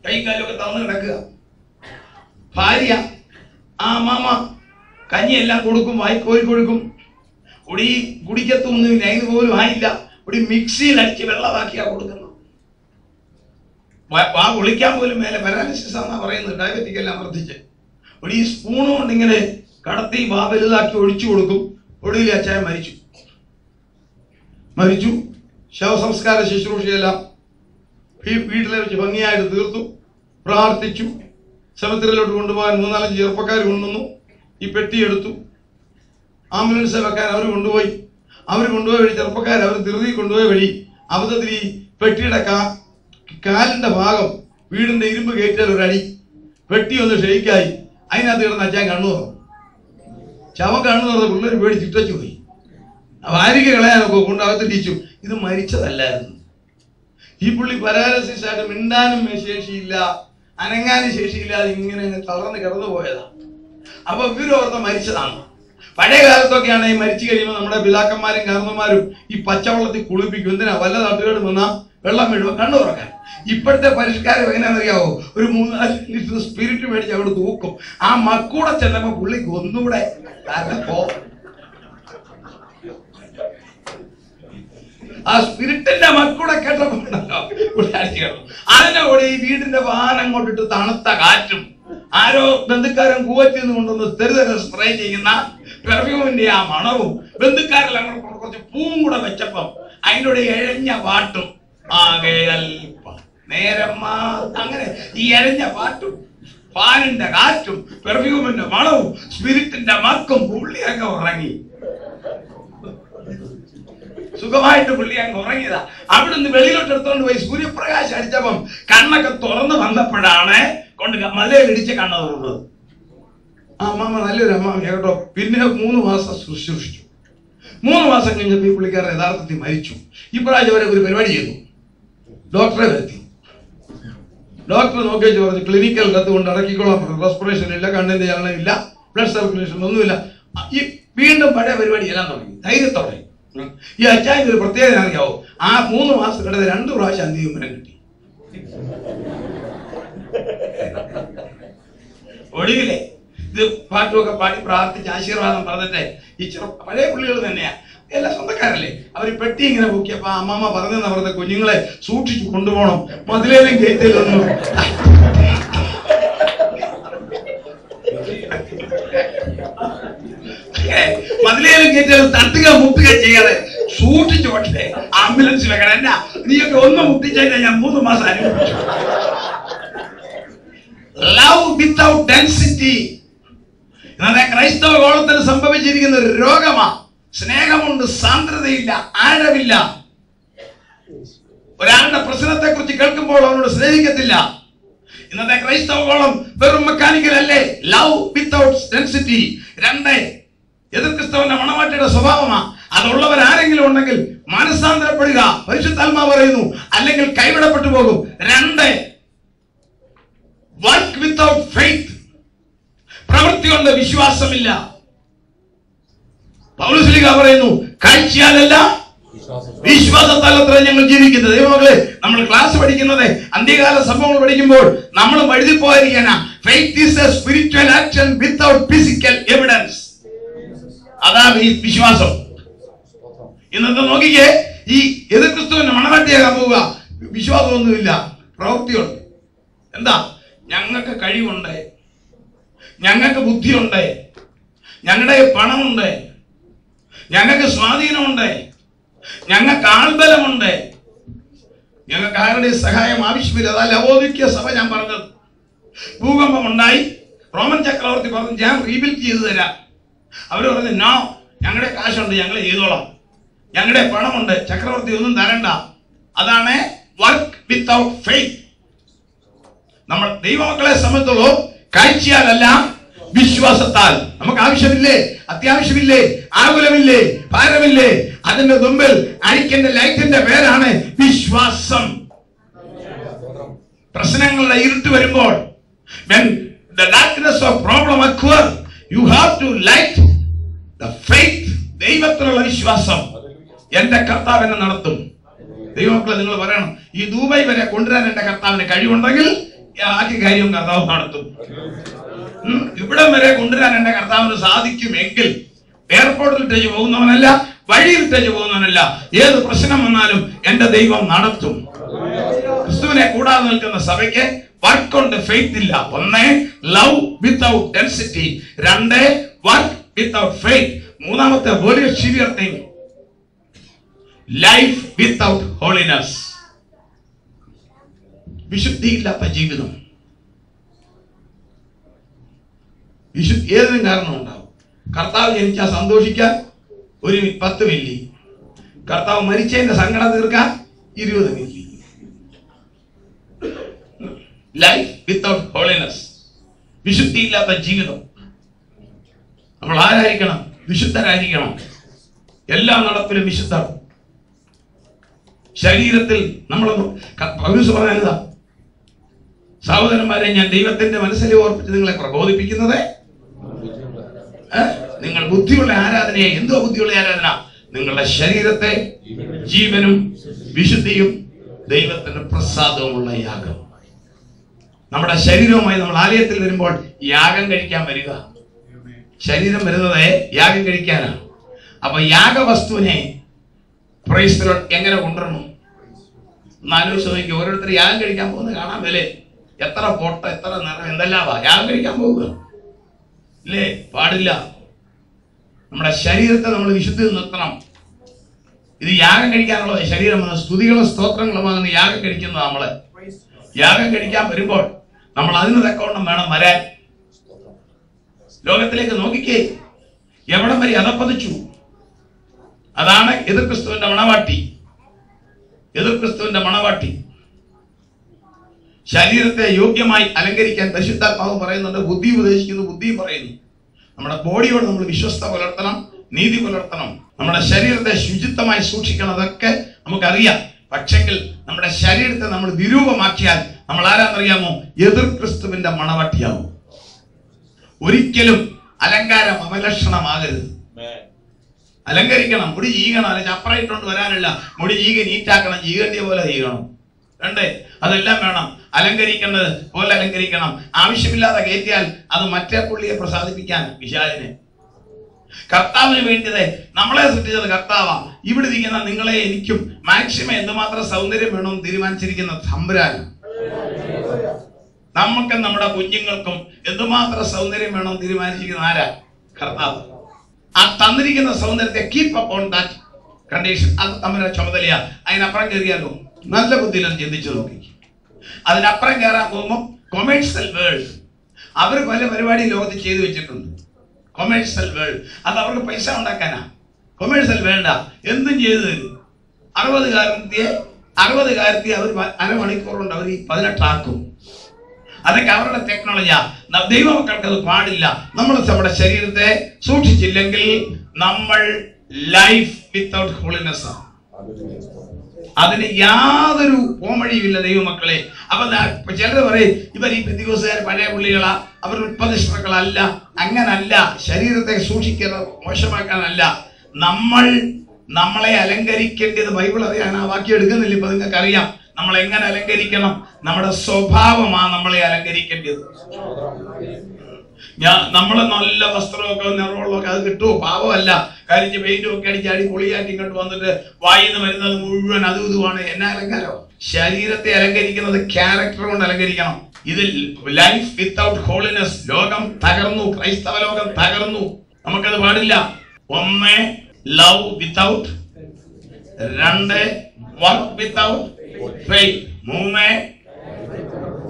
കൈകാലൊക്കെ തളർന്ന് കിടക്കുക. ഭാര്യ ആ അമ്മാമ കഞ്ഞിയെല്ലാം കൊടുക്കും, വായിക്കോരി കൊടുക്കും. കുടിക്കത്തൊന്നുമില്ല, അതിന് പോലും ആയില്ല. മിക്സിയിൽ അടിച്ച് വെള്ളമാക്കിയാ കൊടുക്കുന്നത്. കുളിക്കാൻ പോലും മേലെ, പാരാലിസിസ് ആണെന്നാ പറയുന്നത്, ഡയബറ്റിക് എല്ലാം വർദ്ധിച്ച്. ഈ സ്പൂണ് കൊണ്ട് ഇങ്ങനെ കടത്തി വലുതാക്കി ഒഴിച്ചു കൊടുക്കും. ഒടുവിൽ അച്ചായൻ മരിച്ചു. ശവസംസ്കാര ശുശ്രൂഷയെല്ലാം വീട്ടിലെ വെച്ച് ഭംഗിയായിട്ട് തീർത്തു. പ്രാർത്ഥിച്ചു. സെമിത്തേരിയിലോട്ട് കൊണ്ടുപോകാൻ 3-4 ചെറുപ്പക്കാർ കൊണ്ടുവന്നു. ഈ പെട്ടിയെടുത്തു, ആംബുലൻസ് വെക്കാൻ അവർ കൊണ്ടുപോയി വഴി ചെറുപ്പക്കാർ അവർ ധൃതി കൊണ്ടുപോയ വഴി അബദ്ധത്തിൽ ഈ പെട്ടിയുടെ കാലിന്റെ ഭാഗം വീടിന്റെ ഇരുമ്പ് കയറ്റിയാൽ ഒരടി, പെട്ടി ഒന്ന് ഷെയ്ക്കായി. അതിനകത്ത് കിടന്ന് അച്ഛൻ കണ്ണു തുറന്നു. ശവം കണ്ണു തുറന്ന് പിള്ളേർ പേടിച്ച് ഇട്ടച്ചു പോയി. ഭാര്യയ്ക്ക് കളയാനൊക്കെ കൊണ്ടകത്ത് ടീച്ചു. ഇത് മരിച്ചതല്ലായിരുന്നു. ഈ പുള്ളി പാരാലിസിസ് ആയിട്ട് മിണ്ടാനും ശേഷിയില്ല, അനങ്ങാനും ശേഷിയില്ലാതെ ഇങ്ങനെ തളർന്ന് കിടന്നു പോയതാ. അപ്പൊ ഇവരോർത്ത മരിച്ചതാണ്. പഴയ കാലത്തൊക്കെയാണ് ഈ മരിച്ചു കഴിയുമ്പോൾ നമ്മുടെ പിതാക്കന്മാരും കാരണന്മാരും ഈ പച്ചവെള്ളത്തിൽ കുളിപ്പിക്കും. എന്തിനാ? വല്ല തട്ടുകേട് വന്നാൽ വെള്ളം വീഴുമ്പോൾ കണ്ണു തുറക്കാൻ. ഇപ്പോഴത്തെ പരിഷ്കാരം എങ്ങനെയാണെന്നറിയാവോ? ഒരു 3-4 ലിറ്റർ സ്പിരിറ്റ് മേടിച്ച് അവിടെ തൂക്കും. ആ മക്കൂടെ ചെന്നപ്പോ പുള്ളിക്ക് ഒന്നുകൂടെ ആ സ്പിരിറ്റിന്റെ മക്കൂടെ കേട്ടപ്പോ അതിന്റെ കൂടെ ഈ വീടിന്റെ വാഹനം കൊണ്ടിട്ട് തണുത്ത കാറ്റും ആരോ ബന്ധുക്കാരൻ കൂവറ്റിൽ നിന്ന് കൊണ്ടുവന്ന് തെരുതെരെ സ്പ്രേ ചെയ്യുന്ന പെർഫ്യൂമിന്റെ ആ മണവും ബന്ധുക്കാരെല്ലാം കുറച്ച് പൂവും കൂടെ വെച്ചപ്പം അതിൻ്റെ എഴഞ്ഞ പാട്ടും ആകെ അല്പ നേരം അങ്ങനെ ഈ എഴഞ്ഞ പാട്ടും ഫാനിന്റെ കാറ്റും പെർഫ്യൂമിന്റെ മണവും സ്പിരിറ്റിന്റെ മക്കും പുള്ളി അങ്ങ് ഉറങ്ങി. സുഖമായിട്ട് പുള്ളി അങ്ങ് ഉറങ്ങിയതാ. അവിടുന്ന് വെളിയിലോട്ട് എടുത്തോണ്ട് പോയി സൂര്യപ്രകാശം അടിച്ചപ്പം കണ്ണൊക്കെ തുറന്ന് വന്നപ്പോഴാണ് കൊണ്ട് മലയിലിടിച്ച് കണ്ണ തുറന്നത്. ആ അമ്മാമ്മ നല്ലൊരു അമ്മാമ്മ കേട്ടോ. പിന്നെ 3 മാസം ശുശ്രൂഷിച്ചു. 3 മാസം കഴിഞ്ഞപ്പോൾ ഈ പുള്ളിക്കാരൻ യഥാർത്ഥത്തിൽ മരിച്ചു. ഇപ്രാവശ്യം വരെ ഒരു പരിപാടി ചെയ്തു. ഡോക്ടറെ വരുത്തി. ഡോക്ടർ നോക്കിച്ചു പറഞ്ഞു ക്ലിനിക്കൽ ഡെത്ത് കൊണ്ട് അടക്കിക്കൊള്ളാൻ പറഞ്ഞു. റെസ്പിറേഷൻ ഇല്ല, കണ്ണിന്റെ ചലനം ഇല്ല, ബ്ലഡ് സർക്കുലേഷൻ ഒന്നുമില്ല. ഈ വീണ്ടും പഴയ പരിപാടി എല്ലാം തുടങ്ങി, ധൈര്യത്തോടെ. ഈ അച്ചായന്റെ ഒരു പ്രത്യേകത അറിയാവോ? ആ 3 മാസം കിടന്ന് 2 പ്രാവശ്യം അന്തിമനം കിട്ടി. ഒടുവിലെ ഇത് പാട്ടുമൊക്കെ പാടി പ്രാർത്ഥിച്ച് ആശീർവാദം പറഞ്ഞിട്ട് ഈ പഴയ പുള്ളികൾ തന്നെയാ, എല്ലാ സ്വന്തക്കാരല്ലേ. അവര് പെട്ടി ഇങ്ങനെ പൊക്കിയപ്പോ അമ്മമ്മ പറഞ്ഞെന്ന് പറഞ്ഞ കുഞ്ഞുങ്ങളെ സൂക്ഷിച്ചു കൊണ്ടുപോകണം, മതിലേലും ഗേറ്റിലൊന്നും മതിലേലും ഗേറ്റിലും തട്ടുക മുട്ടുക ചെയ്യാതെ സൂക്ഷിച്ചു കൊണ്ടേ ആംബുലൻസ് വെക്കണം. എന്നാ നീയൊക്കെ ഒന്ന് മുട്ടിച്ചതിനെ ഞാൻ 3 മാസം അനുഭവിച്ചു. Love without density. ഇന്നത്തെ ക്രൈസ്തവ ഗോളത്തിന് സംഭവിച്ചിരിക്കുന്ന ഒരു രോഗമാ. സ്നേഹമുണ്ട്, സാന്ദ്രതയില്ല, ആഴമില്ല. ഒരാളുടെ പ്രശ്നത്തെ കുറിച്ച് കേൾക്കുമ്പോൾ അവനോട് സ്നേഹിക്കത്തില്ല. ഇന്നത്തെ ക്രൈസ്തവ ഗോളം വെറും മെക്കാനിക്കൽ അല്ലേ? Love without density. 2 എതിർ ക്രിസ്തവന്റെ മണവാട്ടിയുടെ സ്വഭാവമാ. അതുള്ളവരാരെങ്കിലും ഉണ്ടെങ്കിൽ മനസ്സാന്തരപ്പെടുക, പരിശുദ്ധാത്മാവ് പറയുന്നു, അല്ലെങ്കിൽ കൈവിടപ്പെട്ടു പോകും. 2 വർക്ക് വിത്തൗട്ട് ഫെയ്ത്ത്. പ്രവൃത്തി കൊണ്ട് വിശ്വാസമില്ല. പൗലോസ് പറയുന്നു കാഴ്ചയാലല്ല വിശ്വാസത്താൽ അത്ര ഞങ്ങൾ ജീവിക്കുന്നത്. ദൈവമക്കളെ, നമ്മൾ ക്ലാസ് പഠിക്കുന്നത് അന്ത്യകാല സംഭവങ്ങൾ പഠിക്കുമ്പോൾ നമ്മൾ എഴുതി പോയിരിക്കാനാ. Faith is a spiritual action without physical evidence. അതാ വിശ്വാസം. ഇന്നത്തെ നോക്കിക്കേ, ഈ എതിർ ക്രിസ്തുവിന്റെ മണവാട്ടിയാകാൻ പോവുക, വിശ്വാസമൊന്നുമില്ല, പ്രവൃത്തിയുണ്ട്. എന്താ? ഞങ്ങൾക്ക് കഴിവുണ്ട്, ഞങ്ങൾക്ക് ബുദ്ധിയുണ്ട്, ഞങ്ങളുടെ പണമുണ്ട്, ഞങ്ങൾക്ക് സ്വാധീനമുണ്ട്, ഞങ്ങൾക്ക് ആൾബലമുണ്ട്, ഞങ്ങൾക്ക് ആരുടെ സഹായം ആവശ്യമില്ല. അതാ ലവോദിക്യ സഭ ഞാൻ പറഞ്ഞത്. ഭൂകമ്പം ഉണ്ടായി, റോമൻ ചക്രവർത്തി പറഞ്ഞു ഞാൻ റീബിൽഡ് ചെയ്തു തരാം. അവർ പറഞ്ഞു നോ, ഞങ്ങളുടെ കാശുണ്ട്, ഞങ്ങൾ ചെയ്തോളാം, ഞങ്ങളുടെ പണമുണ്ട്, ചക്രവർത്തി ഒന്നും തരണ്ട. അതാണ് വർക്ക് വിത്തൗട്ട് ഫെയ്ത്ത്. നമ്മൾ ദൈവമക്കളെ സംബന്ധിച്ചോളം കാഴ്ചയാലല്ല, വിശ്വാസത്താൽ. നമുക്ക് ആവശ്യമില്ലേ, അത്യാവശ്യമില്ലേ, ആകുലമില്ലേ, ഭാരമില്ലേ, അതിന്റെ മുമ്പിൽ അഴിക്കേണ്ട ലൈറ്റിന്റെ പേരാണ് വിശ്വാസം. പ്രശ്നങ്ങളുടെ ഇരുട്ട് വരുമ്പോൾ, when the darkness of problem occur, you have to light the faith. ദൈവത്തിലുള്ള വിശ്വാസം. എന്റെ കർത്താവ് എന്നെ നടത്തും. ദൈവമക്കളെ, നിങ്ങൾ പറയണം, ഈ ദുബായ് വരെ കൊണ്ടുവരാൻ എന്റെ കർത്താവിന് കഴിവുണ്ടെങ്കിൽ ബാക്കി കാര്യം കർത്താവ് നടത്തും. ഇവിടം വരെ കൊണ്ടുവരാൻ എന്റെ കർത്താവിന് സാധിക്കുമെങ്കിൽ, എയർപോർട്ടിൽ ടച്ച് പോകുന്നവനല്ല, വഴിയിൽ ടച്ച് പോകുന്നവനല്ല, ഏത് പ്രശ്നം വന്നാലും എന്റെ ദൈവം നടത്തും. ക്രിസ്തുവിനെ കൂടാതെ നിൽക്കുന്ന സഭയ്ക്ക് വർക്ക് കൊണ്ട് ഫെയ്ത്ത് ഇല്ല. ഒന്ന്, ലവ് വിത്തൗട്ട് ഡെൻസിറ്റി. രണ്ട്, വർക്ക് വിത്തൗട്ട് ഫെയ്ത്ത്. മൂന്നാമത്തെ, വലിയ സീരിയർ തിങ്, ലൈഫ് വിത്തൗട്ട് ഹോളിനെസ്. വിശുദ്ധിയില്ലാത്ത ജീവിതം. ഏതിനും കാരണം ഉണ്ടാവും. കർത്താവ് ജനിച്ചാൽ സന്തോഷിക്കാൻ ഒരു 10 മില്ലി, കർത്താവ് മരിച്ചതിന്റെ സങ്കടം തീർക്കാൻ 20 മില്ലി. ലൈഫ് വിത്തൗട്ട് ഹോളിനെസ്, വിശുദ്ധിയില്ലാത്ത ജീവിതം. നമ്മൾ ആരായിരിക്കണം? വിശുദ്ധരായിരിക്കണം. എല്ലാ നടപ്പിലും വിശുദ്ധർ. ശരീരത്തിൽ നമ്മൾ പൗലോസ് പറഞ്ഞതാ, സഹോദരന്മാരെ, ഞാൻ ദൈവത്തിന്റെ മനസ്സിൽ ഓർപ്പിച്ച് നിങ്ങളെ പ്രബോധിപ്പിക്കുന്നത്, നിങ്ങൾ ബുദ്ധിയുള്ള ആരാധനയെ. എന്തോ ബുദ്ധിയുള്ള ആരാധന? നിങ്ങളുടെ ശരീരത്തെ ജീവനും വിശുദ്ധിയും ദൈവത്തിന്റെ പ്രസാദവുമുള്ള യാഗം. നമ്മുടെ ശരീരവുമായി നമ്മൾ ആലയത്തിൽ വരുമ്പോൾ യാഗം കഴിക്കാൻ വരിക. ശരീരം വരുന്നത് യാഗം കഴിക്കാനാണ്. അപ്പൊ യാഗവസ്തുവിനെ എങ്ങനെ കൊണ്ടുവരണം എന്നാലോചിച്ച് നോക്കി. ഓരോരുത്തർ യാഗം കഴിക്കാൻ പോകുന്നത് കാണാൻ വില. എത്ര പൊട്ട, എത്ര നിറം, എന്തെല്ലാവാ യാഗം കഴിക്കാൻ പോവുക ഇല്ലേ? പാടില്ല. നമ്മുടെ ശരീരത്തെ നമ്മൾ വിശുദ്ധി നിർത്തണം. ഇത് യാഗം കഴിക്കാനുള്ള ശരീരം, സ്തുതികളും സ്തോത്രങ്ങളുമാകുന്ന യാഗം കഴിക്കുന്നത്. നമ്മള് യാഗം കഴിക്കാൻ വരുമ്പോൾ നമ്മൾ അതിന് തക്കവണ്ണം വേണം വരാൻ. ലോകത്തിലേക്ക് നോക്കിക്കേ, എവിടം വരെ അധപ്പതിച്ചു. അതാണ് എതിർ ക്രിസ്തുവിന്റെ മണവാട്ടി. എതിർ ക്രിസ്തുവിന്റെ മണവാട്ടി. ശരീരത്തെ യോഗ്യമായി അലങ്കരിക്കാൻ പരിശുദ്ധാത്മാവ് പറയുന്നുണ്ട്. ബുദ്ധി ഉപദേശിക്കുന്നു, ബുദ്ധി പറയുന്നു. നമ്മുടെ ബോഡിയോട് നമ്മൾ വിശ്വസ്ത പുലർത്തണം, നീതി പുലർത്തണം. നമ്മുടെ ശരീരത്തെ ശുചിത്വമായി സൂക്ഷിക്കണം. അതൊക്കെ നമുക്കറിയാം. പക്ഷെങ്കിൽ നമ്മുടെ ശരീരത്തെ നമ്മൾ വിരൂപമാക്കിയാൽ നമ്മൾ ആരാന്നറിയാമോ? എതിർ ക്രിസ്തുവിന്റെ മണവാട്ടിയാവും. ഒരിക്കലും അലങ്കാരം അപലക്ഷണമാകരുത്. അലങ്കരിക്കണം. മുടി ചീകണം, അല്ലെങ്കിൽ അപ്പറായിട്ടോണ്ട് വരാനല്ല. മുടി ചീക നീറ്റാക്കണം, ചീകണ്ടിയ പോലെ ചെയ്യണം. വേണ്ടേ? അതെല്ലാം വേണം. അലങ്കരിക്കേണ്ടത് പോലെ അലങ്കരിക്കണം. ആവശ്യമില്ലാതെ കയറ്റിയാൽ അത് മറ്റേ പുള്ളിയെ പ്രസാദിപ്പിക്കാൻ പിശാചിനെ. കർത്താവിന് വേണ്ടിയത് നമ്മളെ സൃഷ്ടിച്ചത് കർത്താവാ. ഇവിടെ ഇരിക്കുന്ന നിങ്ങളെ എനിക്കും മാക്സിമം എന്തുമാത്രം സൗന്ദര്യം വേണമെന്ന് തീരുമാനിച്ചിരിക്കുന്ന തമ്പുരാന്. നമുക്കും നമ്മുടെ കുഞ്ഞുങ്ങൾക്കും എന്തുമാത്രം സൗന്ദര്യം വേണമെന്ന് തീരുമാനിച്ചിരിക്കുന്ന ആരാ? കർത്താവ്. ആ തന്നിരിക്കുന്ന സൗന്ദര്യത്തെ keep up on that condition. അത് തമ്മിലെ ചുമതലയാ. അതിനപ്പുറം കയറിയാലോ? നല്ല ബുദ്ധിയിലും ചിന്തിച്ചു നോക്കി. അതിനപ്പുറം കയറാൻ പോകുമ്പോൾ കൊമേഴ്സ്യൽ വേൾഡ് അവർ പല പരിപാടി ലോകത്ത് ചെയ്തു വെച്ചിട്ടുണ്ട്. കൊമേഴ്സ്യൽ വേൾഡ് അത് അവർക്ക് പൈസ ഉണ്ടാക്കാനാ. കൊമേഴ്സ്യൽ വേൾഡാ എന്തും ചെയ്തു തരും. 60 അവർ അരമണിക്കൂർ കൊണ്ട് അവർ 18 ആക്കും. അതൊക്കെ അവരുടെ ടെക്നോളജിയാ. ദൈവമക്കൾക്ക് അത് പാടില്ല. നമ്മൾ നമ്മുടെ ശരീരത്തെ സൂക്ഷിച്ചില്ലെങ്കിൽ നമ്മൾ ലൈഫ് വിത്തൗട്ട് ഹോളിനെസ് ആണ്. അതിന് യാതൊരു പോംവഴിയുമില്ല ദൈവമക്കളെ. അപ്പൊ ചിലർ പറയും ഇവർ ഈ പെന്തിക്കോസുകാർ പഴയ പുള്ളികളാ, അവർ ഉൽപ്പതിഷ്ടാക്കളല്ല. അങ്ങനല്ല. ശരീരത്തെ സൂക്ഷിക്കുന്നത് മോശമാക്കാനല്ല. നമ്മൾ നമ്മളെ അലങ്കരിക്കേണ്ടത് ബൈബിൾ അറിയാൻ ആ വാക്യം എടുക്കുന്നില്ല. ഇപ്പൊ നിങ്ങൾക്ക് അറിയാം നമ്മൾ എങ്ങനെ അലങ്കരിക്കണം. നമ്മുടെ സ്വഭാവമാണ് നമ്മളെ അലങ്കരിക്കേണ്ടത്. നമ്മള് നല്ല വസ്ത്രമൊക്കെ നിറമുള്ളതൊക്കെ അത് കിട്ടുമോ? പാവമല്ല. കരിഞ്ഞ് പെയിന്റും ഒക്കെ അടിച്ച് അടി പൊളിയാറ്റി ഇങ്ങോട്ട് വന്നിട്ട് വായിന്ന് വരുന്നത് മുഴുവൻ അതും ഇതുമാണ്. എന്നാ അലങ്കാരം? ശരീരത്തെ അലങ്കരിക്കുന്നത് ക്യാരക്ടർ കൊണ്ട് അലങ്കരിക്കണം. ഇതിൽ ലൈഫ് വിത്തൗട്ട് ഹോളിനെസ്, ലോകം തകർന്നു, ക്രൈസ്തവ ലോകം തകർന്നു. നമുക്കത് പാടില്ല. 1 love without, 2 work without faith, 3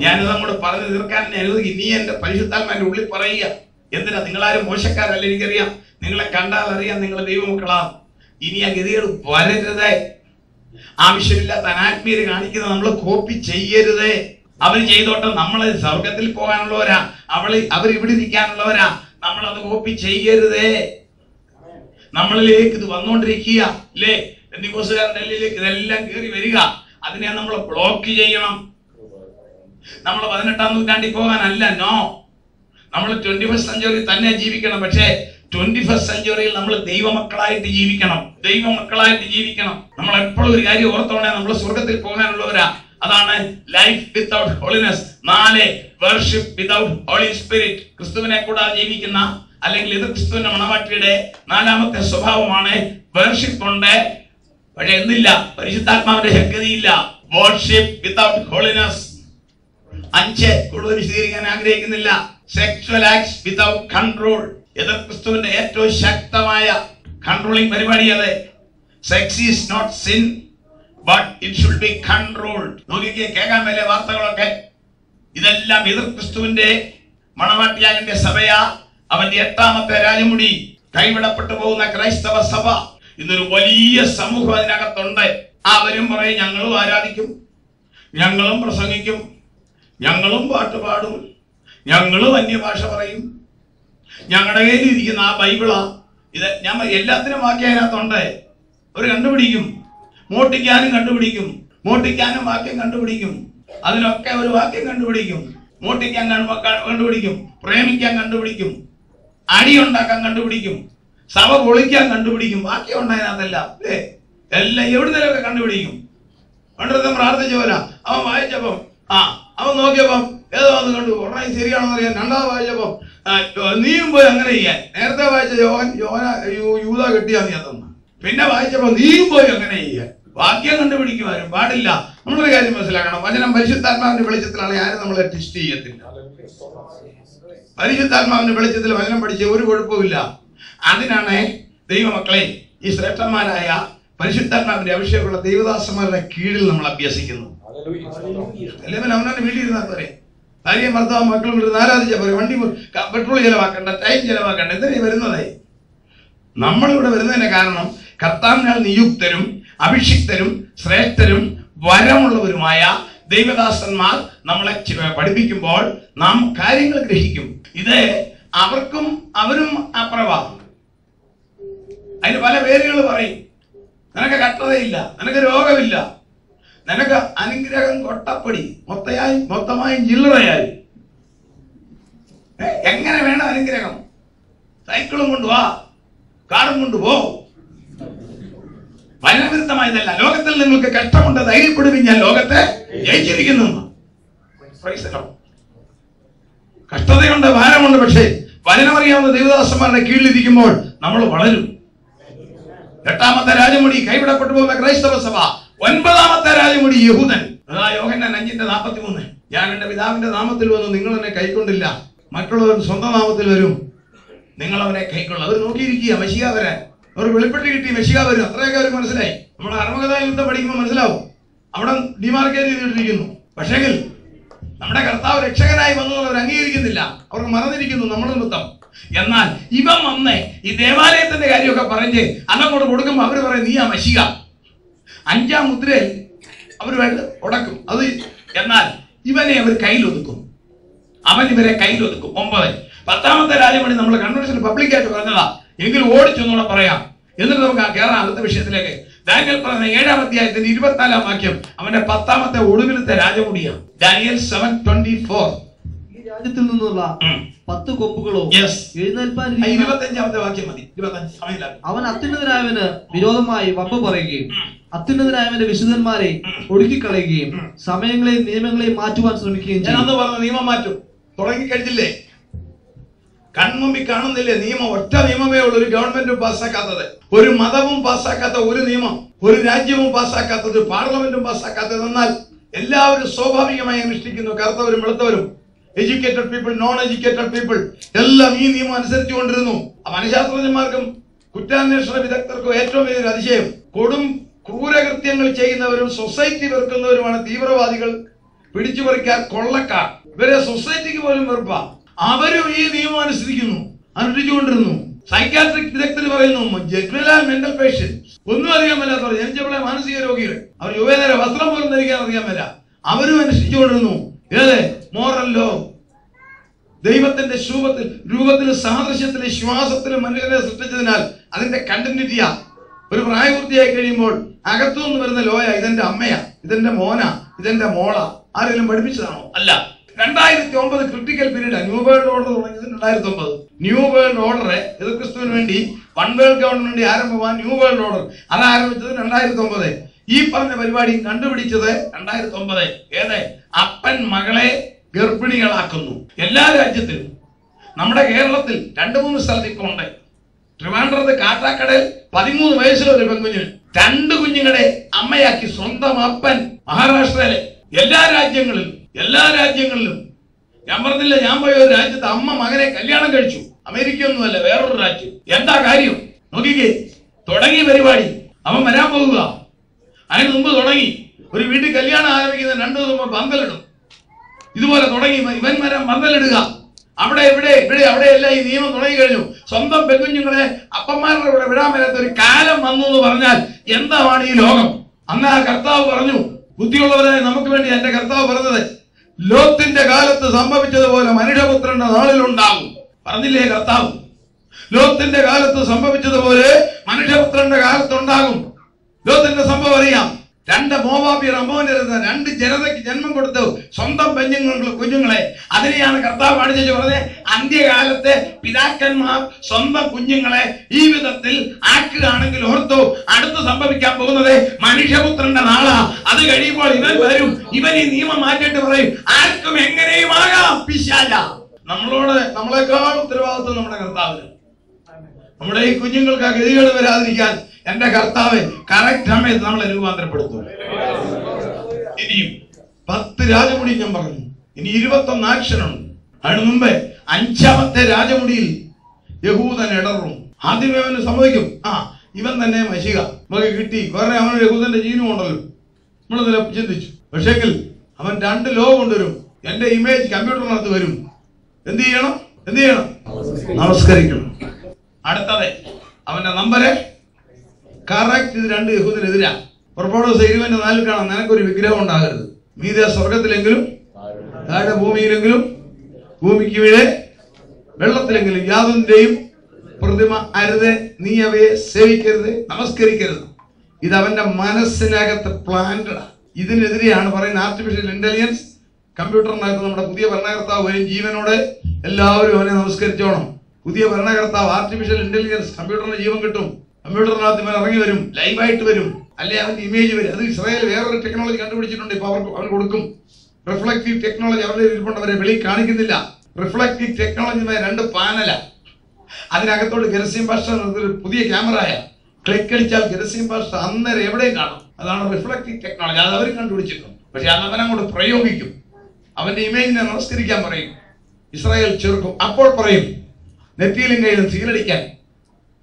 ഞാനിത് അങ്ങോട്ട് പറഞ്ഞു തീർക്കാൻ അനുവദിക്കും. നീ എന്റെ പരിശുദ്ധാത്മാവിന്റെ ഉള്ളിൽ പറയുക. എന്തിനാ? നിങ്ങളാരും മോശക്കാരല്ല, എനിക്കറിയാം. നിങ്ങളെ കണ്ടാൽ അറിയാം നിങ്ങൾ ദൈവമക്കളാ. ഇനി ആ ഗതികൾ വരരുതേ. ആവശ്യമില്ലാത്ത അനാത്മീയര് കാണിക്കുന്നത് നമ്മൾ കോപ്പി ചെയ്യരുതേ. അവർ ചെയ്തോട്ടെ, നമ്മൾ സ്വർഗത്തിൽ പോകാനുള്ളവരാ, അവർ ഇവിടെ ഇരിക്കാനുള്ളവരാ. നമ്മളത് കോപ്പി ചെയ്യരുതേ. നമ്മളിലേക്ക് ഇത് വന്നുകൊണ്ടിരിക്കുക അല്ലേ? പെന്തിക്കോസ്തുകാരുടെ ഇടയിലേക്ക് ഇതെല്ലാം കയറി വരിക. അതിനെ നമ്മൾ ബ്ലോക്ക് ചെയ്യണം. നമ്മൾ 18-ാം നൂറ്റാണ്ടിൽ പോകാനല്ല. നോ, നമ്മൾ 21st സെഞ്ച്വറി തന്നെ ജീവിക്കണം. പക്ഷേ 21st സെഞ്ച്വറിയിൽ നമ്മൾ ദൈവമക്കളായിട്ട് ജീവിക്കണം. ദൈവമക്കളായിട്ട് ജീവിക്കണം. നമ്മൾ എപ്പോഴും ഒരു കാര്യം ഓർത്തോണേ, നമ്മൾ സ്വർഗത്തിൽ പോകാനുള്ളവരാ. അതാണ് life without holiness. 4 worship without Holy Spirit. ക്രിസ്തുവിനെ കൂടാതെ ജീവിക്കുന്ന അല്ലെങ്കിൽ ഇത് ക്രിസ്തുവിന്റെ മണവാട്ടിയുടെ 4ാമത്തെ സ്വഭാവമാണ് വർഷിപ്പ് ഉണ്ട്. പക്ഷെ എന്തില്ല? പരിശുദ്ധാത്മാവിന്റെ ശക്തിയില്ല. Worship without holiness. 5 കൂടുതൽ വിശദീകരിക്കാൻ ആഗ്രഹിക്കുന്നില്ല. Sexual acts without control. എതിർ ക്രിസ്തുവിന്റെ ഏറ്റവും ശക്തമായ കൺട്രോളിംഗ് പരിപാടി അത്. Sex is not sin but it should be controlled. നോക്കിക്കേ, കേൾക്കാൻ വലിയ വാർത്തകളൊക്കെ. ഇതെല്ലാം എതിർ ക്രിസ്തുവിന്റെ മണവാട്ടിയാകേണ്ട സഭയാ. അവന്റെ 8ാമത്തെ രാജമുടി. കൈവിടപ്പെട്ടു പോകുന്ന ക്രൈസ്തവ സഭ. ഇന്നൊരു വലിയ സമൂഹം അതിനകത്തുണ്ട്. അവരും പറയും ഞങ്ങളും ആരാധിക്കും, ഞങ്ങളും പ്രസംഗിക്കും, ഞങ്ങളും പാട്ട് പാടും, ഞങ്ങളും അന്യഭാഷ പറയും, ഞങ്ങളുടെ കയ്യിൽ ഇരിക്കുന്ന ആ ബൈബിളാ ഇത്. ഞാൻ എല്ലാത്തിനും വാക്യം അതിനകത്തുണ്ട്. അവർ കണ്ടുപിടിക്കും. മോട്ടിക്കാനും കണ്ടുപിടിക്കും, മോട്ടിക്കാനും വാക്യം കണ്ടുപിടിക്കും, അതിനൊക്കെ ഒരു വാക്യം കണ്ടുപിടിക്കും. മോട്ടിക്കാൻ കണ്ടുപിടിക്കും, പ്രേമിക്കാൻ കണ്ടുപിടിക്കും, അടിയുണ്ടാക്കാൻ കണ്ടുപിടിക്കും, സഭ പൊളിക്കാൻ കണ്ടുപിടിക്കും. വാക്യം ഉണ്ടായതിനകത്തല്ല അല്ലേ? എല്ലാം എവിടുന്നേലൊക്കെ കണ്ടുപിടിക്കും. പണ്ടത്തെ പ്രാർത്ഥിച്ച പോലെ അവൻ വായിച്ചപ്പം അവൻ നോക്കിയപ്പം ഏതോ വന്ന് കണ്ടു. ഉടനെ ശരിയാണെന്ന് അറിയാൻ 2ാമത് വായിച്ചപ്പം നീയും പോയി അങ്ങനെ ചെയ്യാൻ. നേരത്തെ വായിച്ച യൂത കെട്ടിയാ നീ അതൊന്ന്. പിന്നെ വായിച്ചപ്പോ നീയും പോയി അങ്ങനെ ചെയ്യാൻ. വാക്യം കണ്ടുപിടിക്കുവാനും പാടില്ല. നമ്മളൊരു കാര്യം മനസ്സിലാക്കണം. വചനം പരിശുദ്ധാത്മാവിന്റെ വെളിച്ചത്തിലാണ്. ആരും നമ്മളെ ടെസ്റ്റ് ചെയ്യത്തില്ല. പരിശുദ്ധാത്മാവിന്റെ വെളിച്ചത്തിൽ വചനം പഠിച്ച ഒരു കുഴപ്പമില്ല. അതിനാണ് ദൈവമക്കളെ ഈ ശ്രേഷ്ഠന്മാരായ പരിശുദ്ധാത്മാവിന്റെ അഭിഷേകമുള്ള ദൈവദാസന്മാരുടെ കീഴിൽ നമ്മൾ അഭ്യസിക്കുന്നു. അല്ലെങ്കിൽ അവനവന്റെ വീട്ടിൽ ഇരുന്നാൽ പോരെ. ഭാര്യയും ഭർത്താവും മക്കളും ഇരുന്ന് ആരാധിച്ചാൽ പോരെ. വണ്ടി പെട്രോൾ ചെലവാക്കണ്ട, ടൈം ചെലവാക്കണ്ട. എന്തിനാ വരുന്നതേ? നമ്മളിവിടെ വരുന്നതിന്റെ കാരണം കർത്താവിനാൽ നിയുക്തരും അഭിഷിക്തരും ശ്രേഷ്ഠരും വരമുള്ളവരുമായ ദൈവദാസന്മാർ നമ്മളെ പഠിപ്പിക്കുമ്പോൾ നാം കാര്യങ്ങൾ ഗ്രഹിക്കും. ഇത് അവർക്കും അവരും അപ്രവാഹം. അതിന് പല പേരുകൾ പറയും. നിനക്ക് കട്ടതയില്ല, നിനക്ക് രോഗമില്ല, നിനക്ക് അനുഗ്രഹം കൊട്ടപ്പടി, മൊത്തമായും ചില്ലറയായി. എങ്ങനെ വേണം അനുഗ്രഹം? സൈക്കിളും കൊണ്ടുവാ, കാറും കൊണ്ടുപോ. വചനവിരുദ്ധമായതല്ല. ലോകത്തിൽ നിങ്ങൾക്ക് കഷ്ടമുണ്ട്, ധൈര്യപ്പെടുവിൻ, ഞാൻ ലോകത്തെ ജയിച്ചിരിക്കുന്നു. കഷ്ടതയുണ്ട്, ഭാരമുണ്ട്. പക്ഷേ വചനമറിയാവുന്ന ദൈവദാസന്മാരുടെ കീഴിലിരിക്കുമ്പോൾ നമ്മൾ വളരും. 8ാമത്തെ രാജമുടി കൈവിടപ്പെട്ടു പോകുന്ന ക്രൈസ്തവ സഭ. 9ാമത്തെ രാജമുടി യഹൂദൻ. യോഹന്നാൻ 5:43. ഞാൻ എന്റെ പിതാവിന്റെ നാമത്തിൽ വന്നു, നിങ്ങൾ എന്നെ കൈക്കൊണ്ടില്ല. മറ്റുള്ളവർ സ്വന്തം നാമത്തിൽ വരും, നിങ്ങൾ അവനെ കൈക്കൊള്ളും. അവർ നോക്കിയിരിക്കുക മെശിഹ വരാൻ. അവർ വെളിപ്പെട്ട് കിട്ടി മെശിഹ വരും. അത്രയൊക്കെ അവർ മനസ്സിലായി. നമ്മുടെ അർമ്മകഥാ യുദ്ധം പഠിക്കുമ്പോൾ മനസ്സിലാവും. അവിടെ ഡിമാർക്കേറ്റ് ചെയ്തിട്ടിരിക്കുന്നു. പക്ഷെങ്കിൽ നമ്മുടെ കർത്താവ് രക്ഷകനായി വന്നത് അവർ അംഗീകരിക്കുന്നില്ല. അവർക്ക് മറന്നിരിക്കുന്നു നമ്മുടെ നിമിത്തം. എന്നാൽ ഇവൻ വന്ന് ഈ ദേവാലയത്തിന്റെ കാര്യമൊക്കെ പറഞ്ഞ് അതങ്ങോട്ട് കൊടുക്കുമ്പോൾ അവർ പറയും നീ ആ മെശിഹ. 5ാം മുദ്രയിൽ അവർ ഉടക്കും അത്. എന്നാൽ ഇവനെ അവർ കയ്യിലൊതുക്കും. അവൻ ഇവരെ കയ്യിലൊതുക്കും. 9. 10ാമത്തെ രാജമണി നമ്മൾ കൺവെൻഷനിൽ പബ്ലിക്കായിട്ട് പറഞ്ഞതാ. എങ്കിലും ഓടിച്ചൊന്നുകൂടെ പറയാം. എന്നിട്ട് നമുക്ക് കയറാം അടുത്ത വിഷയത്തിലേക്ക്. ദാനിയേൽ പറഞ്ഞ 7ാം അധ്യായത്തിന്റെ 24ാം വാക്യം അവന്റെ 10ാമത്തെ ഒടുവിലത്തെ രാജമുടിയാണ്. ദാനിയേൽ 7:24. രാജ്യത്തിൽ നിന്നുള്ള 10 കൊമ്പുകളോ എഴുന്നേൽപ്പാൻ 25ാമത്തെ വാക്യം മതി. 25 സമയമില്ല. അവൻ അത്യുന്നതനായവന് വിരോധമായി വമ്പ് പറയുകയും അത്യുന്നതനായവന്റെ വിശുദ്ധന്മാരെ ഒടുക്കിക്കളയുകയും സമയങ്ങളെയും നിയമങ്ങളെയും മാറ്റുവാൻ ശ്രമിക്കുകയും ഞാൻ അന്ന് പറഞ്ഞ നിയമം മാറ്റും തുടങ്ങിക്കഴിഞ്ഞില്ലേ? കൺമുമ്പിൽ കാണുന്നില്ലേ നിയമം? ഒറ്റ നിയമമേ ഉള്ളൂ ഒരു ഗവൺമെന്റും പാസ്സാക്കാത്തത്, ഒരു മതവും പാസ്സാക്കാത്ത ഒരു നിയമം, ഒരു രാജ്യവും പാസ്സാക്കാത്തത്, പാർലമെന്റും പാസ്സാക്കാത്തത്. എന്നാൽ എല്ലാവരും സ്വാഭാവികമായി അനുഷ്ഠിക്കുന്നു. കറുത്തവരും വെളുത്തവരും, educated people, non educated people എല്ലാം ഈ നിയമം അനുസരിച്ചു കൊണ്ടിരുന്നു. മനഃശാസ്ത്രജ്ഞന്മാർക്കും കുറ്റാന്വേഷണ വിദഗ്ധർക്കും ഏറ്റവും വലിയൊരു അതിശയം, കൊടും ക്രൂരകൃത്യങ്ങൾ ചെയ്യുന്നവരും സൊസൈറ്റി വെറുക്കുന്നവരുമാണ് തീവ്രവാദികൾ, പിടിച്ചുപറിക്കാർ, കൊള്ളക്കാർ. ഇവരെ സൊസൈറ്റിക്ക് പോലും വെറുപ്പ. അവരും ഈ നിയമം അനുഷ്ഠിച്ചുകൊണ്ടിരുന്നു. സൈക്കാട്രിക് വിദഗ്ധർ പറയുന്നു മെന്റൽ പേഷ്യന്റ്, ഒന്നും അറിയാൻ മേലാത്തവർ, ജനിച്ചപ്പോഴെ മാനസിക രോഗികൾ, അവർ യുവനേരെ വസ്ത്രം പോലും ധരിക്കാൻ അറിയാൻ മേല, അവരും അനുഷ്ഠിച്ചുകൊണ്ടിരുന്നു. ഏത് മോറൽ ലോ? ദൈവത്തിന്റെ രൂപത്തിലും സാദൃശ്യത്തിലും ശ്വാസത്തിലും മനുഷ്യനെ സൃഷ്ടിച്ചതിനാൽ അതിന്റെ കണ്ടിന്യൂറ്റിയാ. ഒരു പ്രായപൂർത്തിയായി കഴിയുമ്പോൾ അകത്തുനിന്ന് വരുന്ന ലോയ, ഇതെന്റെ അമ്മയാ, ഇതെന്റെ മോനാ, ഇതെന്റെ മോളാ. ആരെങ്കിലും പഠിപ്പിച്ചതാണോ? അല്ല. 2009 critical period. New world order തുടങ്ങിയത് 2009. ന്യൂ വേൾഡ് ഓർഡർ ഇത് ക്രിസ്തുവിന് വേണ്ടി, വൺ വേൾഡ് ഗവൺമെന്റ് ആരംഭമാൻ ന്യൂ വേൾഡ് ഓർഡർ അത് ആരംഭിച്ചത് 2009. ഈ പറഞ്ഞ പരിപാടി കണ്ടുപിടിച്ചത് 2009. ഏത്? അപ്പൻ മകളെ ഗർഭിണികളാക്കുന്നു. എല്ലാ രാജ്യത്തിലും. നമ്മുടെ കേരളത്തിൽ 2-3 സ്ഥലത്ത് ഇപ്പൊ ഉണ്ട്. ട്രിവാൻഡ്രത്ത് കാട്ടാക്കടയിൽ 13 വയസ്സുള്ള ഒരു പെൺകുഞ്ഞിന് 2 കുഞ്ഞുങ്ങളെ അമ്മയാക്കി സ്വന്തം അപ്പൻ. മഹാരാഷ്ട്രയിലെ എല്ലാ രാജ്യങ്ങളിലും ഞാൻ പറഞ്ഞില്ല, ഞാൻ പോയ ഒരു രാജ്യത്ത് അമ്മ മകനെ കല്യാണം കഴിച്ചു. അമേരിക്ക ഒന്നുമല്ല, വേറൊരു രാജ്യം. എന്താ കാര്യം നോക്കിക്കേ. തുടങ്ങി പരിപാടി, അവൻ വരാൻ പോകുക. അതിന് മുമ്പ് തുടങ്ങി ഒരു വീട്ടിൽ കല്യാണം ആരംഭിക്കുന്ന 2 ദിവസം മുമ്പ് പന്തലിടും. ഇതുപോലെ തുടങ്ങി ഇവൻ വരാൻ പന്തലിടുക. അവിടെ അവിടെയെല്ലാം ഈ നിയമം തുടങ്ങി കഴിഞ്ഞു. സ്വന്തം പെൺകുഞ്ഞുങ്ങളെ അപ്പന്മാരുടെ കൂടെ വിടാൻ മേലാത്ത ഒരു കാലം വന്നു എന്ന് പറഞ്ഞാൽ എന്താണ് ഈ ലോകം? അന്ന് ആ കർത്താവ് പറഞ്ഞു, ബുദ്ധിയുള്ളവരായി നമുക്ക് വേണ്ടി എന്റെ കർത്താവ് പറഞ്ഞത്, ലോത്തിന്റെ കാലത്ത് സംഭവിച്ചതുപോലെ മനുഷ്യപുത്രന്റെ നാളിലുണ്ടാകും. പറഞ്ഞില്ലേ കർത്താവ്? ലോത്തിന്റെ കാലത്ത് സംഭവിച്ചതുപോലെ മനുഷ്യപുത്രന്റെ കാലത്തുണ്ടാകും. ലോത്തിന്റെ സംഭവം അറിയാം. 2 മോവാബിയർ, അമ്മോനിരുന്ന 2 ജനതയ്ക്ക് ജന്മം കൊടുത്തു, സ്വന്തം കുഞ്ഞുങ്ങളെ. അതിനെയാണ് കർത്താവ് കാണിച്ചു പറഞ്ഞത്, അന്ത്യകാലത്തെ പിതാക്കന്മാർ സ്വന്തം കുഞ്ഞുങ്ങളെ ഈ വിധത്തിൽ ആക്കുകയാണെങ്കിൽ ഓർത്തു, അടുത്ത് സംഭവിക്കാൻ പോകുന്നത് മനുഷ്യപുത്രന്റെ നാളാ. അത് കഴിയുമ്പോൾ ഇവൻ വരും, ഇവൻ ഈ നിയമം മാറ്റിയിട്ട് പറയും, ആർക്കും എങ്ങനെയും ആകാം പിശാച. നമ്മളെക്കാൾ ഉത്തരവാദിത്വം നമ്മുടെ കർത്താവിന്. നമ്മുടെ ഈ കുഞ്ഞുങ്ങൾക്ക് ആ ഗതികേട് വരാതിരിക്കാൻ എന്റെ കർത്താവ് കറക്റ്റ് സമയത്ത് നമ്മളെ രൂപാന്തരപ്പെടുത്തും. ഇനിയും 10 രാജമുടി ഞാൻ പറഞ്ഞു, ഇനി 21 ആക്ഷനുണ്ട്. അതിനു മുമ്പേ 5ാമത്തെ രാജമുടിയിൽ യഹൂദൻ ഇടറും. ആദ്യമേ അവന് സംഭവിക്കും, ഇവൻ തന്നെ മശിക നമുക്ക് കിട്ടി. വേറെ അവന് യഹൂദന്റെ ജീനും ഉണ്ടല്ലോ, നമ്മൾ ചിന്തിച്ചു. പക്ഷെങ്കിൽ അവൻ 2 ലോ കൊണ്ടുവരും. എന്റെ ഇമേജ് കമ്പ്യൂട്ടറിനകത്ത് വരും. എന്ത് ചെയ്യണം? നമസ്കരിക്കണം. അടുത്തത് അവന്റെ നമ്പര് കറക്റ്റ്. ഇത് 2 യഹൂദനെതിരാ. പുറപ്പാട് 20:4 കാണാം, നിനക്കൊരു വിഗ്രഹം ഉണ്ടാകരുത്. മീതെ സ്വർഗത്തിലെങ്കിലും താഴെ ഭൂമിയിലെങ്കിലും ഭൂമിക്ക് വീഴെ വെള്ളത്തിലെങ്കിലും യാതൊന്നിന്റെയും പ്രതിമ അരുത്, നീ അവയെ സേവിക്കരുത്, നമസ്കരിക്കരുത്. ഇത് അവന്റെ മനസ്സിനകത്ത് പ്ലാന്റഡാ. ഇതിനെതിരെയാണ് പറയുന്നത് ആർട്ടിഫിഷ്യൽ ഇന്റലിജൻസ്. കമ്പ്യൂട്ടറിനകത്ത് നമ്മുടെ പുതിയ ഭരണകർത്താവ് വരും ജീവനോടെ, എല്ലാവരും അവനെ നമസ്കരിച്ചോണം. പുതിയ ഭരണകർത്താവ് ആർട്ടിഫിഷ്യൽ ഇന്റലിജൻസ്, കമ്പ്യൂട്ടറിന് ജീവൻ കിട്ടും. കമ്പ്യൂട്ടറിനകത്ത് ഇവൻ ഇറങ്ങി വരും, ലൈവായിട്ട് വരും, അല്ലെ അവന്റെ ഇമേജ് വരും. അത് ഇസ്രായേൽ വേറൊരു ടെക്നോളജി കണ്ടുപിടിച്ചിട്ടുണ്ട്. ഇപ്പൊ അവന് കൊടുക്കും റിഫ്ലക്റ്റീവ് ടെക്നോളജി. അവരുടെ ഇരിപ്പുണ്ടവരെ വെളി കാണിക്കുന്നില്ല. Reflective technology 2 പാനല. അതിനകത്തോട് ഗരസീം ഭാഷ പുതിയ ക്യാമറയ. ക്ലിക്ക് അടിച്ചാൽ ഗരസീം ഭാഷ അന്നേരം എവിടെയും കാണും. അതാണ് റിഫ്ലക്റ്റീവ് ടെക്നോളജി. അത് അവർ കണ്ടുപിടിച്ചിട്ടുണ്ട്. പക്ഷെ അത് അവനങ്ങോട്ട് പ്രയോഗിക്കും. അവന്റെ ഇമേജിനെ നമസ്കരിക്കാൻ പറയും. ഇസ്രായേൽ ചെറുക്കും. അപ്പോൾ പറയും നെറ്റിയിലും കയ്യിലും സീലടിക്കാൻ.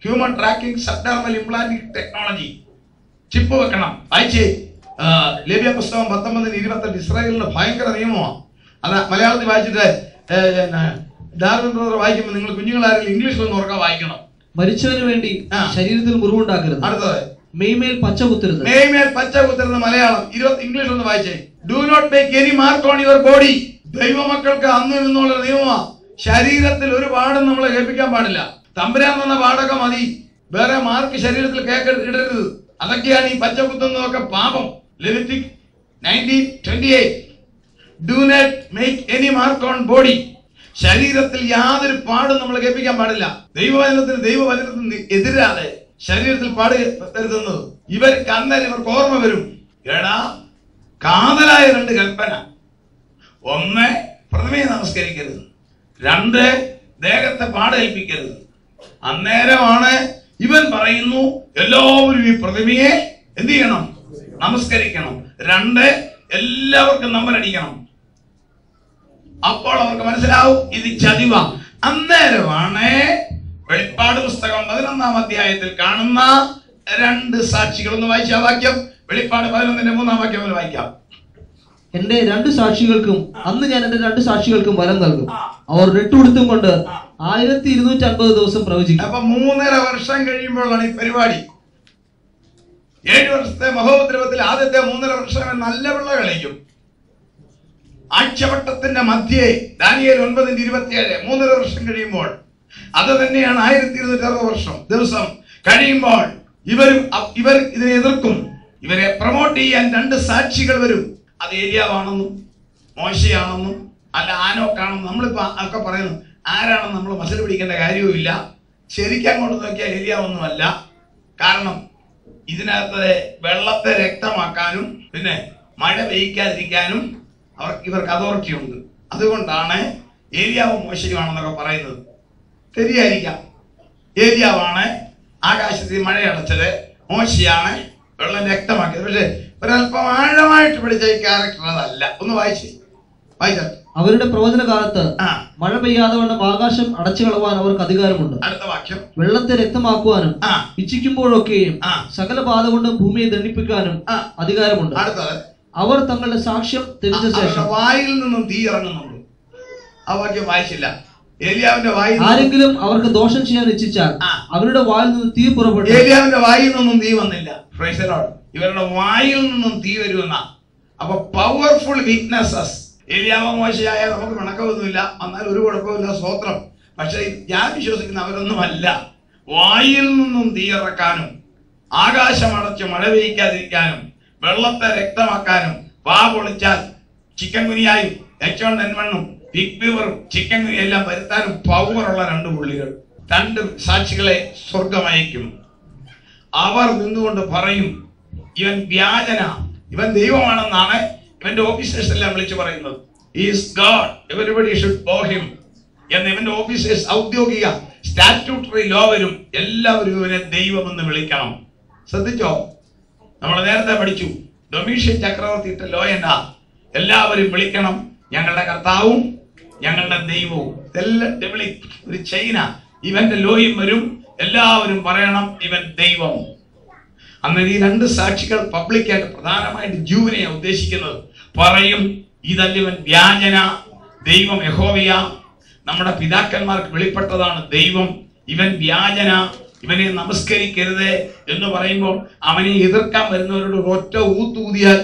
Human tracking, subdermal implanting technology. Chip വെക്കണം. വായിച്ചേ ലേവ്യ പുസ്തകം 19:28. ഇസ്രായേലിന്റെ ഭയങ്കര നിയമമാണ്. അത് മലയാളത്തിൽ വായിച്ചിട്ട് ഡാർവിൻ ബ്രദർ വായിക്കുമ്പോൾ നിങ്ങൾ കുഞ്ഞുങ്ങളാരെങ്കിലും ഇംഗ്ലീഷിലൊന്ന് ഉറക്കാൻ വായിക്കണം. മരിച്ചവന് വേണ്ടി ശരീരത്തിൽ മുറിവുണ്ടാക്കരുത്. അടുത്തത് മെയ്മേൽ പച്ച കുത്തരുത്. മെയ്മേൽ പച്ച കുത്തരുത്. മലയാളം 20 ഇംഗ്ലീഷ് ഒന്ന് വായിച്ചേ. Do not make any mark on your body. ദൈവമക്കൾക്ക് അന്ന് നിന്നുള്ള നിയമമാണ്. ശരീരത്തിൽ ഒരു പാടും നമ്മളെ കേൾപ്പിക്കാൻ പാടില്ല. തമ്പുരാൻ എന്ന പാടൊക്കെ മതി. വേറെ മാർക്ക് ശരീരത്തിൽ ഇടരുത്. അതൊക്കെയാണ് ഈ പച്ച കുത്തുന്നതൊക്കെ പാപം. Levitic 19:28. Do not make any mark on body. ശരീരത്തിൽ യാതൊരു പാടും നമ്മൾ കേൾപ്പിക്കാൻ പാടില്ല. ദൈവവചനത്തിന് എതിരാതെ ശരീരത്തിൽ പാട് വരുത്തുന്നത് ഇവർക്ക് അന്നേരം ഇവർക്ക് ഓർമ്മ വരും. എടാ, കാതലായ 2 കൽപ്പന: 1, പ്രതിമയെ നമസ്കരിക്കരുത്; 2, ദേഹത്തെ പാടേൽപ്പിക്കരുത്. അന്നേരമാണ് ഇവൻ പറയുന്നു, എല്ലാവരും ഈ പ്രതിമയെ എന്ത് ചെയ്യണം? നമസ്കരിക്കണം. 2, എല്ലാവർക്കും നമ്പരടിക്കണം. അപ്പോൾ അവർക്ക് മനസ്സിലാവും ഇത് ചതിവ. അന്നേരമാണ് വെളിപ്പാട് പുസ്തകം 11-ാം അധ്യായത്തിൽ കാണുന്ന 2 സാക്ഷികൾ. ഒന്ന് വായിച്ച വാക്യം, വെളിപ്പാട് 11-ന്റെ 3-ാം വാക്യം ഒന്ന് വായിക്കാം. എന്റെ 2 സാക്ഷികൾക്കും അന്ന് ഞാൻ എന്റെ 2 സാക്ഷികൾക്കും വരം നൽകും. അവർ രട്ടുകൊടുത്തും കൊണ്ട് 1250 ദിവസം പ്രവചിക്കും. അപ്പൊ 3.5 വർഷം കഴിയുമ്പോഴാണ് ഈ പരിപാടി. 7 വർഷത്തെ മഹോപദ്രവത്തിൽ ആദ്യത്തെ 3.5 വർഷം നല്ല പിള്ള കളിക്കും. ആഴ്ചവട്ടത്തിന്റെ മധ്യേ ദാനിയേൽ 9:27 3.5 വർഷം കഴിയുമ്പോൾ, അത് തന്നെയാണ് 1260 ദിവസം കഴിയുമ്പോൾ ഇവർ ഇതിനെ എതിർക്കും. ഇവരെ പ്രൊമോട്ട് ചെയ്യാൻ 2 സാക്ഷികൾ വരും. അത് ഏലിയാവാണെന്നും മോശയാണെന്നും അല്ല ആനോക്കാണെന്നും നമ്മളിപ്പോ ഒക്കെ പറയുന്നു. ആരാണെന്ന് നമ്മൾ മസിൽ പിടിക്കേണ്ട കാര്യവുമില്ല. ശരിക്കും അങ്ങോട്ട് നോക്കിയാൽ ഏലിയാവൊന്നുമല്ല. കാരണം ഇതിനകത്ത് വെള്ളത്തെ രക്തമാക്കാനും പിന്നെ മഴ പെയ്ക്കാതിരിക്കാനും ഇവർക്ക് അതോറിറ്റി ഉണ്ട്. അതുകൊണ്ടാണ് ഏലിയാവും മോശയുമാണെന്നൊക്കെ പറയുന്നത്. ശരിയായിരിക്കാം, ഏലിയാവാണ് ആകാശത്തിൽ മഴയടച്ചത്, മോശയാണ് വെള്ളം രക്തമാക്കിയത്. പക്ഷെ ഒരല്പം ആഴമായിട്ട് പഠിച്ച ഈ ക്യാരക്ടർ അതല്ല. ഒന്ന് വായിച്ചാൽ അവരുടെ പ്രവചന കാലത്ത് മഴ പെയ്യാതെ വണ്ണം ആകാശം അടച്ചു കളവാൻ അവർക്ക് അധികാരമുണ്ട്. അടുത്ത വാക്യം, വെള്ളത്തെ രക്തമാക്കുവാനും ഇച്ഛിക്കുമ്പോഴൊക്കെയും സകല ബാധ കൊണ്ട് ഭൂമിയെ ദണ്ഡിപ്പിക്കാനും അധികാരമുണ്ട്. അടുത്തത്, അവർ തങ്ങളുടെ സാക്ഷ്യം തെളിച്ച ശേഷം വായിൽ നിന്നും തീ ഇറങ്ങുന്നുണ്ട്. ആ വാക്യം വായിച്ചില്ല. ഏലിയാവിന്റെ വായിൽ ആരെങ്കിലും അവർക്ക് ദോഷം ചെയ്യാൻ ഇച്ഛിച്ചാൽ അവരുടെ വായിൽ നിന്ന് തീ പുറപ്പെട്ടു. ഏലിയാവിന്റെ വായിൽ നിന്നും തീ വന്നില്ല. Praise the Lord. ഇവരുടെ വായിൽ നിന്നും തീ വരുമെന്ന. അപ്പൊ പവർഫുൾ വിറ്റ്നസസ്. ഏലിയാവോ മോശയായ നമുക്ക് പിണക്കമൊന്നുമില്ല, എന്നാൽ ഒരു കുഴപ്പമില്ല, സ്തോത്രം. പക്ഷെ ഞാൻ വിശ്വസിക്കുന്ന അവരൊന്നുമല്ല. വായിൽ നിന്നും തീ ഇറക്കാനും ആകാശം അടച്ച് മഴ പെയ്യാതിരിക്കാനും വെള്ളത്തെ രക്തമാക്കാനും വാ പൊളിച്ചാൽ ചിക്കൻ ഗുനിയായും H1N1 ബിഗ് ഫീവറും ചിക്കൻ ഗുനിയ എല്ലാം വരുത്താനും പവറുള്ള 2 പുള്ളികൾ, 2 സാക്ഷികളെ സ്വർഗമയക്കും. അവർ നിന്നുകൊണ്ട് പറയും, ഇവൻ വ്യാജന, ഇവൻ ദൈവമാണെന്നാണ് ഇവന്റെ ഓഫീസേഴ്സ് എല്ലാം വിളിച്ചു പറയുന്നത്. ഈസ് ഗോഡ്, എവരിബഡി ഷുഡ് ബോ ഹിം എന്ന് ഇവന്റെ ഓഫീസേഴ്സ് ഔദ്യോഗിക സ്റ്റാറ്റ്യൂട്ടറി ലോ വരും. എല്ലാവരും ഇവനെ ദൈവമെന്ന് വിളിക്കണം. ശ്രദ്ധിച്ചോ? നമ്മൾ നേരത്തെ പഠിച്ചു, ഡൊമീഷ്യൻ ചക്രവർത്തി ഇട്ട ലോ എന്നാ? എല്ലാവരും വിളിക്കണം ഞങ്ങളുടെ കർത്താവും ഞങ്ങളുടെ ദൈവവും. ഇതെല്ലാം ഒരു ചൈന. ഇവന്റെ ലോയും വരും, എല്ലാവരും പറയണം ഇവൻ ദൈവം. അന്നേരം ഈ 2 സാക്ഷികൾ പബ്ലിക്കായിട്ട്, പ്രധാനമായിട്ട് ജൂവിനെയാണ് ഉദ്ദേശിക്കുന്നത്, പറയും ഇതല്ല ഇവൻ വ്യാജന, ദൈവം യഹോവയ, നമ്മുടെ പിതാക്കന്മാർക്ക് വെളിപ്പെട്ടതാണ് ദൈവം, ഇവൻ വ്യാജന, ഇവനെ നമസ്കരിക്കരുത് എന്ന് പറയുമ്പോൾ അവനെ എതിർക്കാൻ വരുന്നവരോട് ഒറ്റ ഊത്തൂതിയാൽ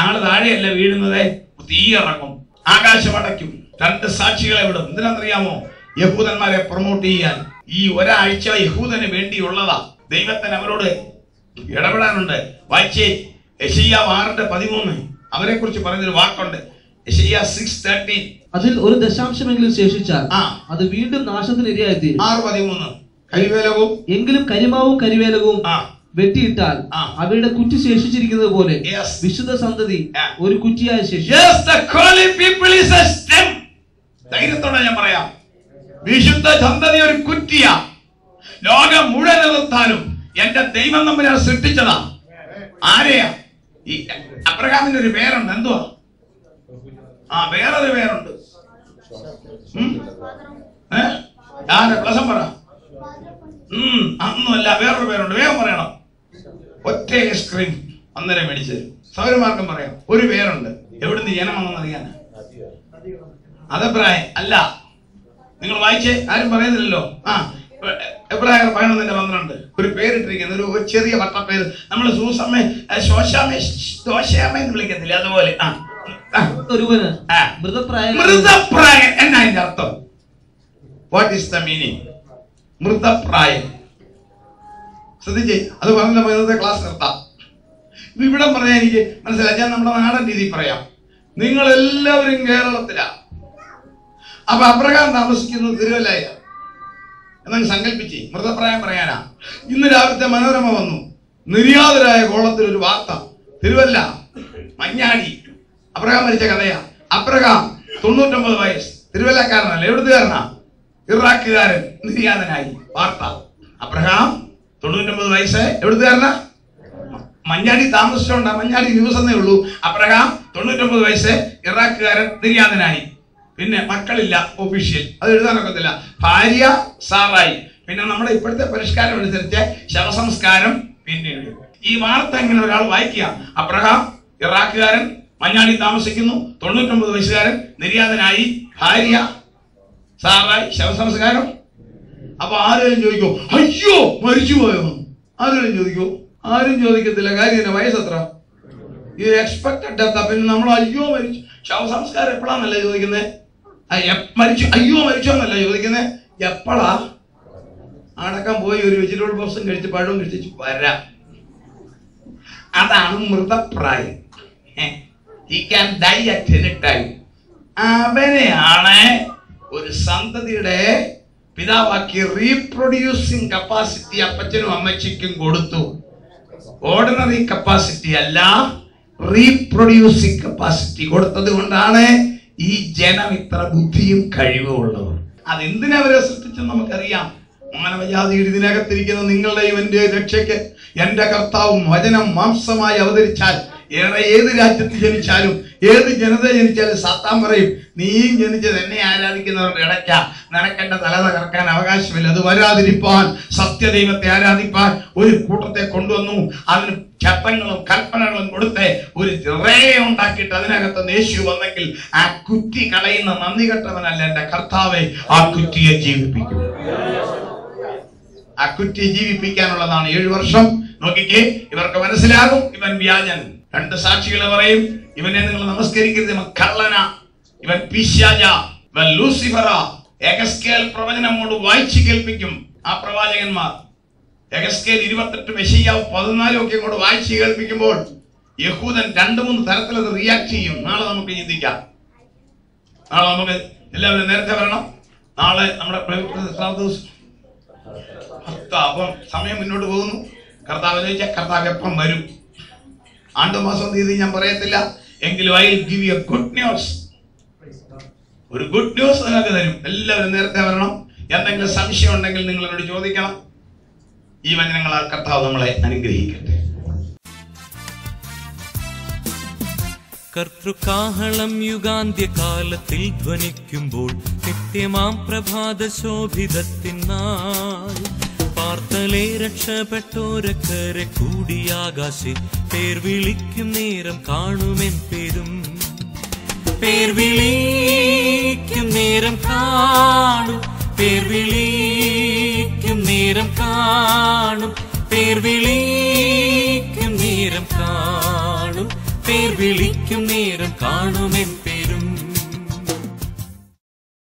ആള് താഴെയല്ല വീഴുന്നത്, തീ ഇറങ്ങും, ആകാശം അടയ്ക്കും. 2 സാക്ഷികളെ വിടും. എന്തിനാണെന്നറിയാമോ? യഹൂദന്മാരെ പ്രൊമോട്ട് ചെയ്യാൻ. ഈ ഒരാഴ്ച യഹൂദന് വേണ്ടിയുള്ളതാ. ദൈവത്തിന് അവരോട് ഇടപെടാനുണ്ട്. വായിച്ചേ, യെശയ്യാ 6:13 അവരെ കുറിച്ച് പറയുന്നൊരു വാക്കുണ്ട്. യെശയ്യാ 6:13. അതിൽ ഒരു ദശാംശമെങ്കിലും ശേഷിച്ചാൽ അത് വീണ്ടും നാശത്തിന് ഇരയായിത്തീരും. 6:13 കരിവേലവും എങ്കിലും കരിമാവും കരിവേലവും വെട്ടിയിട്ടാൽ അവരുടെ കുറ്റി ശേഷിച്ചിരിക്കുന്നത് പോലെ വിശുദ്ധ സന്തതി ഒരു കുറ്റിയായി ശേഷിക്കും. ധൈര്യത്തോടെ ഞാൻ പറയാം, വിശുദ്ധ സന്തതി ഒരു കുറ്റിയാ. ലോകം മുഴുവൻ നിർത്താനും എന്റെ ദൈവം തമ്പുരാൻ സൃഷ്ടിച്ചതാ. ആരെയാ? ഈ അബ്രഹാമിന്റെ ഒരു പേരുണ്ട്. എന്തുവാ? വേറൊരു പേരുണ്ട്. പ്ലസം പറ. അതൊന്നുമല്ല, വേറൊരു പേരുണ്ട്. വേഗം പറയണം. ഒറ്റ ഐസ്ക്രീം അന്നേരം മേടിച്ചു തരും. സൗരമാർഗം പറയാം. ഒരു പേരുണ്ട്. എവിടുന്ന് ജനമാണെന്ന് അറിയാൻ. അതഭിപ്രായം അല്ല. നിങ്ങൾ വായിച്ചേ, ആരും പറയുന്നില്ലല്ലോ. എബ്രായർ 11:12 ഒരു പേരിട്ടിരിക്കുന്ന ഒരു ചെറിയ വട്ടപ്പേര്. നമ്മൾ സൂസമ്മ ശോശാമ ദോശാമ എന്ന് വിളിക്കത്തില്ല, അതുപോലെ. മൃതപ്രായൻ എന്നാ അതിന്റെ അർത്ഥം? What is the meaning? മൃതപ്രായൻ. ശ്രദ്ധിച്ചേ, അത് പറഞ്ഞ ഇന്നത്തെ ക്ലാസ് നിർത്താം. ഇവിടെ പറഞ്ഞാൽ എനിക്ക് മനസ്സിലായി. ഞാൻ നമ്മുടെ നാടൻ രീതിയിൽ പറയാം. നിങ്ങൾ എല്ലാവരും കേരളത്തിലാ. അപ്പൊ അബ്രഹാം താമസിക്കുന്നത് തിരുവല്ലയ എന്നങ്ങ് സങ്കല്പിച്ച് മൃതപ്രായം പറയാനാ. ഇന്ന് രാവിലത്തെ മനോരമ വന്നു, നിര്യാതരായ കോളത്തിൽ ഒരു വാർത്ത. തിരുവല്ല മഞ്ഞാടി അബ്രഹാം മരിച്ച കഥയാ. അബ്രഹാം 99 വയസ്സ്, തിരുവല്ലക്കാരനല്ല, എവിടുത്തുകാരനാ? ഇറാഖുകാരൻ, നിര്യാതനായി. വാർത്ത. അബ്രഹാം 99 വയസ്സ്, എവിടുത്തുകാരനാ? മഞ്ഞാടി താമസിച്ചോണ്ടാ, മഞ്ഞാടി ന്യൂസ് എന്നേ ഉള്ളൂ. അബ്രഹാം 99 വയസ്സ്, ഇറാഖുകാരൻ, നിര്യാതനായി. പിന്നെ മക്കളില്ല, ഒഫീഷ്യൽ, അത് എഴുതാനൊക്കത്തില്ല. ഭാര്യ സാറായി. പിന്നെ നമ്മുടെ ഇപ്പോഴത്തെ പരിഷ്കാരം അനുസരിച്ച് ശവസംസ്കാരം പിന്നീട്. ഈ വാർത്ത എങ്ങനെ ഒരാൾ വായിക്കുക? അബ്രഹാം ഇറാഖുകാരൻ, മഞ്ഞാടി താമസിക്കുന്നു, 99 വയസ്സുകാരൻ, നിര്യാതനായി, ഭാര്യ സാറായി, ശവസംസ്കാരം. അപ്പൊ ആരെങ്കിലും ചോദിക്കോ അയ്യോ മരിച്ചു പോയോ? ആരെങ്കിലും ചോദിക്കോ? ആരും ചോദിക്കത്തില്ല. കാര്യം വയസ്സെത്ര? ഈ എക്സ്പെക്ടഡ് ഡെത്ത്. പിന്നെ നമ്മൾ അയ്യോ മരിച്ചു, ശവസംസ്കാരം എപ്പോഴാന്നല്ല ചോദിക്കുന്നത്. മരിച്ചു, അയ്യോ മരിച്ചോന്നല്ല ചോദിക്കുന്നത്. എപ്പോഴാ? അടക്കം പോയി ഒരു വെജിറ്റബിൾ പഫ്സും കഴിച്ച് പഴവും കഴിച്ച് വരാം. അതാണ് മൃതപ്രായം. He can die at any time. അവനെയാണ് ഒരു സന്തതിയുടെ പിതാവാക്കി റീപ്രൊഡ്യൂസിങ് കപ്പാസിറ്റി അപ്പച്ചനും അമ്മച്ചിക്കും കൊടുത്തു. ഓർഡിനറി കപ്പാസിറ്റി അല്ല, റീപ്രൊഡ്യൂസിങ് കപ്പാസിറ്റി കൊടുത്തത് കൊണ്ടാണ് ഈ ജനം ഇത്ര ബുദ്ധിയും കഴിവും ഉള്ളവർ. അതെന്തിനവരെ സൃഷ്ടിച്ചെന്ന് നമുക്കറിയാം. മാനവജാതിയുടെ ഇതിനകത്തിരിക്കുന്ന നിങ്ങളുടെയും എൻ്റെ രക്ഷയ്ക്ക് എന്റെ കർത്താവും വചനം മാംസമായി അവതരിച്ചാൽ ഏത് രാജ്യത്ത് ജനിച്ചാലും ഏത് ജനത ജനിച്ചാലും സാത്താൻ പറയും, നീയും ജനിച്ചത് എന്നെ ആരാധിക്കുന്നവരുടെ ഇടയ്ക്ക, നിനക്കെന്റെ തല തകർക്കാൻ അവകാശമില്ല. അത് വരാതിരിപ്പാൻ സത്യദൈവത്തെ ആരാധിപ്പാൻ ഒരു കൂട്ടത്തെ കൊണ്ടുവന്നു. അതിന് ചട്ടങ്ങളും കൽപ്പനകളും കൊടുത്ത് ഒരു റേ ഉണ്ടാക്കിയിട്ട് അതിനകത്ത് യേശു വന്നെങ്കിൽ ആ കുറ്റി കളയുന്ന നന്ദി കെട്ടവനല്ല എന്റെ കർത്താവെ, ആ കുറ്റിയെ ജീവിപ്പിക്കും. ആ കുറ്റിയെ ജീവിപ്പിക്കാനുള്ളതാണ് 7 വർഷം. നോക്കിക്കേ, ഇവർക്ക് മനസ്സിലാകും ഇവൻ വ്യാജൻ. 2 സാക്ഷികളെ പറയും, ഇവനെ നിങ്ങൾ നമസ്കരിക്കരുത്, ഇവൻ കള്ളന, ഇവൻ പിശാച, ഇവൻ ലൂസിഫറ. എഗസ്കേൽ പ്രവചനം കൊണ്ട് വായിച്ചു കേൾപ്പിക്കും ആ പ്രവാചകന്മാർ. എഗസ്കേൽ 28, മെശയ്യാവ് 14 ഒക്കെ കൊണ്ട് വായിച്ചു കേൾപ്പിക്കുമ്പോൾ യഹൂദൻ 2-3 തരത്തിൽ അത് റിയാക്ട് ചെയ്യും. നാളെ നമുക്ക് ചിന്തിക്കാം. നാളെ നമുക്ക് എല്ലാവരും നേരത്തെ വരണം. നാളെ നമ്മുടെ അപ്പം സമയം മുന്നോട്ട് പോകുന്നു. കർത്താവ് ചോദിച്ചാൽ കർത്താവ് എപ്പം വരും? ആണ്ടുമാസം തീയതി ഞാൻ പറയത്തില്ല, എങ്കിലും I will give you good news. ഒരു ഗുഡ് ന്യൂസ് നിങ്ങൾക്ക് തരും. എല്ലാവരും നേരത്തെ വരണം. എന്തെങ്കിലും സംശയം ഉണ്ടെങ്കിൽ നിങ്ങൾ എന്നോട് ചോദിക്കണം. ഈ വചനങ്ങളാൽ കർത്താവ് നമ്മളെ അനുഗ്രഹിക്കട്ടെ. കർത്തൃകാഹളം യുഗാന്ത്യകാലത്തിൽ ധ്വനിക്കുമ്പോൾ നിത്യമാം പ്രഭാത ശോഭിതത്തിനാൾ പാർത്തലേ രക്ഷപ്പെട്ടോരക്കരെ കൂടിയാകാശെ പേർ വിളിക്കും നേരം കാണുമെൻ പേരും. പേർ വിളിക്കും നേരം കാണും, പേർ വിളിക്കും നേരം കാണും, പേർ വിളിക്കും നേരം കാണും, പേർ വിളിക്കും നേരം കാണുമെൻ